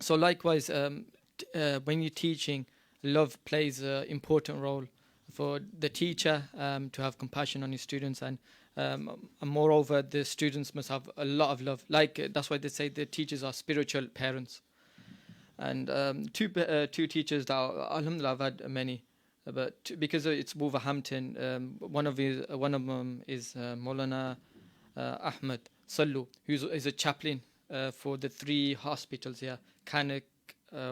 So likewise, when you're teaching, love plays an important role for the teacher to have compassion on his students, and moreover, the students must have a lot of love. Like that's why they say the teachers are spiritual parents. And 2 teachers that alhamdulillah I've had many, but because it's Wolverhampton, one of them is Maulana Ahmed Sallu, who is a chaplain for the 3 hospitals here, Cannock,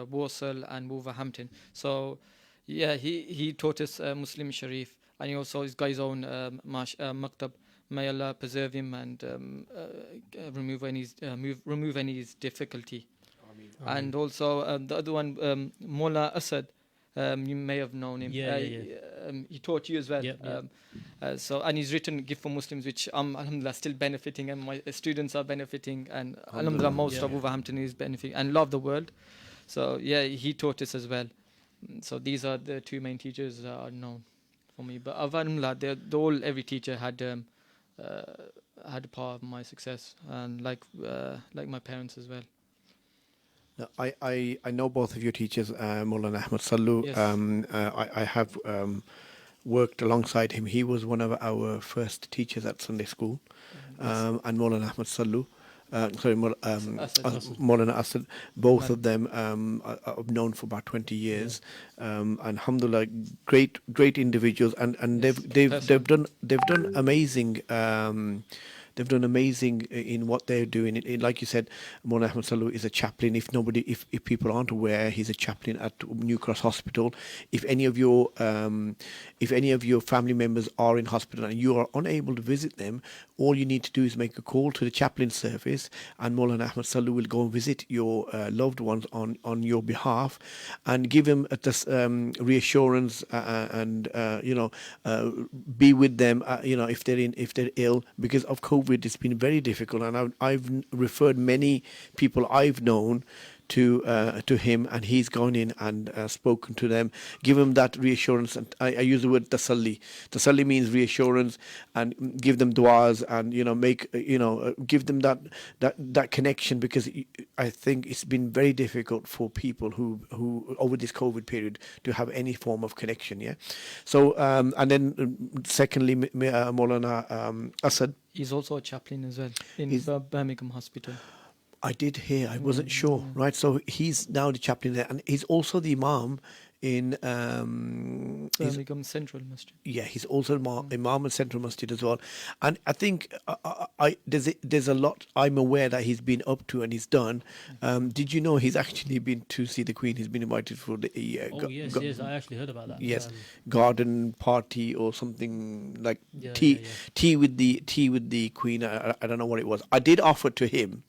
Walsall and Wolverhampton. So yeah, he taught us Muslim Sharif, and he also has got his own maktab. May Allah preserve him and remove any difficulty. And also the other one, Mullah Asad, you may have known him. He taught you as well. So, and he's written Gift for Muslims, which alhamdulillah still benefiting, and my students are benefiting, and alhamdulillah most of Wolverhampton is benefiting, and love the world. So yeah, he taught us as well. So these are the 2 main teachers that are known for me. But alhamdulillah, every teacher had a part of my success, and like my parents as well. Now, I know both of your teachers, Maulana Ahmed Sallu. Yes. I have worked alongside him. He was one of our first teachers at Sunday school, and Maulana Ahmed Sallu. Maulana Asad. Both of them I've known for about 20 years. Alhamdulillah, great individuals, and they've done amazing they've done amazing in what they're doing. Like you said, Mona Ahmed Salu is a chaplain. If people aren't aware, he's a chaplain at New Cross Hospital. If any of your family members are in hospital and you are unable to visit them, all you need to do is make a call to the chaplain service, and Maulana Ahmed Salu will go and visit your loved ones on your behalf and give them this reassurance and be with them. If they're ill, because of COVID, it's been very difficult, and I've referred many people I've known to him, and he's gone in and spoken to them, give them that reassurance. And I use the word tasalli. Tasalli means reassurance, and give them du'as, and give them that connection, because I think it's been very difficult for people who over this COVID period to have any form of connection. Yeah. So and then secondly, Maulana Asad. He's also a chaplain as well in Birmingham Hospital. I did hear. I wasn't sure. Right. So he's now the chaplain there, and he's also the imam in Birmingham Central Masjid. Yeah, he's also imam in Central Masjid as well. And I think there's a lot I'm aware that he's been up to and he's done. Did you know he's actually been to see the Queen? He's been invited for the yes, I actually heard about that. Yes, garden party or something like tea with the Queen. I don't know what it was. I did offer to him.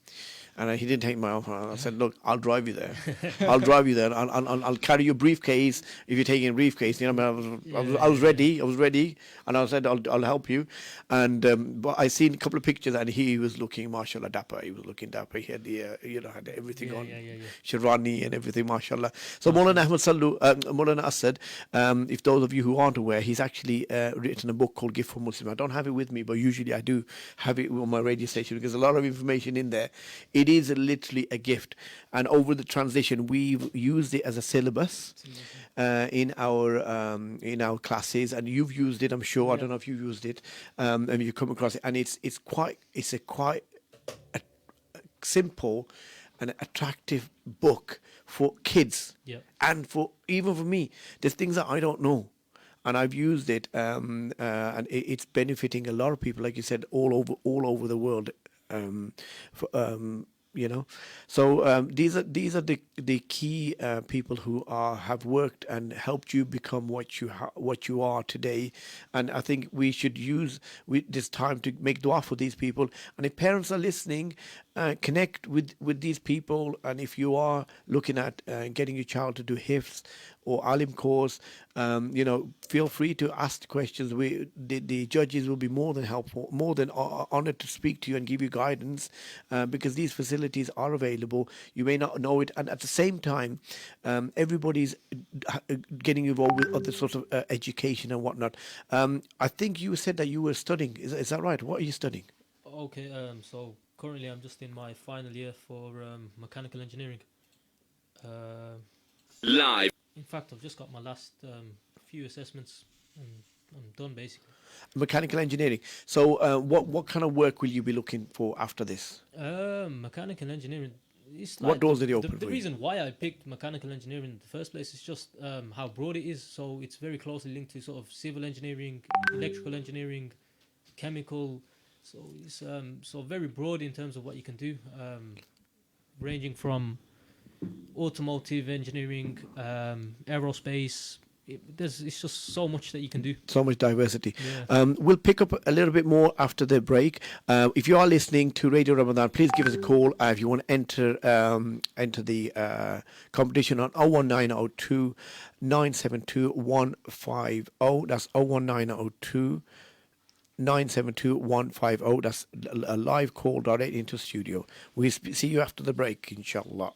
And he didn't take my offer. I said, "Look, I'll drive you there. I'll drive you there. I'll carry your briefcase if you're taking a briefcase." I was ready. And I said, "I'll help you." And but I seen a couple of pictures, and he was looking, mashallah, dapper. He was looking dapper. He had the had everything on, Shirani and everything, mashallah. So Maulana Ahmed Salu, Maulana Asad, if those of you who aren't aware, he's actually written a book called Gift for Muslim. I don't have it with me, but usually I do have it on my radio station, because a lot of information in there. It is literally a gift, and over the transition we've used it as a syllabus in our classes, and you've used it, I'm sure. I don't know if you've used it, and you come across it, and it's quite a simple and attractive book for kids, and even for me. There's things that I don't know, and I've used it, and it's benefiting a lot of people, like you said, all over the world. So these are the key people who have worked and helped you become what you are today. And I think we should use this time to make dua for these people. And if parents are listening, connect with these people. And if you are looking at getting your child to do hifz or alim course, feel free to ask questions. The judges will be more than helpful, more than honored to speak to you and give you guidance, because these facilities are available. You may not know it, and at the same time, everybody's getting involved with other sorts of education and whatnot. I think you said that you were studying. Is that right? What are you studying? Okay, so currently I'm just in my final year for mechanical engineering. Live. In fact, I've just got my last few assessments, and I'm done basically. Mechanical engineering. So, what kind of work will you be looking for after this? Mechanical engineering. It's what doors did it open for the reason why I picked mechanical engineering in the first place is just how broad it is. So it's very closely linked to sort of civil engineering, electrical engineering, chemical. So it's so very broad in terms of what you can do, ranging from automotive engineering, aerospace. It's just so much that you can do. So much diversity. Yeah. We'll pick up a little bit more after the break. If you are listening to Radio Ramadan, please give us a call if you want to enter the competition on 01902 972 150. That's 01902 972 150. That's a live call direct into studio. We'll see you after the break, inshallah.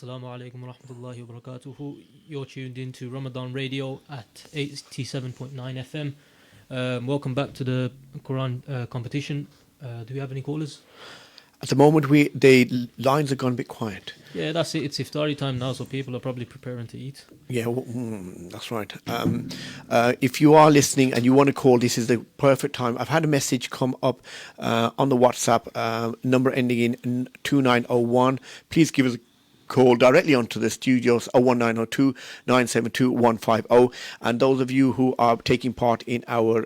Assalamu alaikum wa rahmatullahi wa barakatuhu. You're tuned into Ramadan Radio at 87.9 FM. Welcome back to the Quran competition. Do we have any callers? At the moment, the lines have gone a bit quiet. Yeah, that's it. It's iftari time now, so people are probably preparing to eat. Yeah, that's right. If you are listening and you want to call, this is the perfect time. I've had a message come up on the WhatsApp number ending in 2901. Please give us a call directly onto the studios 01902 972 150. And those of you who are taking part in our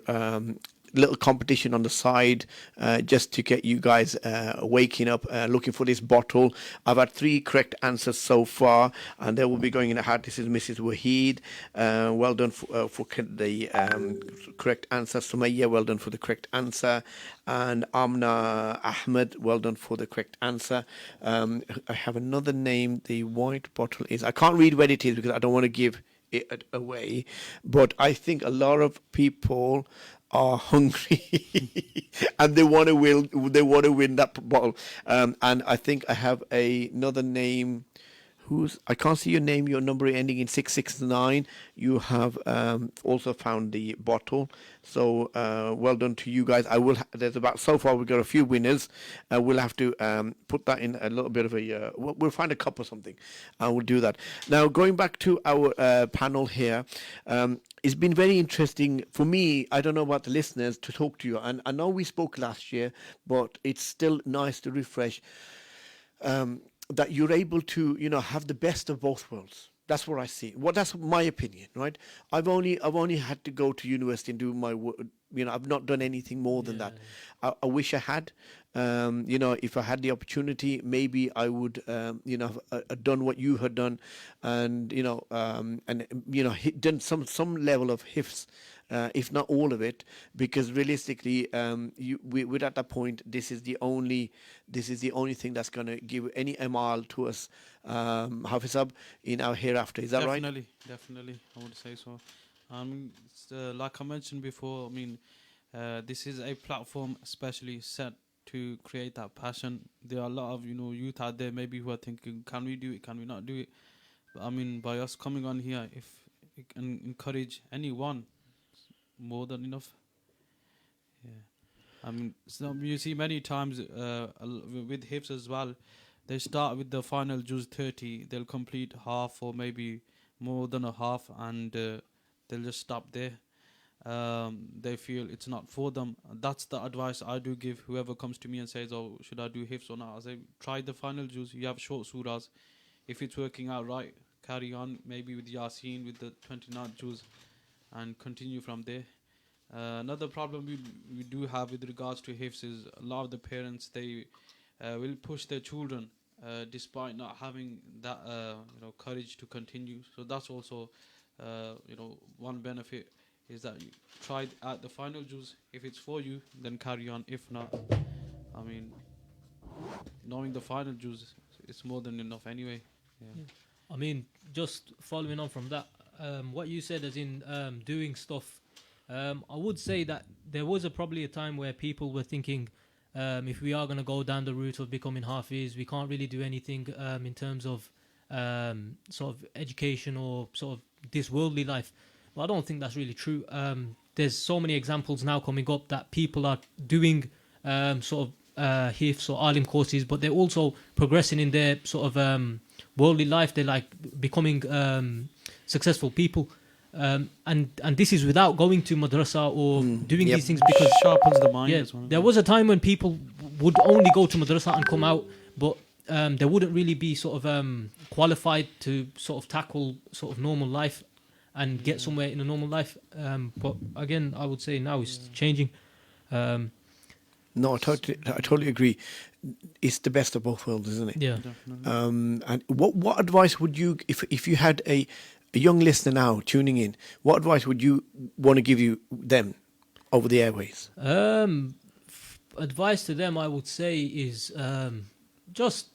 little competition on the side, just to get you guys waking up, looking for this bottle. I've had 3 correct answers so far, and they will be going in a hat. This is Mrs. Wahid. Well done for the correct answer. Sumaya, well done for the correct answer. And Amna Ahmed, well done for the correct answer. I have another name. The white bottle is, I can't read where it is because I don't want to give it away, but I think a lot of people are hungry and they want to win that bottle. And I think I have another name. I can't see your name. Your number ending in 669. You have also found the bottle. So well done to you guys. There's about, so far we've got a few winners. We'll have to put that in a little bit of a. We'll find a cup or something, and we'll do that. Now going back to our panel here. It's been very interesting for me. I don't know about the listeners, to talk to you. And I know we spoke last year, but it's still nice to refresh. That you're able to, have the best of both worlds. That's what I see. That's my opinion, right? I've only had to go to university and do my work. I've not done anything more than that. I wish I had. If I had the opportunity, maybe I would, have done what you had done, and done some level of hifz. If not all of it, because realistically, we're at that point. This is the only thing that's going to give any amal to us, Hafizab, in our hereafter. Is that right? Definitely, I would say so. Like I mentioned before, this is a platform especially set to create that passion. There are a lot of youth out there maybe who are thinking, can we do it? Can we not do it? But by us coming on here, if we can encourage anyone, more than enough. Yeah, you see many times with hifz as well. They start with the final juz 30. They'll complete half or maybe more than a half, and they'll just stop there. They feel it's not for them. That's the advice I do give whoever comes to me and says, "Oh, should I do hifz or not?" I say, try the final juz. You have short surahs. If it's working out right, carry on. Maybe with Yasin, with the 29th juz, and continue from there. Another problem we do have with regards to hifz is a lot of the parents, they will push their children despite not having that courage to continue. So that's also one benefit, is that you try at the final juz. If it's for you, then carry on. If not, knowing the final juz, it's more than enough anyway. Yeah. Just following on from that, what you said as in doing stuff, I would say that there was probably a time where people were thinking, if we are going to go down the route of becoming Hafiz, we can't really do anything in terms of sort of education or sort of this worldly life. But I don't think that's really true. There's so many examples now coming up that people are doing sort of hifz or alim courses, but they're also progressing in their sort of worldly life. They're like becoming successful people, and this is without going to madrasa or doing these things, because sharpens the mind as well. There was a time when people would only go to madrasa and come out, but they wouldn't really be sort of qualified to sort of tackle sort of normal life and get somewhere in a normal life. But again, I would say now it's changing. No, I totally agree. It's the best of both worlds, isn't it? Yeah. And what advice would you, if you had a young listener now tuning in, what advice would you want to give them over the airways? Advice to them, I would say, is just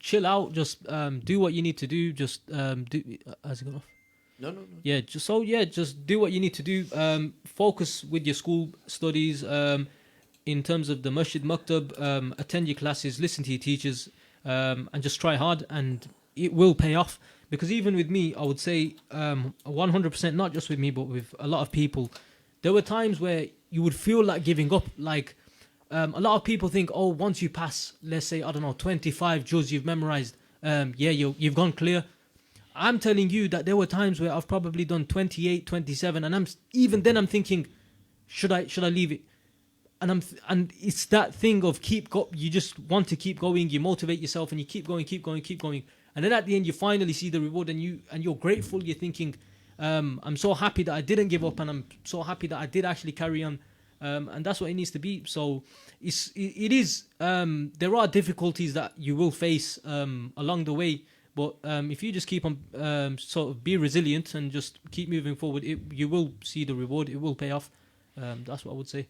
chill out. Just do what you need to do. Just do. Has it gone off? No. Yeah. Just do what you need to do. Focus with your school studies. In terms of the masjid maktab, attend your classes, listen to your teachers. and just try hard, and it will pay off. Because even with me, I would say 100%, not just with me, but with a lot of people, there were times where you would feel like giving up. Like a lot of people think, oh, once you pass, let's say, I don't know, 25 juz you've memorized, you've gone clear. I'm telling you that there were times where I've probably done 28, 27, and even then I'm thinking, should I leave it? And it's that thing of you just want to keep going, you motivate yourself, and you keep going. And then at the end, you finally see the reward, and you're grateful. You're thinking, I'm so happy that I didn't give up, and I'm so happy that I did actually carry on. And that's what it needs to be. So it is. There are difficulties that you will face along the way, but if you just keep on sort of be resilient and just keep moving forward, you will see the reward. It will pay off. That's what I would say.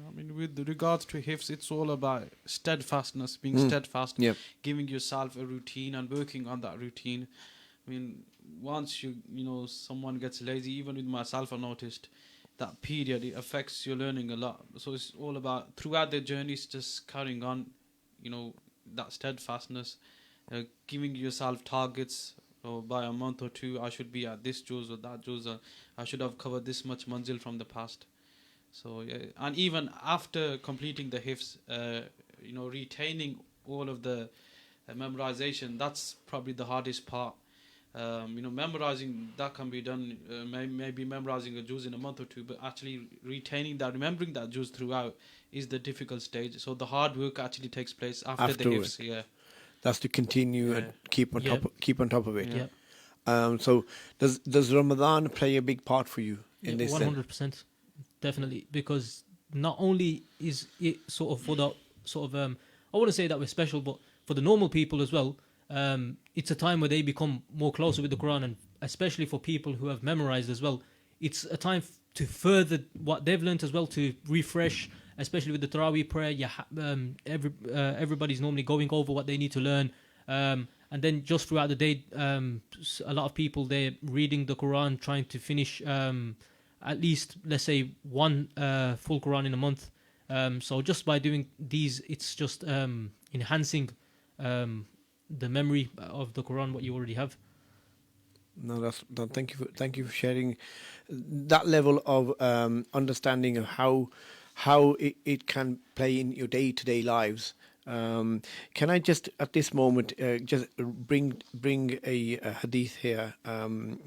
I mean, with regards to hifz, it's all about steadfastness, being steadfast, giving yourself a routine and working on that routine. I mean, once someone gets lazy, even with myself, I noticed that period, it affects your learning a lot. So it's all about, throughout the journeys, just carrying on, that steadfastness, giving yourself targets. By a month or two, I should be at this juz or that juz. I should have covered this much manzil from the past. So and even after completing the hifz, retaining all of the memorization, that's probably the hardest part. Memorizing, that can be done, maybe memorizing a juz in a month or two, but actually retaining that, remembering that juz throughout is the difficult stage. So the hard work actually takes place after the hifz. That's to continue and keep on top of it. Yeah. So does Ramadan play a big part for you in this? 100%. Definitely, because not only is it sort of for the sort of I wouldn't say that we're special, but for the normal people as well, it's a time where they become more closer with the Quran, and especially for people who have memorized as well, it's a time to further what they've learned as well, to refresh, especially with the Taraweeh prayer. Everybody's normally going over what they need to learn, and then just throughout the day, a lot of people, they're reading the Quran, trying to finish at least, let's say, one full Quran in a month. So just by doing these, it's just enhancing the memory of the Quran, what you already have. Thank you for sharing that level of understanding of how it can play in your day-to-day lives. Can I just at this moment just bring a hadith here,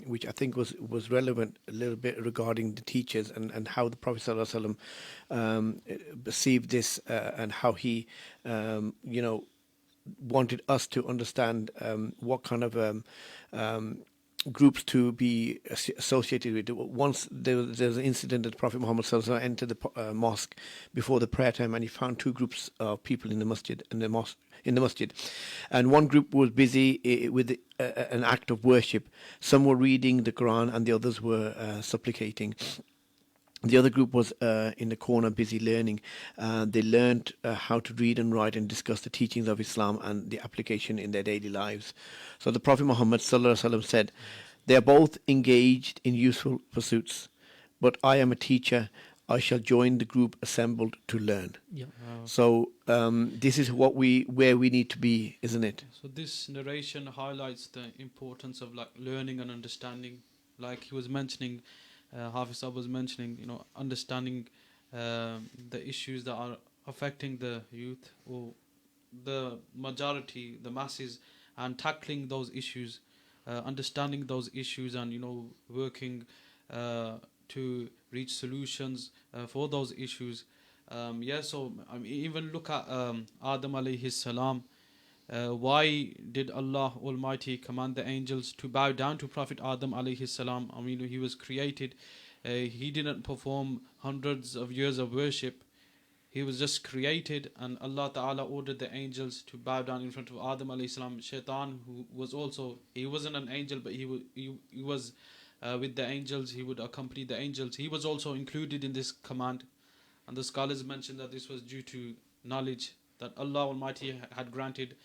which I think was relevant a little bit regarding the teachers and how the Prophet ﷺ perceived this and how he wanted us to understand what kind of groups to be associated with. Once there was an incident that Prophet Muhammad ﷺ entered the mosque before the prayer time, and he found two groups of people in the masjid, and one group was busy with an act of worship. Some were reading the Quran and the others were supplicating. The other group was in the corner busy learning. They learned how to read and write and discuss the teachings of Islam and the application in their daily lives. So the Prophet Muhammad ﷺ said, "They are both engaged in useful pursuits, but I am a teacher. I shall join the group assembled to learn." Yeah. So this is where we need to be, isn't it? So this narration highlights the importance of learning and understanding. Like he was mentioning, Hafiz Sahab was mentioning, understanding the issues that are affecting the youth or the majority, the masses, and tackling those issues, understanding those issues, and working to reach solutions for those issues. So even look at Adam alayhi salam. Why did Allah Almighty command the angels to bow down to Prophet Adam alayhi salam? He was created. He didn't perform hundreds of years of worship. He was just created, and Allah Ta'ala ordered the angels to bow down in front of Adam alayhi salam. Shaitan, who was also, he wasn't an angel, but he was with the angels. He would accompany the angels. He was also included in this command. And the scholars mentioned that this was due to knowledge that Allah Almighty had granted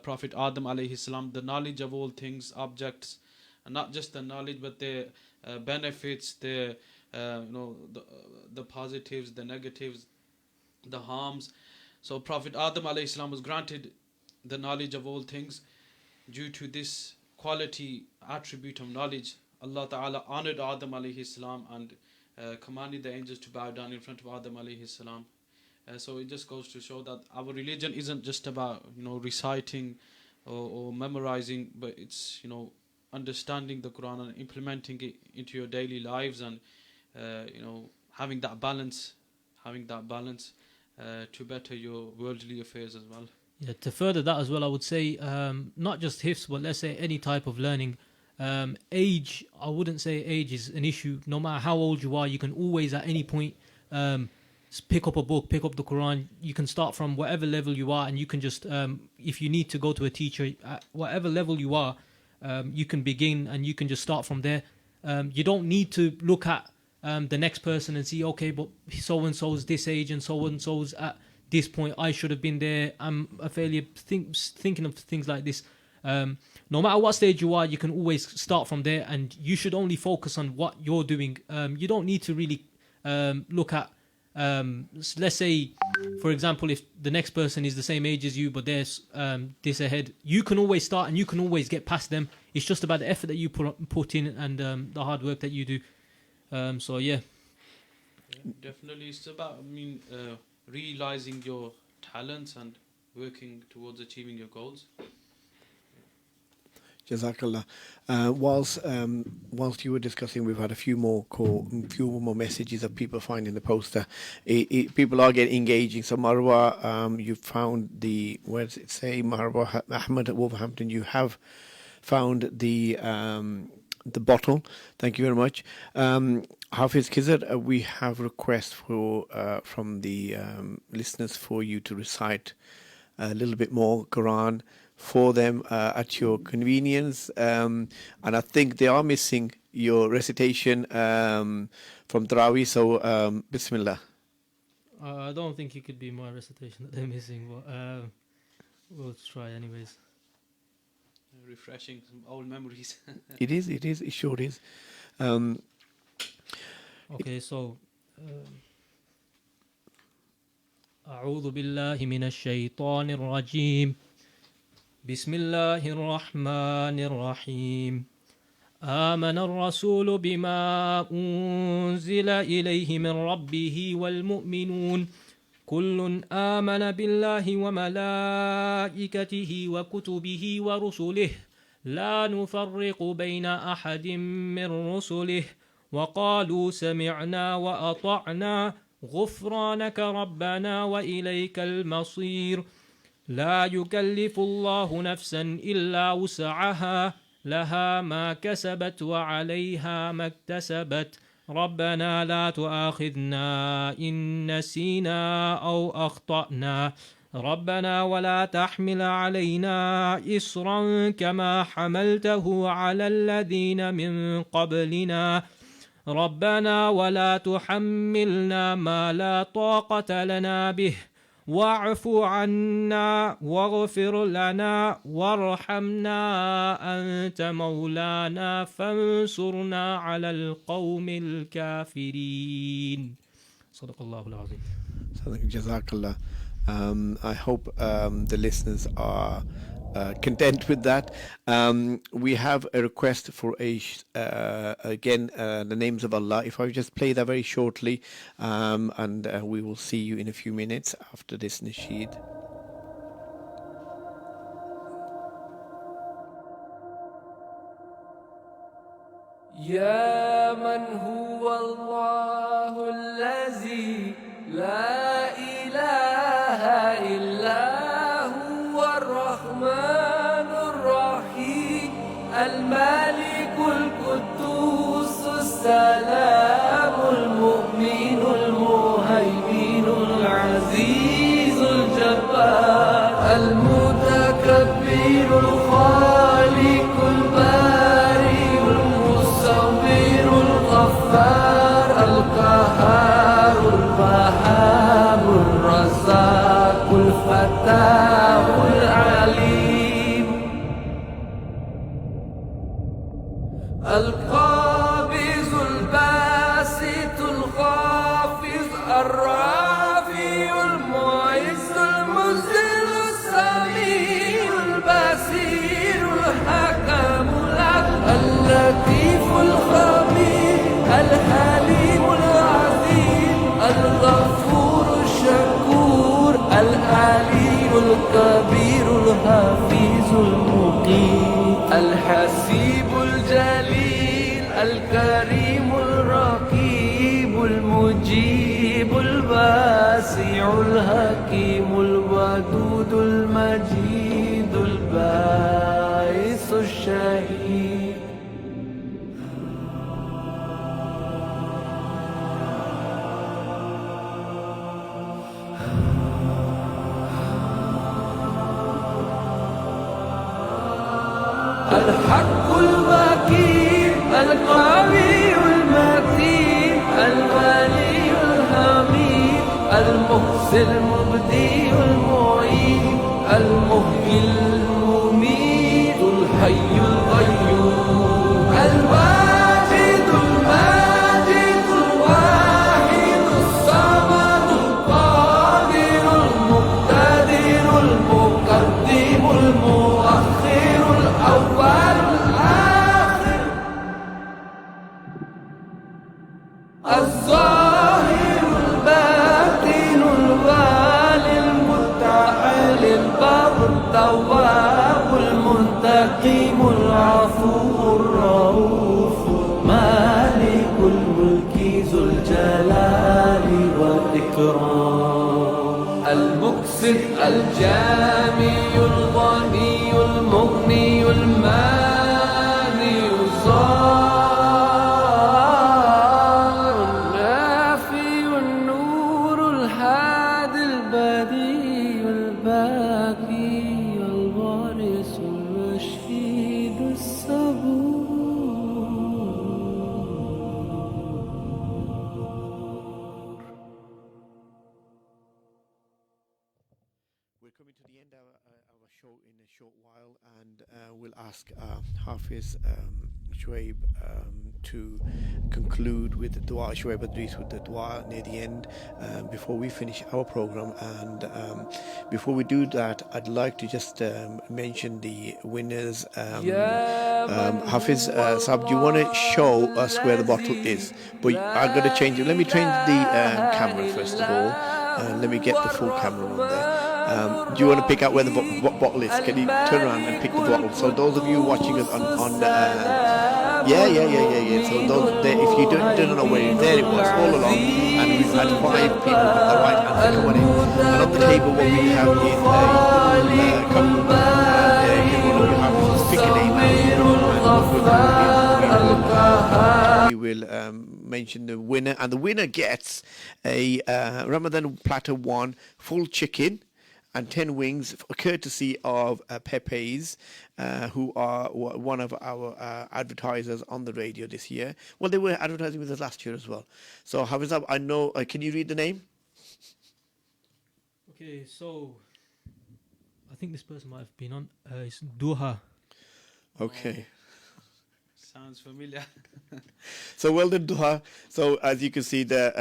Prophet Adam alayhi salam the knowledge of all things, objects, and not just the knowledge, but their benefits, their the positives, the negatives, the harms. So Prophet Adam alayhi salam was granted the knowledge of all things. Due to this quality attribute of knowledge, Allah Ta'ala honored Adam alayhi salam and commanded the angels to bow down in front of Adam alayhi salam. So it just goes to show that our religion isn't just about reciting or memorizing, but it's understanding the Quran and implementing it into your daily lives, and having that balance to better your worldly affairs as well. Yeah, to further that as well, I would say not just hifz, but let's say any type of learning. Age, I wouldn't say age is an issue. No matter how old you are, you can always at any point pick up a book, pick up the Quran. You can start from whatever level you are, and you can just, if you need to go to a teacher, at whatever level you are, you can begin and you can just start from there. You don't need to look at the next person and see, okay, but so-and-so's this age and so-and-so's at this point, I should have been there. I'm a failure. Thinking of things like this. No matter what stage you are, you can always start from there, and you should only focus on what you're doing. You don't need to really look at, let's say, for example, if the next person is the same age as you, but there's this ahead, you can always start and you can always get past them. It's just about the effort that you put in and the hard work that you do. So yeah. Definitely, it's about realizing your talents and working towards achieving your goals. Jazakallah. Whilst you were discussing, we've had a few more messages of people finding the poster. People are getting engaging. So Marwa, you found where does it say? Marwa Ahmed at Wolverhampton, you have found the bottle. Thank you very much. Hafiz Khizr, we have requests from the listeners for you to recite a little bit more Quran for them at your convenience, and I think they are missing your recitation from Tarawih, so Bismillah. I don't think it could be my recitation that they're missing, but we'll try anyways. Refreshing some old memories. It sure is. Okay, so أعوذ بالله من الشيطان الرجيم بسم الله الرحمن الرحيم آمن الرسول بما أنزل إليه من ربه والمؤمنون كل آمن بالله وملائكته وكتبه ورسله لا نفرق بين أحد من رسله وقالوا سمعنا وأطعنا غفرانك ربنا وإليك المصير لا يكلف الله نفسا إلا وسعها لها ما كسبت وعليها ما اكتسبت ربنا لا تؤاخذنا إن نسينا أو أخطأنا ربنا ولا تحمل علينا إصرا كما حملته على الذين من قبلنا ربنا ولا تحملنا ما لا طاقة لنا به واعف عنا واغفر لنا وارحمنا أنت مولانا فانصرنا على القوم الكافرين صدق الله العظيم. Jazakallah. I hope the listeners are content with that. We have a request for again the names of Allah. If I just play that very shortly, and we will see you in a few minutes after this nasheed. يا من هو الله الذي لا إله إلا هو الرحمن الرحيم الملك القدوس السلام المؤمن المهيمن العزيز الجبار المتكبر الخالق البارئ المصور الغفار القهار الوهاب الرزاق الفتاح العليم القابض الباسط الخافض الرافع المعز المذل السميع اللطيف الخبير الحليم العظيم الغفور الشكور العلي الكبير الحفيظ المقيم الحسيب الجليل الكريم الرقيب المجيب الواسع الحكيم الودود المجيد الباعث الشهيد الحق المكين القوي المتين الولي الحميد المحسن المبدي المعيد المحيي المميت الحي القيوم الواجد الماجد الواحد الصمد القادر المقتدر المقدم المؤخر الأول الآخر الظاهر الباطن الوالي المتعال البر التواب المنتقم العفو الرؤوف مالك الملك ذو الجلال والإكرام المقسط الجامع الغني المغني المانع الظاهر النافي النور الهادي البديع الباقي الوارث الرشيد الصبور We're coming to the end of our show in a short while, and we'll ask Hafiz Shuaib to conclude with the dua, Shuaib Idris with the dua near the end before we finish our program. And before we do that, I'd like to just mention the winners. Hafiz Saab, do you want to show us where the bottle is? But I've got to change it. Let me change the camera first of all. Let me get the full camera on there. Do you want to pick out where the bottle is? Can you turn around and pick the bottle? So those of you watching us on yeah. So those, if you don't know where it is, there it was all along, and we've had 5 people at the right answer coming in. And on the table, what we have is a couple of pick a name out. We will mention the winner, and the winner gets a Ramadan platter 1 full chicken and 10 wings, courtesy of Pepe's, who are one of our advertisers on the radio this year. Well, they were advertising with us last year as well. So, Hafiz, I know, can you read the name? Okay, so I think this person might have been on. It's Duha. Okay. Sounds familiar. So well done, Duha. So as you can see there,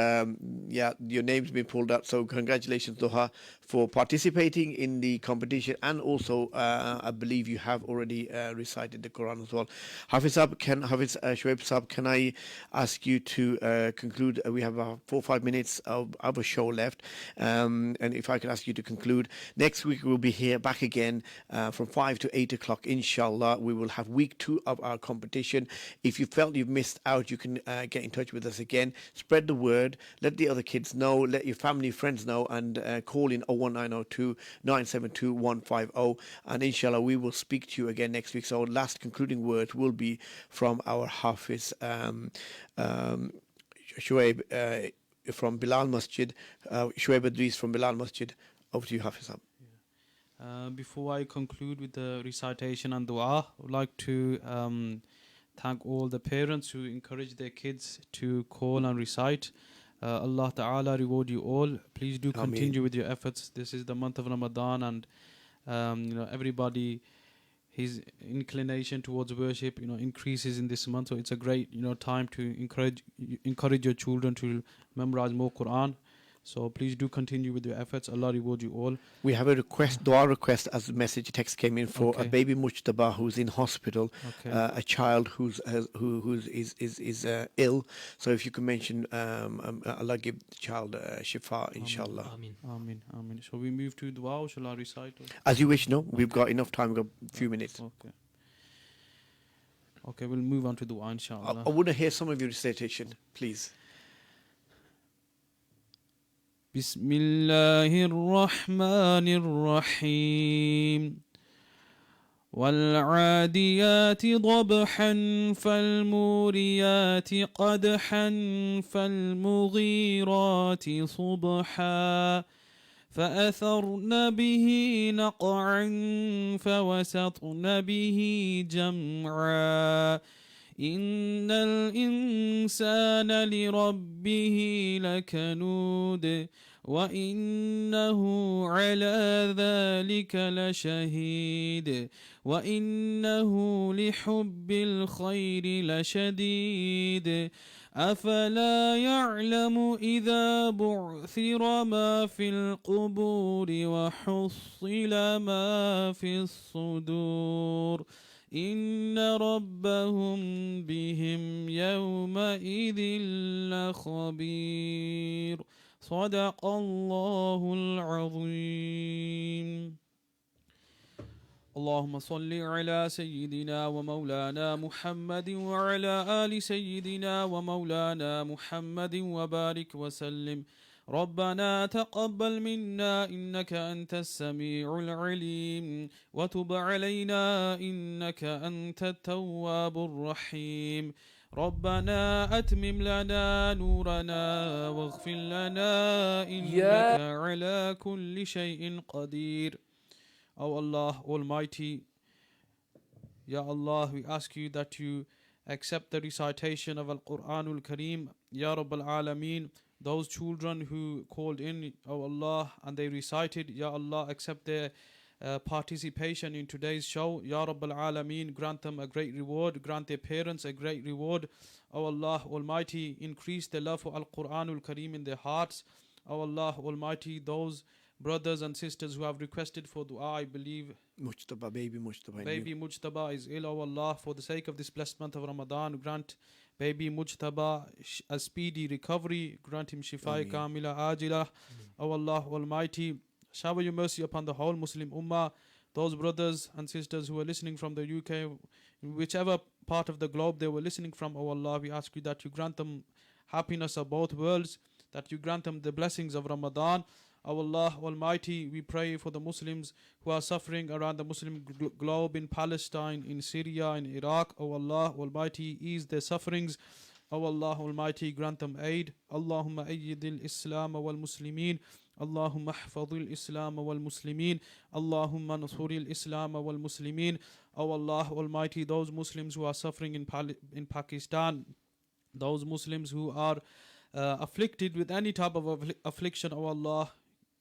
your name's been pulled up. So congratulations, Duha, for participating in the competition, and also I believe you have already recited the Quran as well. Hafiz Shuaib Saab, can I ask you to conclude? We have 4 or 5 minutes of our show left, and if I can ask you to conclude. Next week we'll be here back again from 5 to 8 o'clock, inshallah. We will have week 2 of our competition. If you felt you've missed out, you can get in touch with us again. Spread the word. Let the other kids know. Let your family, friends know, and call in 01902 972 150. And inshallah, we will speak to you again next week. So, last concluding words will be from our Hafiz Shuaib from Bilal Masjid. Shuaib Idris from Bilal Masjid. Over to you, Hafiz. Before I conclude with the recitation and dua, I would like to thank all the parents who encourage their kids to call and recite. Allah Ta'ala reward you all. Please do continue with your efforts. This is the month of Ramadan, and everybody, his inclination towards worship increases in this month. So it's a great time to encourage your children to memorize more Quran. So please do continue with your efforts. Allah reward you all. We have a request, dua request, as a message text came in for a Okay. baby Mujtaba who's in hospital, Okay. a child who's ill. So if you can mention, Allah give the child shifa, inshallah. Ameen. Ameen. Shall we move to dua or shall I recite? As you wish. No, we've got enough time. We've got a few minutes. Okay. Okay, we'll move on to dua, inshallah. I want to hear some of your recitation, please. بسم الله الرحمن الرحيم والعاديات ضبحا فالموريات قدحا فالمغيرات صبحا فأثرن به نقعا فوسطن به جمعا إن الإنسان لربه لكنود وإنه على ذلك لشهيد وإنه لحب الخير لشديد أفلا يعلم إذا بعثر ما في القبور وحصل ما في الصدور إن ربهم بهم يومئذ لخبير صدق الله العظيم اللهم صل على سيدنا ومولانا محمد وعلى آل سيدنا ومولانا محمد وبارك وسلم ربنا تقبل منا إنك أنت السميع العليم وتب علينا إنك أنت التواب الرحيم ربنا أتمم لنا نورنا واغفر لنا إنك على كل شيء قدير. O Allah Almighty, Ya Allah, we ask you that you accept the recitation of Al-Quranul Kareem, Ya Rabbal Alameen. Those children who called in, O Allah, and they recited, Ya Allah, accept their participation in today's show. Ya Rabbal Alameen, grant them a great reward, grant their parents a great reward. O Allah Almighty, increase the love for Al-Quranul Kareem in their hearts. O Allah Almighty, those brothers and sisters who have requested for dua, I believe Mujtaba, baby Mujtaba. Baby Mujtaba is ill, O Allah, for the sake of this blessed month of Ramadan, grant baby Mujtaba a speedy recovery, grant him shifa kamila ajila. O Allah Almighty, shower your mercy upon the whole Muslim Ummah, those brothers and sisters who are listening from the UK, in whichever part of the globe they were listening from, O Allah, we ask you that you grant them happiness of both worlds, that you grant them the blessings of Ramadan. O Allah Almighty, we pray for the Muslims who are suffering around the Muslim globe in Palestine, in Syria, in Iraq. O Allah Almighty, ease their sufferings. O Allah Almighty, grant them aid. Allahumma ayyidil Islam wal Muslimin. Allahumma ahfadil Islam wal Muslimin. Allahumma nasuril Islam wal Muslimin. O Allah Almighty, those Muslims who are suffering in Pakistan, those Muslims who are afflicted with any type of affliction, O Allah,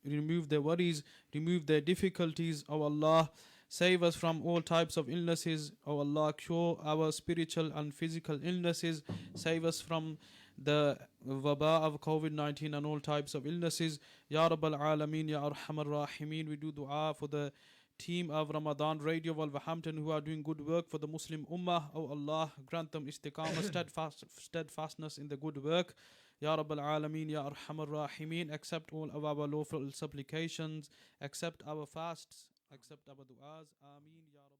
remove their worries, remove their difficulties, O Allah. Save us from all types of illnesses, O Allah. Cure our spiritual and physical illnesses. Save us from the waba of COVID-19 and all types of illnesses. Ya Rabbal Alameen, Ya Arhamar Rahimeen. We do dua for the team of Ramadan Radio Wolverhampton who are doing good work for the Muslim Ummah. O Allah, grant them istiqamah, steadfastness in the good work. Ya Rabbal Alameen, Ya Arhamar Rahimeen. Accept all of our lawful supplications, accept our fasts, accept our du'as. Ameen, Ya Rabbal